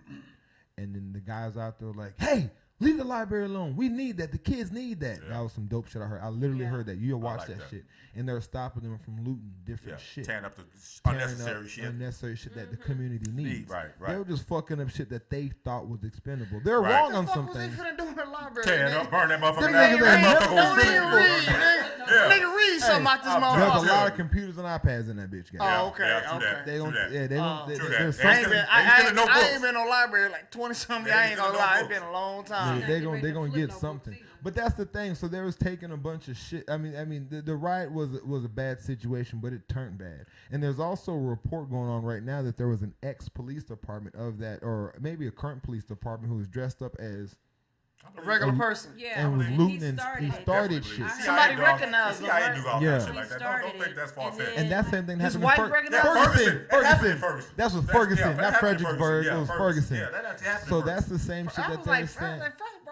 And then the guys out there were like, hey, leave the library alone. We need that. The kids need that. That was some dope shit I heard. I literally heard that. You'll watch that shit. And they're stopping them from looting different shit.
Tearing up the unnecessary shit.
Unnecessary shit that the community needs.
Right.
They were just fucking up shit that they thought was expendable. They're wrong on some things.
What the fuck was they finna do in the library?
Tearing up, burn that motherfucker
Don't even read. Nigga, read something out this motherfucker.
There's a lot of computers and iPads in that bitch, guys.
Oh, okay.
They don't.
I ain't been no library like 20-something years. I ain't gonna lie. It's been a long time.
They gonna get something. But that's the thing. So they was taking a bunch of shit. I mean, the riot was a bad situation, but it turned bad. And there's also a report going on right now that there was an ex-police department of that, or maybe a current police department who was dressed up as
a regular person.
Yeah.
And was looting and he started shit.
Somebody recognized him.
Don't think that's far-fetched.
And that same thing happened
in Ferguson.
That's with Ferguson, not Fredericksburg. It was Ferguson.
Yeah, that actually happened.
So that's the same shit that they were saying.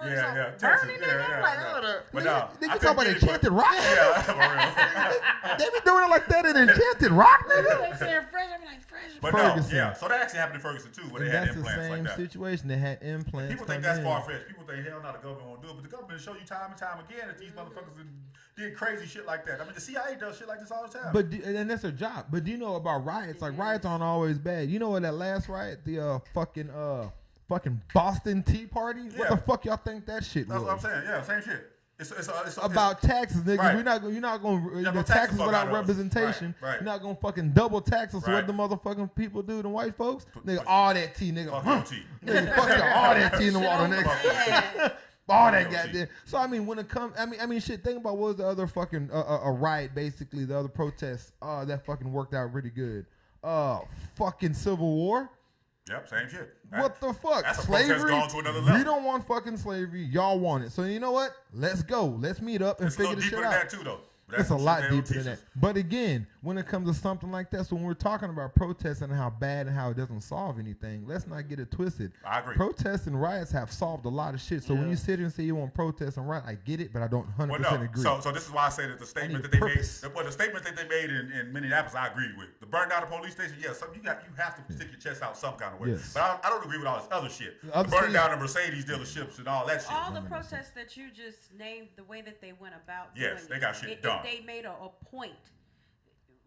Yeah.
Burning it.
But no,
they talk about Enchanted Rock.
Yeah,
they be doing it like that in Enchanted Rock, nigga.
They saying fresh. I'm like fresh.
But Ferguson. No, yeah. So that actually happened in Ferguson too, where they had implants like that.
That's the same situation. They had implants.
People think that's far-fetched. People think hell no, the government won't do it, but the government show you time and time again that these motherfuckers did crazy shit like that. I mean, the CIA does shit like this all the time.
And that's their job. But do you know about riots? Like riots aren't always bad. You know what that last riot, the fucking Boston Tea Party? Yeah. What the fuck y'all think that shit was?
That's what I'm saying. Yeah, same shit. It's
about taxes, nigga.
Right.
You're not gonna taxes without representation.
Right.
You're not gonna fucking double tax us.
Right.
What the motherfucking people do to white folks? Nigga, all that tea, nigga.
Fuck tea.
Nigga, fuck all that tea in the water, nigga. All that goddamn. So I mean, when it comes, I mean, shit. Think about what was the other fucking a riot, basically the other protest. That fucking worked out really good. Fucking Civil War.
Yep, same shit.
What the fuck?
That's
slavery?
Gone to another level.
We don't want fucking slavery. Y'all want it. So you know what? Let's go. Let's meet up and figure this shit out.
That too, though.
It's a lot deeper than that. But again, when it comes to something like that, so when we're talking about protesting and how bad and how it doesn't solve anything, let's not get it twisted.
I agree.
Protests and riots have solved a lot of shit. So when you sit here and say you want protest and riot, I get it, but I don't 100% agree.
So this is why I say that the statement that they made, the statement that they made in Minneapolis, I agree with. The burn down the police station, you have to stick your chest out some kind of way.
Yes.
But I don't agree with all this other shit. Burning down the Mercedes dealerships and all that shit.
All the protests that you just named, the way that they went about doing
yes, they got shit done.
They made a point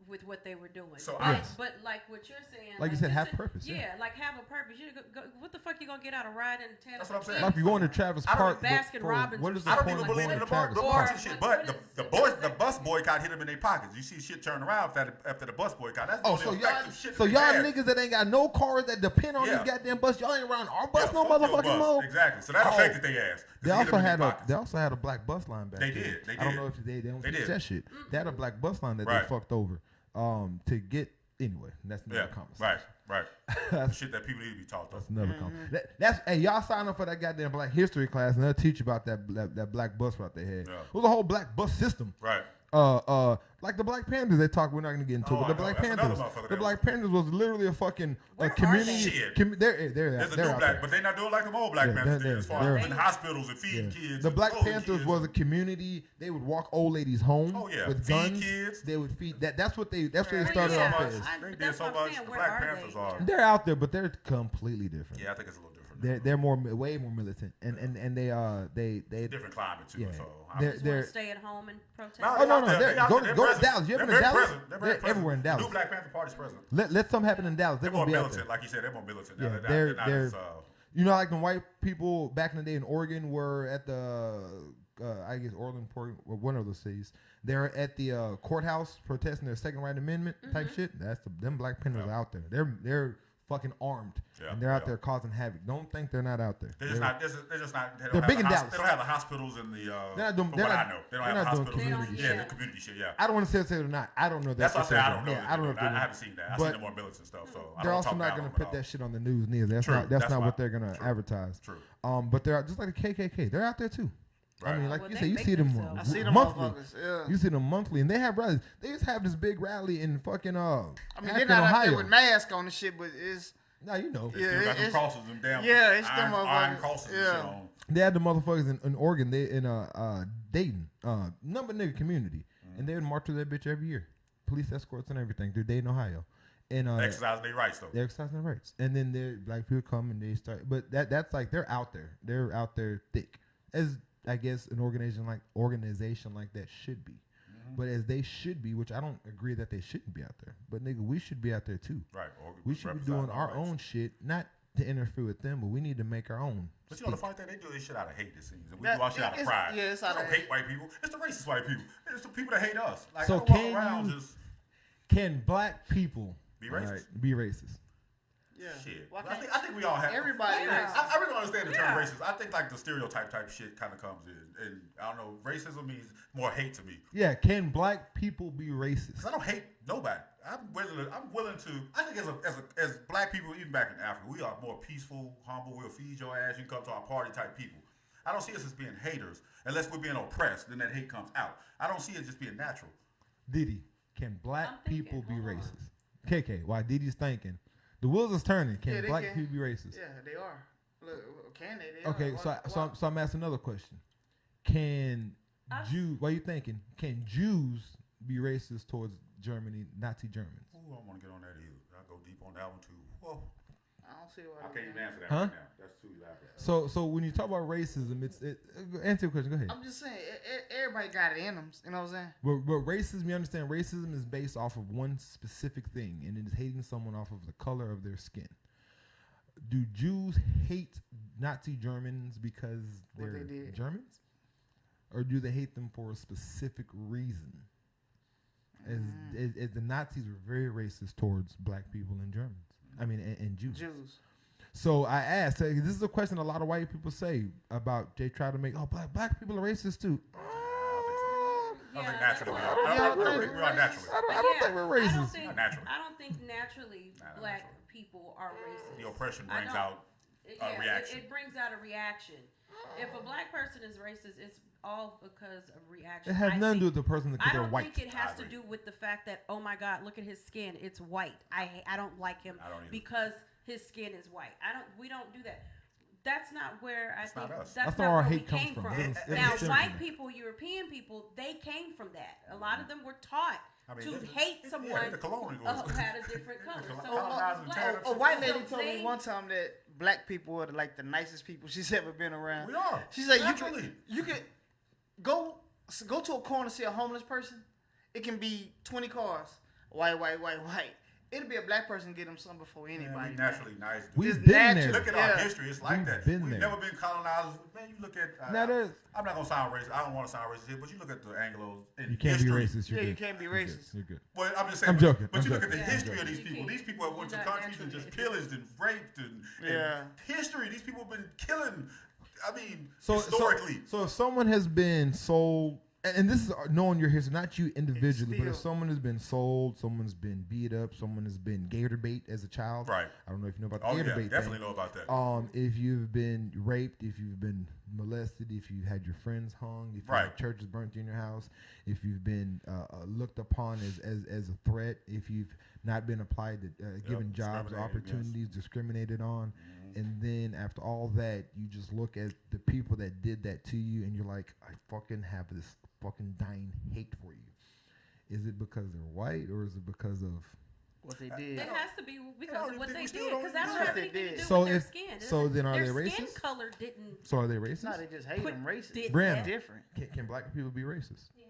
with what they were doing.
So
but like what you're saying,
like you said, have purpose.
Yeah, like have a purpose. You go, what the fuck you gonna get out of riding in town?
That's what I'm saying.
Like you're going to Travis Park.
Baskin Robbins.
What is the
I don't
point
even
of
believe
going
in
to
the
Travis
park shit. But the bus boycott hit them in their pockets. You see shit turn around after the bus boycott. That's
so y'all niggas that ain't got no cars that depend on these goddamn bus, y'all ain't around our bus no motherfucking more.
Exactly. So that affected their ass.
They also had a black bus line back there. They did. I don't know if they don't fix that shit. They had a black bus line that they fucked over. To get anyway, that's another conversation.
Right. That's shit that people need to be taught.
That's another conversation. That's hey, y'all sign up for that goddamn Black History class, and they'll teach you about that black bus route they had. Yeah. It was a whole black bus system.
Right.
Like the Black Panthers, they talk. We're not gonna get into it. But the Black Panthers was literally a fucking community. They're
a new black, but they're not doing like the old Black Panthers did as far as in hospitals and feeding kids.
The Black Panthers was a community. They would walk old ladies home with guns.
Kids.
They would feed. That's what they started off as.
They did so much. The Black Panthers are.
They're out there, but they're completely different.
Yeah, I think it's a little different.
They're way more militant, and they
different climate too.
Yeah.
So
they're stay at home and protest.
No. Go to Dallas. You ever been to Dallas? They're everywhere in Dallas.
New Black Panther Party's president.
Let something happen in Dallas. They're
more
gonna be
militant,
out there.
like you said. They're more militant.
Yeah,
they're not as,
you know, like the white people back in the day in Oregon were at the I guess Orland, Portland, or one of those cities. They're at the courthouse protesting their Second Right Amendment type shit. Them Black Panthers are out there. They're fucking armed, and they're out there causing havoc. Don't think they're not out there.
They're just not.
They're big in Dallas.
They don't have the hospitals in the.
They're not doing. They don't have the hospitals.
The community shit. Yeah.
I don't want to say they're not. I don't know.
That's what I say. I don't know.
I don't know.
I haven't seen that. I've seen the more militant stuff. So
they're also not going to put that shit on the news neither. That's not what they're going to advertise.
True.
But they're just like the KKK. They're out there too. Right. I mean, like you say, you see them monthly. You see them monthly, and they have rallies. They just have this big rally in fucking
I mean, they're not out there with masks on and shit, but it's.
Now you know.
Yeah, got them crosses them down.
Yeah, it's them
iron crosses. Yeah.
They had the motherfuckers in Oregon. They in Dayton, number nigga community, and they would march through that bitch every year. Police escorts and everything through Dayton, Ohio. And
exercising their rights though.
They're exercising their rights, and then the black people come and they start. But that's like they're out there. They're out there thick, as I guess an organization like that should be. But as they should be, which I don't agree that they shouldn't be out there. But nigga, we should be out there too.
Right.
We should be doing our own shit, not to interfere with them, but we need to make our own.
But you know the funny thing, they do this shit out of hate. It seems, and we do our shit out of pride.
Yeah, it's out of
hate white people. It's the racist white people. It's the people that hate us. Like,
so can black people
be racist?
Right, be racist?
Yeah. Shit. Well, I think we all have.
Everybody.
Yeah. I really don't understand the term racist. I think like the stereotype type shit kind of comes in, and I don't know. Racism means more hate to me.
Yeah. Can black people be racist?
Because I don't hate nobody. I'm willing to. I think as black people, even back in Africa, we are more peaceful, humble. We'll feed your ass. You can come to our party type people. I don't see us as being haters unless we're being oppressed. Then that hate comes out. I don't see it just being natural.
Diddy, can black people be racist? KK, while Diddy's thinking. The wheels is turning. Can black people be racist?
Yeah, they are. Look, can they?
Okay, so I'm asking another question. Can Jews? What are you thinking? Can Jews be racist towards Germany, Nazi Germans?
Ooh, I don't want to get on that either. I'll go deep on that one too. Whoa.
I don't see why.
I can't even answer that right now. That's too elaborate.
So when you talk about racism, answer your question. Go ahead.
I'm just saying, everybody got it in them. You know what I'm saying?
But racism, you understand, racism is based off of one specific thing, and it is hating someone off of the color of their skin. Do Jews hate Nazi Germans because they're Germans? Or do they hate them for a specific reason? As the Nazis were very racist towards black people and Germans. I mean, and Jews. So I asked, this is a question a lot of white people say about, they try to make, black people are racist too.
I think naturally we are. I
don't think we're racist.
I don't think naturally black people are racist.
The oppression brings out a reaction.
It brings out a reaction. If a black person is racist, it's all because of reaction.
It has nothing to do with the person because they're white.
I don't think it has to do with the fact that, oh my God, look at his skin, it's white. I don't like him because his skin is white. We don't do that. That's not where I think that's not where our hate comes from. Now, white people, European people, they came from that. A lot of them were taught to hate someone who had a different color.
A white lady told me one time that black people are like the nicest people she's ever been around.
We are.
She said you could go to a corner and see a homeless person. It can be 20 cars, white. It'll be a black person get them some before anybody.
We naturally nice.
We've been there.
Look at our history. It's like that. We've never been colonizers. Man, you look at. I'm not gonna sound racist. I don't want to sound racist here, but you look at the Anglos.
You can't be racist.
You can't be racist.
You're good.
Well, I'm just saying.
I'm joking.
But you look at the history of these people. These people have went to countries and just pillaged and raped and history. These people have been killing. I mean, historically.
So if someone has been sold. And this is knowing your history, not you individually, but if someone has been sold, someone's been beat up, someone has been gator bait as a child.
Right.
I don't know if you know about the gator bait.
Definitely know about that.
If you've been raped, if you've been molested, if you had your friends hung, if you had churches burnt in your house, if you've been looked upon as a threat, if you've not been applied to given jobs or opportunities, discriminated on. And then after all that, you just look at the people that did that to you and you're like, I fucking have this fucking dying hate for you. Is it because they're white or is it because of
what they did?
It has to be because of what they did. Because that don't have anything to do
with
their skin.
So then are they racist?
Their skin color didn't.
So are they racist?
No, they just hate them racist.
Brand,
different.
Can black people be racist? Yes.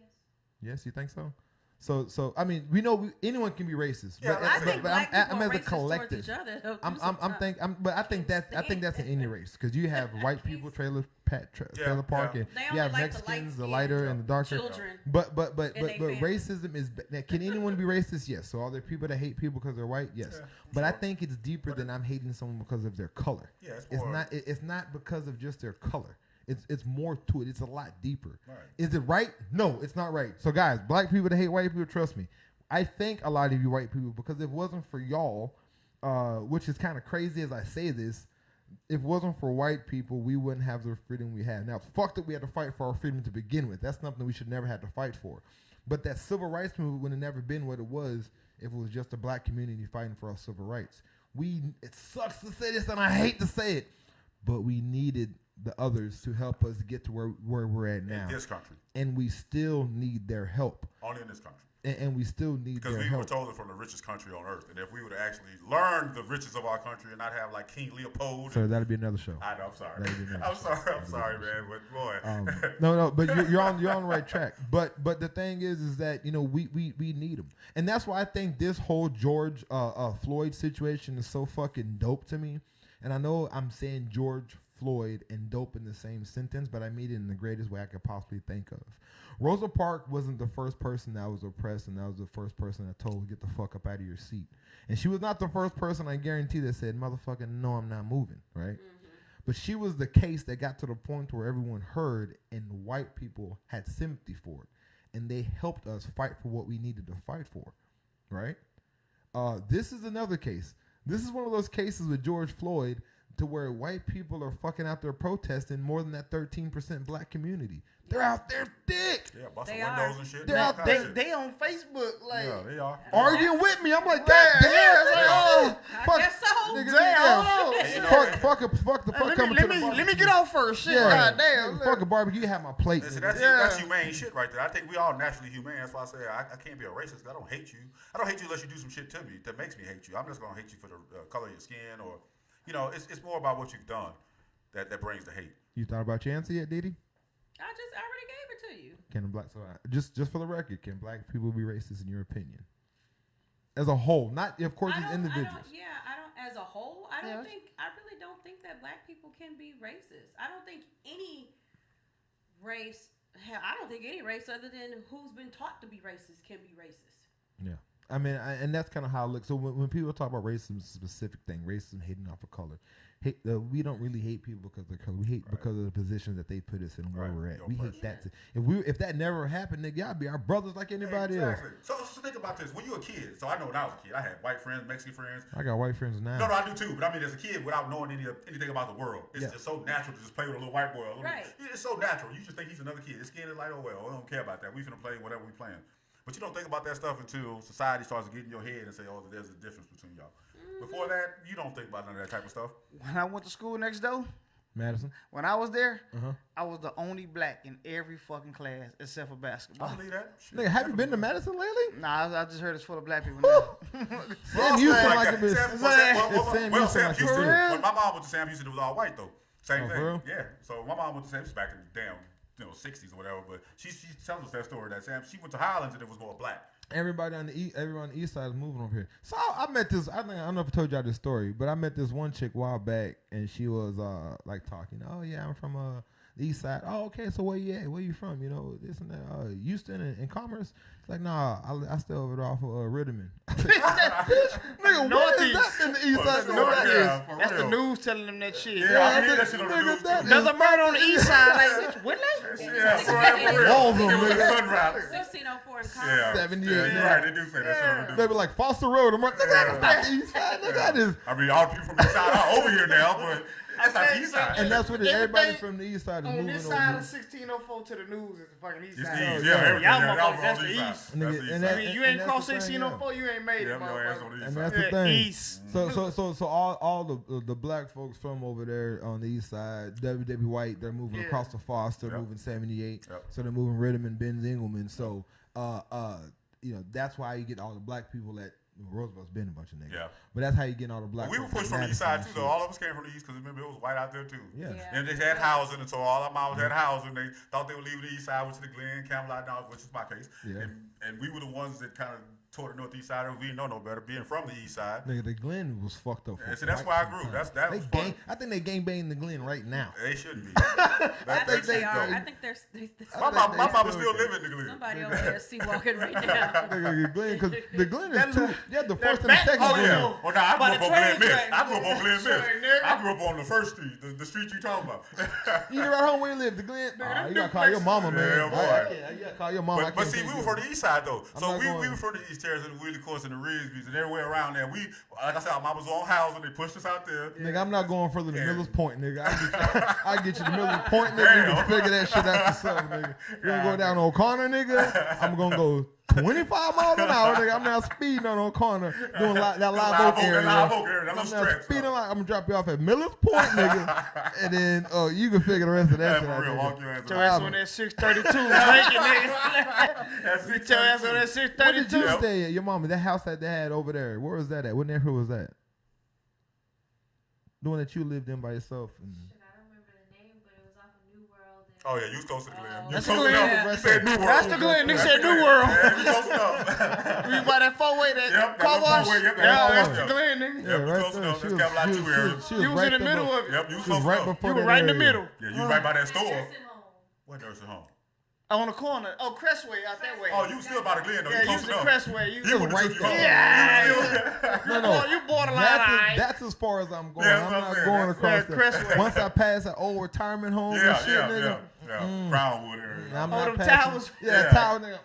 Yes, you think so? So I mean, we know anyone can be racist.
Yeah,
but,
I think black people
I'm
are
as a
racist
collective.
towards each other.
But I think that's in any race because you have white people trailer park and you have Mexicans, the lighter and the darker.
Children.
But racism is. Can anyone be racist? Yes. So are there people that hate people because they're white? Yes. Yeah, but I think it's deeper than I'm hating someone because of their color.
Yeah,
it's not because of just their color. It's more to it. It's a lot deeper.
Right.
Is it right? No, it's not right. So guys, black people that hate white people, trust me. I thank a lot of you white people because if it wasn't for y'all, which is kind of crazy as I say this, if it wasn't for white people, we wouldn't have the freedom we have now. It's fucked that we had to fight for our freedom to begin with. That's something we should never have to fight for. But that civil rights movement would have never been what it was if it was just a black community fighting for our civil rights. It sucks to say this and I hate to say it, but we needed the others to help us get to where we're at now.
In this country.
And we still need their help.
Only in this country.
And we still need their help.
Because we were told it from the richest country on earth. And if we would actually learn the riches of our country and not have like King Leopold.
So that'd be another show.
I know, I'm sorry. I'm sorry, man. But boy.
No, but you're on the right track. But the thing is that, you know, we need them. And that's why I think this whole George Floyd situation is so fucking dope to me. And I know I'm saying George Floyd and dope in the same sentence, but I mean it in the greatest way I could possibly think of. Rosa Parks wasn't the first person that was oppressed, and that was the first person that told, get the fuck up out of your seat. And she was not the first person, I guarantee, that said, motherfucking, no, I'm not moving, right? Mm-hmm. But she was the case that got to the point where everyone heard and white people had sympathy for it. And they helped us fight for what we needed to fight for, right? This is another case. This is one of those cases with George Floyd to where white people are fucking out there protesting more than that 13% black community. They're out there thick.
Yeah, busting windows and shit.
They're out there.
They on Facebook, like,
yeah, they are
arguing with me. I'm like, God damn. Like, oh, fuck.
I guess so.
Nigga, fuck the fuck coming to the barbecue.
Let me get off first. Shit, God damn.
Fuck a barbecue. You have my plate.
Listen, that's humane shit right there. I think we all naturally humane. That's why I say I can't be a racist. I don't hate you. I don't hate you unless you do some shit to me that makes me hate you. I'm just gonna hate you for the color of your skin, or, you know, it's more about what you've done that brings the hate. You thought about your answer yet, Didi?
I already gave it to you.
Can black just for the record, can black people be racist in your opinion? As a whole, not of course as individuals.
I don't. As a whole, I really don't think that black people can be racist. I don't think any race. I don't think any race other than who's been taught to be racist can be racist.
Yeah. I mean, and that's kind of how it looks. So when people talk about racism, it's a specific thing, racism hating off of color. we don't really hate people because of their color. We hate because of the positions that they put us in where we're at. We hate that. If that never happened, nigga, y'all be our brothers like anybody else.
So think about this. When you were a kid, so I know when I was a kid, I had white friends, Mexican friends.
I got white friends now.
No, I do too. But I mean, as a kid, without knowing anything about the world, it's just so natural to just play with a little white boy. It's so natural. You just think he's another kid. His skin is like, oh well, we don't care about that. We finna play whatever we playing. But you don't think about that stuff until society starts to get in your head and say, oh, there's a difference between y'all. Before that, you don't think about none of that type of stuff.
When I went to school next door,
Madison.
When I was there, I was the only black in every fucking class except for basketball.
I believe that.
Nigga, have you been to Madison lately?
Nah, I just heard it's full of black people now.
Sam Houston like it is.
Sam Houston. When my mom went to Sam Houston, it was all white though. Same thing.
Real?
Yeah. So my mom went to Sam Houston back in the damn 60s or whatever. But she tells us that story that she went to Highlands and it was more black.
Everybody on the east side is moving over here. So I met this. I don't know if I told y'all this story, but I met this one chick a while back, and she was like talking. Oh yeah, I'm from the east side. Oh okay, so where you at? Where you from? You know this and that. Houston and Commerce. It's like nah, I stay over there off of Ritterman. Nigga, what is that in the east side?
That's the news telling them that shit.
Yeah, I hear that shit on the news.
There's a murder on the east side. Like bitch, Woodley?
Yeah, for real. Sunrise.
1604 in Commerce.
Yeah,
78.
Yeah, you're right. They do say that shit on the news.
They be like Foster Road. I'm like, that's not the east side. That is.
I mean, all the people from the east side are over here now, but that's not the east side.
And that's what everybody from the east side is moving over.
On this side of 1604 to the news is the fucking east side.
Y'all
that's the east. I mean, you ain't cross 1604, you ain't made it.
And that's the thing.
East.
So all the black folks from over there on the east side, W.W. White, they're moving across to Foster, moving 78. So they're moving Ritterman, Benz, Engelman. So that's why you get all the black people at Roosevelt's been a bunch of niggas. Yeah. But that's how you get all the black people.
We were pushed from the east side too, though. All of us came from the east because remember it was white out there too.
Yeah.
And they had housing, and so all our moms had housing. They thought they were leaving the east side, went to the Glen, Camelot, which is my case. Yeah. And we were the ones that kind of toward the northeast side, we didn't know no better, being from the east side.
Nigga, the Glen was fucked up.
So that's where I grew. That was fun.
I think they gangbang the Glen right now.
They shouldn't be.
I think they are. I think they're.
My mama still living in the Glen.
Somebody over there is sea walking right now.
Because the Glen is too. Yeah, the first and the second.
Oh yeah. Oh no, I grew up on Glen Miss. I grew up on Glen Miss. I grew up on the first street, the street you talking about.
You right home where you live, the Glen. You gotta call your mama, man.
Yeah, boy.
You gotta call your mama.
But see, we were from the east side though, so we were from the East Terrace and the Wheelie Course and the Ridgevies and everywhere around there. We, like I said, our mama's on housing. They pushed us out there.
Nigga, I'm not going further than Miller's Point, nigga. I get you to Miller's Point, nigga. You can figure that shit out yourself, nigga. You gonna go down O'Connor, nigga? I'm gonna go 25 miles an hour, nigga. I'm not speeding on O'Connor doing that live oak area.
I'm not
speeding. I'm gonna drop you off at Miller's Point, nigga, and then you can figure the rest of that shit out.
Your ass on that 632, nigga. Your ass on that 632.
Where did you stay at? Your mama, that house that they had over there. Where was that at? What neighborhood was that? The one that you lived in by yourself.
Oh yeah, you was close to the Glen.
That's the Glen.
You said New World.
That's the Glen. Nigga said New World.
Yeah, you close enough.
We by that four-way, that car wash.
Yeah,
that's the Glen, nigga.
Yeah, you close enough. That's Camelot 2 area.
You was in the middle of it.
Yep, you was close enough.
You were right in the middle.
Yeah, you was right by that store. What nursing home?
On the corner. Oh, Crestway out that way.
Oh, you still by the Glen though.
Yeah,
you was
the Crestway. You
was right there.
Yeah.
No.
You borderline.
That's as far as I'm going. I'm not going across there. Once I pass that old retirement home and shit, nigga.
Yeah, Brownwood area.
I'm
them towers.
Tower, nigga.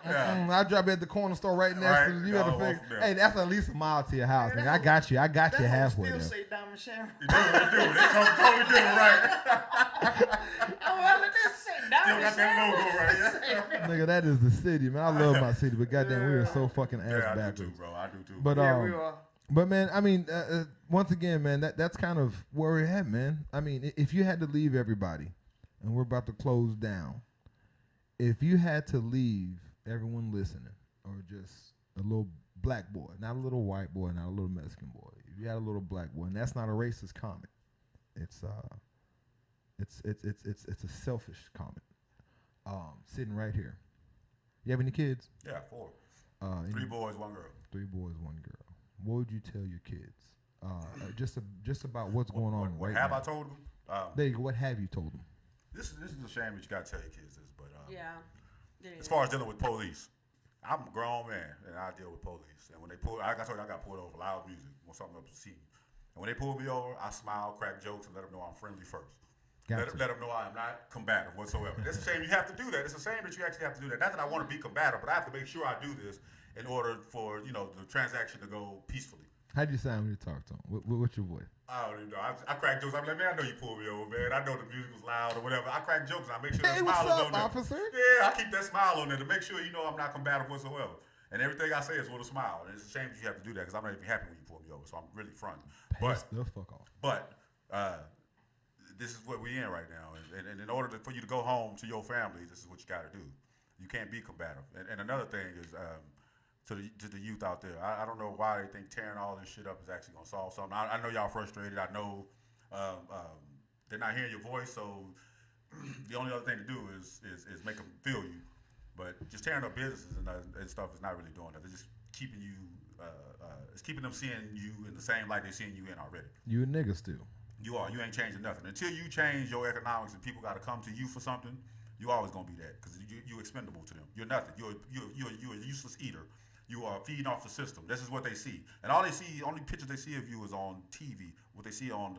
I drop at the corner store right next to you. Got to figure. Hey, that's at least a mile to your house, nigga. I got you halfway there.
Still say Diamond Sharon.
You do. It's totally different, right?
Well, it just say Diamond
Sharon. Still got that logo right, yeah.
Nigga, that is the city, man. I love my city, but goddamn, we are so fucking ass backwards.
I do too, bro. I do too.
But
we are.
But man, I mean, once again, man, that's kind of where we're at, man. I mean, if you had to leave everybody, and we're about to close down, if you had to leave everyone listening, or just a little black boy, not a little white boy, not a little Mexican boy, if you had a little black boy, and that's not a racist comment, it's a selfish comment. Sitting right here. You have any kids?
Yeah, 4. 3 boys, 1 girl.
3 boys, 1 girl. What would you tell your kids? Just about what's going on right now.
What have I told them?
There you go. What have you told them?
This is a shame that you got to tell your kids this, but as
Yeah.
far as dealing with police, I'm a grown man and I deal with police. And when they pull, like I told you, I got pulled over for loud music or something up to see. And when they pull me over, I smile, crack jokes, and let them know I'm friendly first.
Gotcha.
Let them know I am not combative whatsoever. It's a shame you have to do that. It's a shame that you actually have to do that. Not that I want to be combative, but I have to make sure I do this in order for the transaction to go peacefully.
How do you sound when you talk to him? What's your voice?
I don't even know. I crack jokes. I'm like, man, I know you pulled me over, man. I know the music was loud or whatever. I crack jokes and I make sure that smile is on there.
Officer?
Yeah, I keep that smile on there to make sure I'm not combative whatsoever. And everything I say is with a smile. And it's a shame that you have to do that because I'm not even happy when you pull me over. So I'm really front.
Pass the fuck off.
But this is what we're in right now. And in order for you to go home to your family, this is what you got to do. You can't be combative. And another thing is to the youth out there, I don't know why they think tearing all this shit up is actually going to solve something. I know y'all frustrated. I know they're not hearing your voice. So the only other thing to do is make them feel you. But just tearing up businesses and stuff is not really doing that. They're just keeping you, it's keeping them seeing you in the same light they're seeing you in already.
You a nigga still.
You are. You ain't changing nothing. Until you change your economics and people got to come to you for something, you always going to be that because you're expendable to them. You're nothing. You're a useless eater. You are feeding off the system. This is what they see. And all they see, only pictures they see of you is on TV, what they see on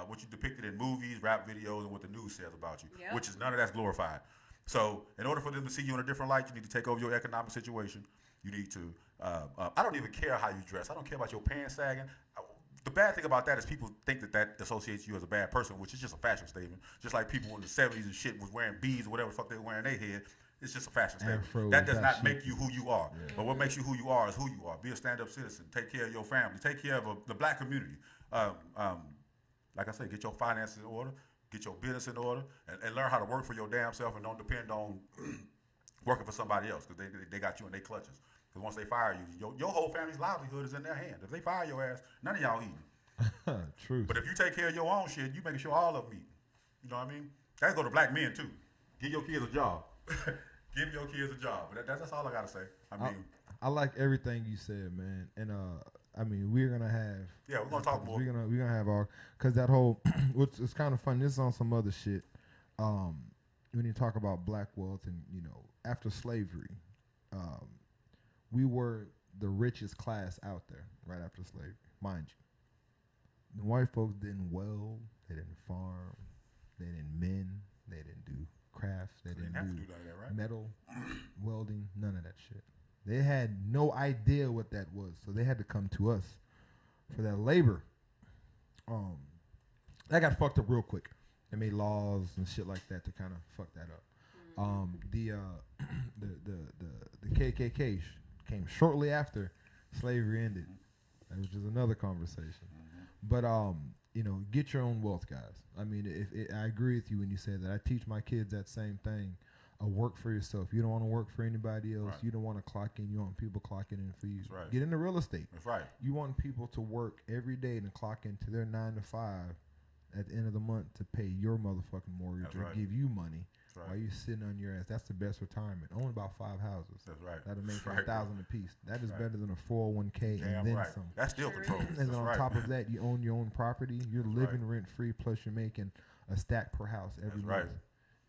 what you depicted in movies, rap videos, and what the news says about you, which is none of that's glorified. So in order for them to see you in a different light, you need to take over your economic situation. You need to, I don't even care how you dress. I don't care about your pants sagging. The bad thing about that is people think that associates you as a bad person, which is just a fashion statement. Just like people in the 70s and shit was wearing beads or whatever the fuck they were wearing in their head. It's just a fashion statement.
Afro,
that does not
shit.
make you who you are. Yeah. But what makes you who you are is who you are. Be a stand-up citizen. Take care of your family. Take care of the black community. Like I said, get your finances in order. Get your business in order. And learn how to work for your damn self and don't depend on working for somebody else because they got you in their clutches. Because once they fire you, your whole family's livelihood is in their hands. If they fire your ass, none of y'all eating.
True.
But if you take care of your own shit, you making sure all of them eat. You know what I mean? That go to black men too. Give your kids a job. Give your kids a job. But that's all I gotta say.
I like everything you said, man. And we're gonna have.
Yeah, we're gonna talk more.
We're gonna have all because that whole which is kind of fun. This is on some other shit. When you talk about black wealth and after slavery, we were the richest class out there right after slavery, mind you. The white folks didn't weld, they didn't farm, they didn't mend, they didn't do crafts, they didn't do
that, right?
metal, welding, none of that shit. They had no idea what that was, so they had to come to us for that labor. That got fucked up real quick. They made laws and shit like that to kind of fuck that up. The KKK came shortly after slavery ended, which is another conversation. But get your own wealth, guys. I mean, I agree with you when you say that. I teach my kids that same thing. Work for yourself. You don't want to work for anybody else. Right. You don't want to clock in. You want people clocking in for you.
That's right.
Get into real estate.
That's right.
You want people to work every day and clock into their 9 to 5 at the end of the month to pay your motherfucking mortgage or give you money while you're sitting on your ass. That's the best retirement. Own about 5 houses.
That's right.
That'll make $1,000 a piece. That is better than a 401k and then some.
That's still control.
And then on top of that, you own your own property. You're living rent free. Plus, you're making a stack per house every month.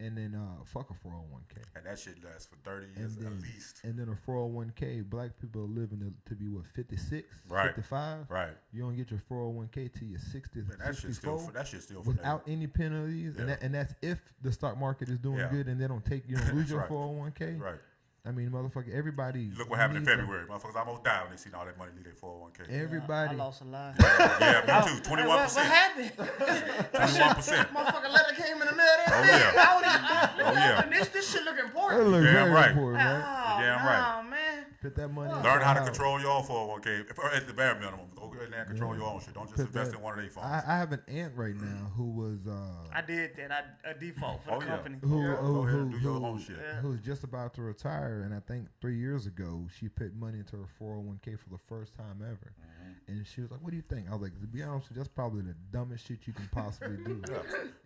And then fuck a 401k.
And that shit lasts for 30 years at least.
And then a 401k, black people are living to be 56, 55.
Right.
You don't get your 401k till you're 60,
man, that
64.
That shit's still
without any penalties. Yeah. And that's if the stock market is doing good and they don't lose your 401k.
Right.
I mean, motherfucker, everybody.
Look what happened in February. Motherfuckers almost died when they seen all that money leave their 401k.
Everybody.
I lost a lot.
Yeah, me too. 21%.
What happened?
21%.
Motherfucker letter came in the mail. This shit look important.
Look
damn right.
Important, right?
Damn right.
Oh, man.
Put that money.
Learn how to control your own 401k. At the bare minimum, go in there and control your own shit. Don't just invest in one of their funds.
I have an aunt right now who was.
I did that. I default for the company.
Who's just about to retire, and I think 3 years ago she put money into her 401k for the first time ever. And she was like, "What do you think?" I was like, "To be honest with you, that's probably the dumbest shit you can possibly do.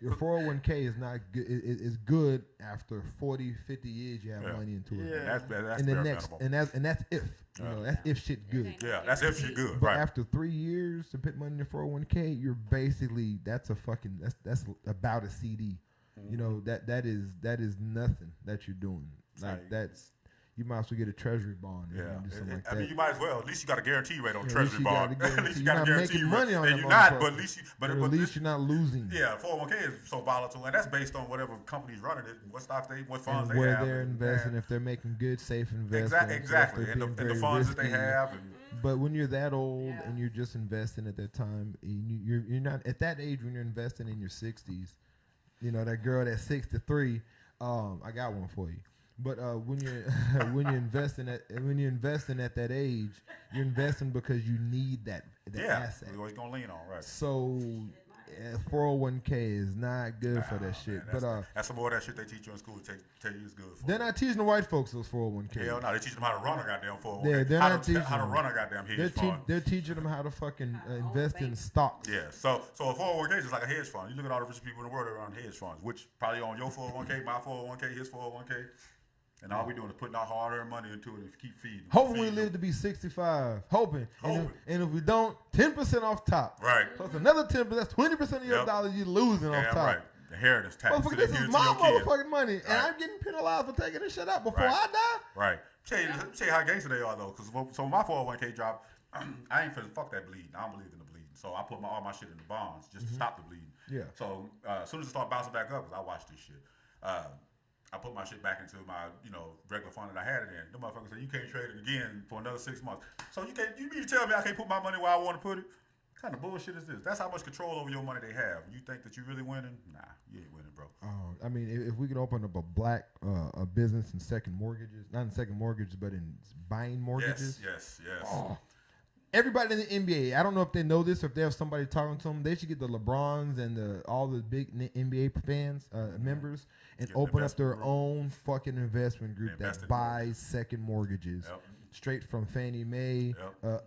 Your 401k is not good. It's good after 40, 50 years you have money into it.
Yeah, that's
and the next, and that's if that's if shit good.
Yeah, that's if shit good.
But
right.
after 3 years to put money in your 401k, you're basically that's about a CD. That is nothing that you're doing. Like that's you might as well get a treasury bond.
Yeah,
Like
I mean, you might as well. At least you got a guarantee rate on the
at least
treasury
you
bond.
got a
At least you
you're
got a
not
guarantee
making
rate.
money on
And
that
you're not,
motherfucker.
but at least
you're not losing.
Yeah, 401k is so volatile, and that's based on whatever company's running it, what stocks what funds
and
they
where
have,
they're investing, if they're making good, safe investments.
Exactly,
if
and
they're
the
being
funds
risky.
that they have.
But when you're that old and you're just investing at that time, you're not at that age when you're investing in your 60s. You know, that girl that's 63. I got one for you. But when you're investing at that age, you're investing because you need that asset.
You're always gonna lean on, right?
So 401k is not good for that shit.
Man, that's some more of that shit they teach you in school. Tell you it's good for.
They're not teaching the white folks those 401k.
Hell no, they teach them how to run a goddamn 401k.
Yeah, they're not teaching
how to run a goddamn hedge fund.
They're teaching them how to fucking invest in stocks.
Yeah, so a 401k is just like a hedge fund. You look at all the rich people in the world that run hedge funds, which probably on your 401k, my 401k, his 401k. And all we doing is putting our hard-earned money into it and keep feeding.
Hoping we live to be 65. Hoping. And if we don't, 10% off top.
Right.
So it's another 10%. That's 20% of your dollars you're losing off top.
Right. The inheritance tax.
Motherfucker, this is my motherfucking money. And I'm getting penalized for taking this shit out before I die?
Right. Tell you how gangster they are, though. Because so my 401k drop, I ain't finna fuck that bleeding. I don't believe in the bleeding. So I put all my shit in the bonds just to stop the bleeding.
Yeah.
So as soon as it start bouncing back up, because I watch this shit, I put my shit back into my, regular fund that I had it in. The motherfucker said, you can't trade it again for another 6 months. So you mean to tell me I can't put my money where I want to put it? What kind of bullshit is this? That's how much control over your money they have. You think that you really winning? Nah, you ain't winning, bro.
I mean, if we could open up a business in second mortgages, not in second mortgages, but in buying mortgages.
Yes.
Oh. Everybody in the NBA, I don't know if they know this or if they have somebody talking to them. They should get the LeBrons and all the big NBA fans, members, and open up their own fucking investment group that buys second mortgages.
Yep.
Straight from Fannie Mae.
Yep.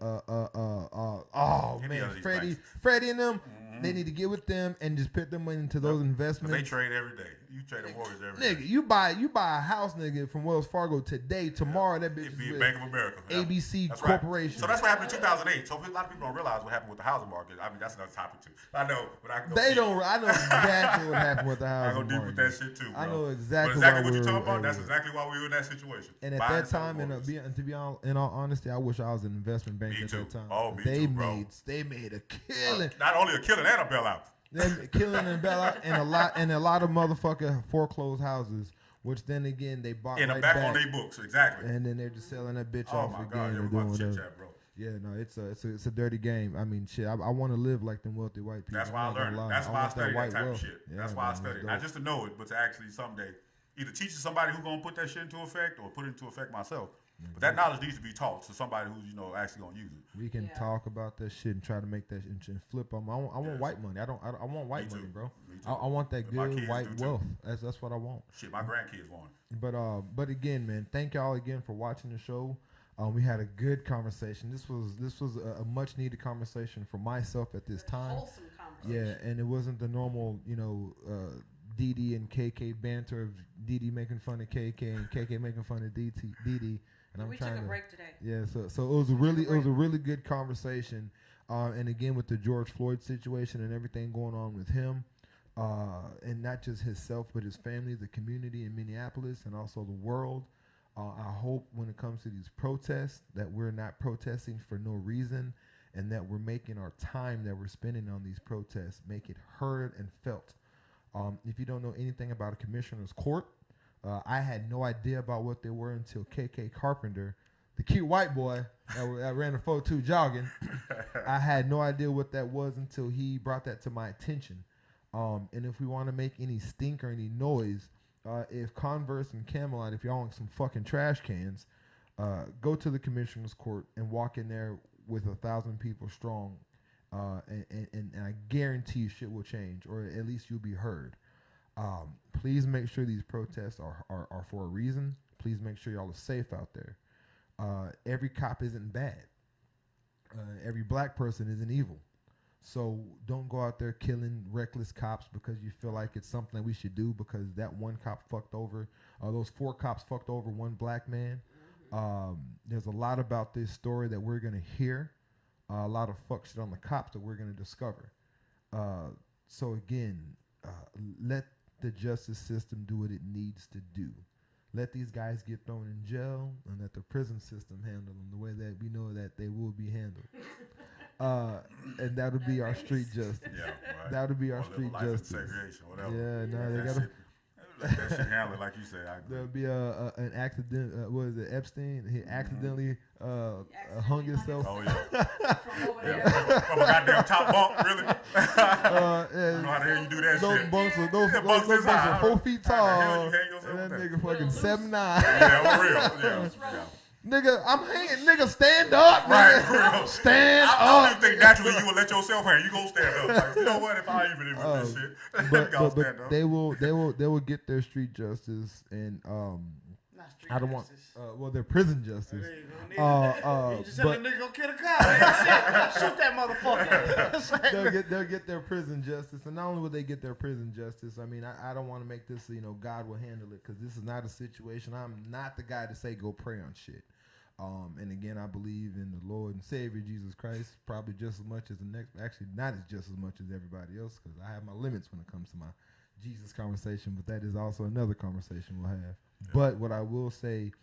Freddie and them, they need to get with them and just put them into those investments.
They trade every day. You trade a mortgage every day.
Nigga, you buy a house, nigga, from Wells Fargo today. Tomorrow, that bitch
It'd be
is
Bank of America.
ABC
That's
Corporation.
Right. So that's what happened in 2008. So a lot of people don't realize what happened with the housing market. I mean, that's another topic too. I know, but I can go
They
deep.
don't. I know exactly what happened with the housing market.
I go deep with that shit too, bro.
I know exactly.
But exactly what you're talking about. That's exactly why we were in that situation.
And at that time, in all honesty, I wish I was an investment banker at that time.
Oh, me too, bro.
They made a killing.
Not only a killing and a bailout.
They killing and bailout and a lot of motherfucker foreclosed houses. Which then again they bought
in
right
the back on their books, exactly.
And then they're just selling that bitch
oh
off
my
again.
God,
Or doing whatever.
Chat, bro.
Yeah, no, it's a dirty game. I mean, shit, I want to live like them wealthy white people.
That's why I learned it. That's why I studied that type of shit.
Yeah,
that's why I studied. Not just to know it, but to actually someday either teach somebody who's gonna put that shit into effect or put it into effect myself. But that knowledge needs to be taught to somebody who's actually gonna use it.
We can talk about that shit and try to make that shit and flip them. I want white money. I want white money, bro. I want that good white wealth. That's what I want.
Shit, my grandkids want
it. But again, man, thank y'all again for watching the show. We had a good conversation. This was a much needed conversation for myself at this time.
Wholesome conversation.
Yeah, and it wasn't the normal, DD and KK banter of DD making fun of KK and KK making fun of DD. And
we took a break today.
Yeah, so it was a really good conversation, and again with the George Floyd situation and everything going on with him, and not just himself but his family, the community in Minneapolis, and also the world. I hope when it comes to these protests that we're not protesting for no reason, and that we're making our time that we're spending on these protests make it heard and felt. If you don't know anything about a commissioner's court. I had no idea about what they were until KK Carpenter, the cute white boy that ran a 4.2 jogging. I had no idea what that was until he brought that to my attention. And if we want to make any stink or any noise, if Converse and Camelot, if y'all want some fucking trash cans, go to the commissioner's court and walk in there with 1,000 people strong, and I guarantee you shit will change, or at least you'll be heard. Please make sure these protests are for a reason. Please make sure y'all are safe out there. Every cop isn't bad. Every black person isn't evil. So don't go out there killing reckless cops because you feel like it's something that we should do because that one cop fucked over, those 4 cops fucked over one black man. There's a lot about this story that we're going to hear. A lot of fuck shit on the cops that we're going to discover. So again, let the justice system do what it needs to do. let these guys get thrown in jail and let the prison system handle them the way that we know that they will be handled. And that would be our street justice.
Yeah, right.
That would be our street justice.
Segregation, whatever.
Yeah, no, they gotta.
Let that shit handle it, like you said.
There'll be an accident. What is it? Epstein. He accidentally hung himself.
Oh yeah. From a goddamn top bunk, really. I don't know how the hell you do that
those
shit.
Bunks are 4 feet tall. And that nigga fucking 7'9".
Yeah, for real. Yeah.
Nigga, I'm hanging. Nigga, stand up.
Right,
nigga. Stand up.
I don't even think naturally you would let yourself hang. You gonna stand up. Like, you know what? If I even do this shit,
but they will get their street justice and I don't want their prison justice.
You just tell that nigga go kill a cop. Shoot that motherfucker.
they'll get their prison justice, and not only will they get their prison justice. I mean, I don't want to make this God will handle it, because this is not a situation. I'm not the guy to say go pray on shit. And again, I believe in the Lord and Savior Jesus Christ probably just as much as the next. Actually, not just as much as everybody else, because I have my limits when it comes to my Jesus conversation. But that is also another conversation we'll have. Yeah. But what I will say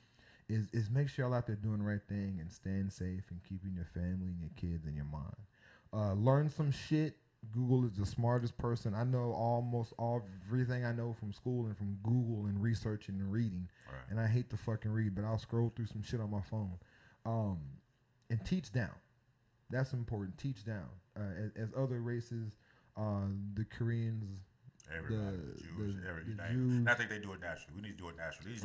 is make sure y'all out there doing the right thing and staying safe and keeping your family and your kids in your mind. Learn some shit. Google is the smartest person. I know almost everything I know from school and from Google and researching and reading. Right. And I hate to fucking read, but I'll scroll through some shit on my phone. And teach down. That's important. Teach down. As other races, the Koreans,
everybody, the Jews. I think they do it naturally. We need to do it naturally. It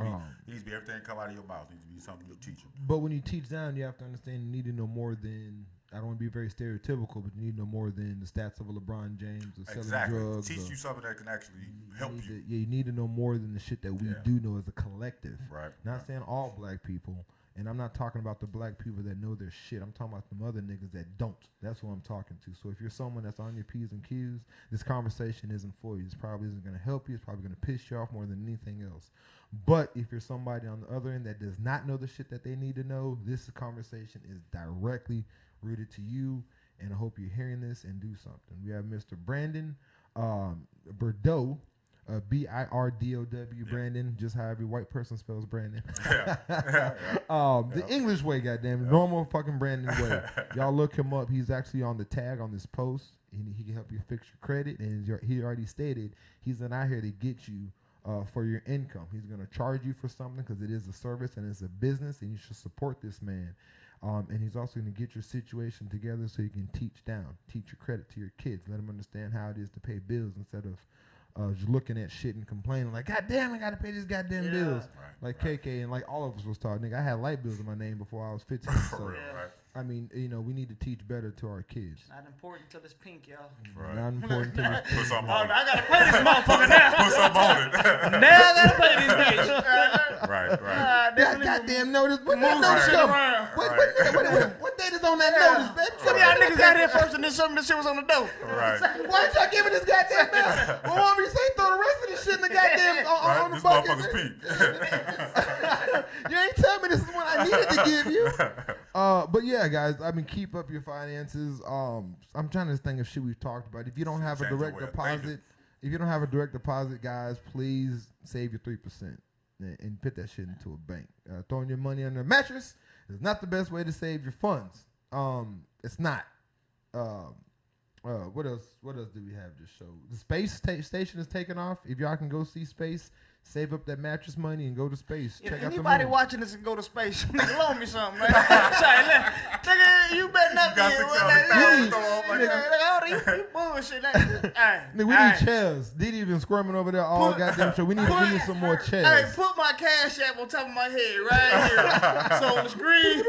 needs to be everything come out of your mouth. It needs to be something you teach them.
But when you teach down, you have to understand you need to know more than, I don't want to be very stereotypical, but you need to know more than the stats of a LeBron James or selling drugs.
Teach you something that can actually help you.
You need to know more than the shit that we do know as a collective.
Right.
Not saying all black people. And I'm not talking about the black people that know their shit. I'm talking about them other niggas that don't. That's who I'm talking to. So if you're someone that's on your P's and Q's, this conversation isn't for you. This probably isn't going to help you. It's probably going to piss you off more than anything else. But if you're somebody on the other end that does not know the shit that they need to know, this conversation is directly rooted to you. And I hope you're hearing this and do something. We have Mr. Brandon Bordeaux. B-I-R-D-O-W, Brandon, just how every white person spells Brandon. The English way, goddamn, normal fucking Brandon way. Y'all look him up. He's actually on the tag on this post. He can help you fix your credit. And he already stated he's not out here to get you for your income. He's going to charge you for something because it is a service and it's a business, and you should support this man. And he's also going to get your situation together so you can teach your credit to your kids. Let them understand how it is to pay bills instead of just looking at shit and complaining like, God damn, I gotta pay these goddamn bills. Right, like KK and like all of us was taught. Nigga, I had light bills in my name before I was 15. So, I mean, we need to teach better to our kids.
Not important till it's pink, y'all.
Right.
Not important till it's pink.
Put something on it.
I gotta pay this motherfucker now.
Put something on it.
Now I gotta pay this bitch.
Right.
That goddamn notice. What that notice come? What date is on that notice, baby?
Some of y'all niggas got here first and then some of this shit was on the door.
Right.
Why ain't y'all giving this goddamn bill? Well, want me to say throw the rest of this shit in the goddamn on the bucket.
This motherfucker's pink.
You ain't telling me this is what I needed to give you. But yeah, guys, I mean, keep up your finances. I'm trying to think of shit we've talked about. If you don't have a direct deposit, guys, please save your 3% and put that shit into a bank. Throwing your money under a mattress is not the best way to save your funds. It's not. What else do we have to show? The space station is taking off. If y'all can go see space, save up that mattress money and go to space.
If
check out
anybody
the moon.
watching this and go to space, nigga, loan me something, man. Nigga, you better not be you bullshit.
Nigga, we need chairs. Didi been squirming over there all goddamn show. We need some more chairs.
Hey, put my cash app on top of my head right here. So on the screen.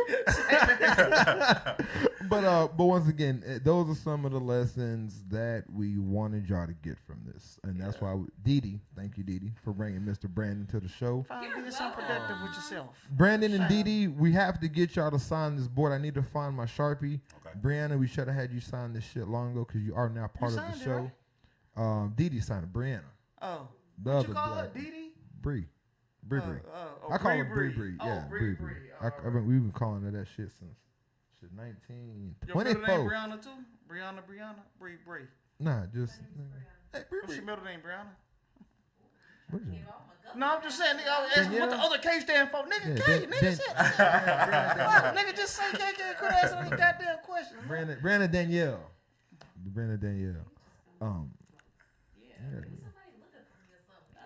But once again, those are some of the lessons that we wanted y'all to get from this, and that's why Didi, thank you, Didi, for bringing Mr. Brandon to the show.
Be something productive with yourself.
Brandon and Didi, we have to get y'all to sign this board. I need to find my Sharpie. Okay. Brianna, we should have had you sign this shit long ago because you are now part of the show. Right? Didi signed it. Brianna.
Oh.
What
you call her? Didi?
Bree. I call her Bree. Yeah, Bree. We've been calling her that shit since 1924.
Your middle name Brianna too? Brianna? Bree.
Nah, just.
Hey, Bree. What's your middle name, Brianna?
What is it?
No, I'm just saying, nigga, I was asking what the other K stand for. Nigga, K, nigga said. Nigga, just say K, quit asking any goddamn questions.
Brandon Danielle.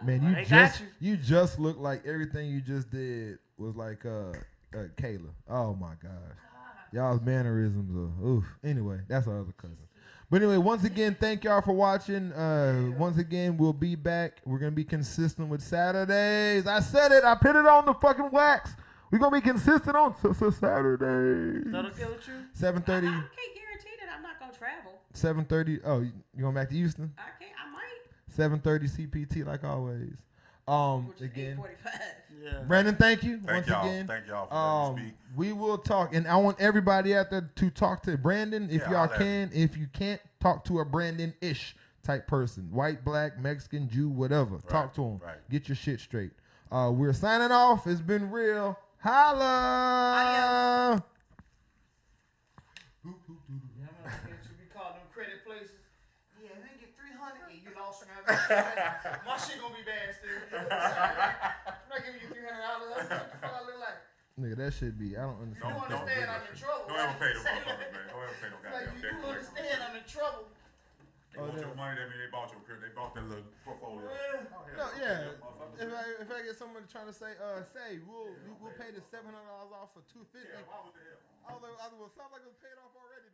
Man, you just look like everything you just did was like Kayla. Oh my gosh. Y'all's mannerisms are oof. Anyway, that's our other cousin. But anyway, once again, thank y'all for watching. Once again, we'll be back. We're gonna be consistent with Saturdays. I said it. I put it on the fucking wax. We're gonna be consistent on Saturdays.
Is that okay with you?
7:30.
I can't guarantee that I'm not gonna travel.
7:30. Oh, you going back to Houston?
I can't. I might.
7:30 CPT like always. Again.
8:45.
Yeah.
Brandon, thank you
Thank
once
y'all.
again.
Thank y'all for letting me speak.
We will talk, and I want everybody out there to talk to Brandon if y'all can. If you can't, talk to a Brandon-ish type person, white, black, Mexican, Jew, whatever.
Right,
talk to him.
right.
Get your shit straight. We're signing off. It's been real. Holla.
Should we call them credit places? Yeah, they get 300 and you lost my shit gonna be bad still. I'm not giving you $300. What the fuck I look like?
Nigga, that should be. I don't understand.
You understand I'm in trouble.
Don't ever pay them motherfuckers, man. Don't ever pay no
Like,
goddamn
you understand I'm in trouble.
They want your money, that mean they bought your credit. They bought their little portfolio.
No, yeah. If I get someone trying to say, we'll pay the $700 off for $250.
Yeah, why would the hell?
I was like, sounds like it was paid off already.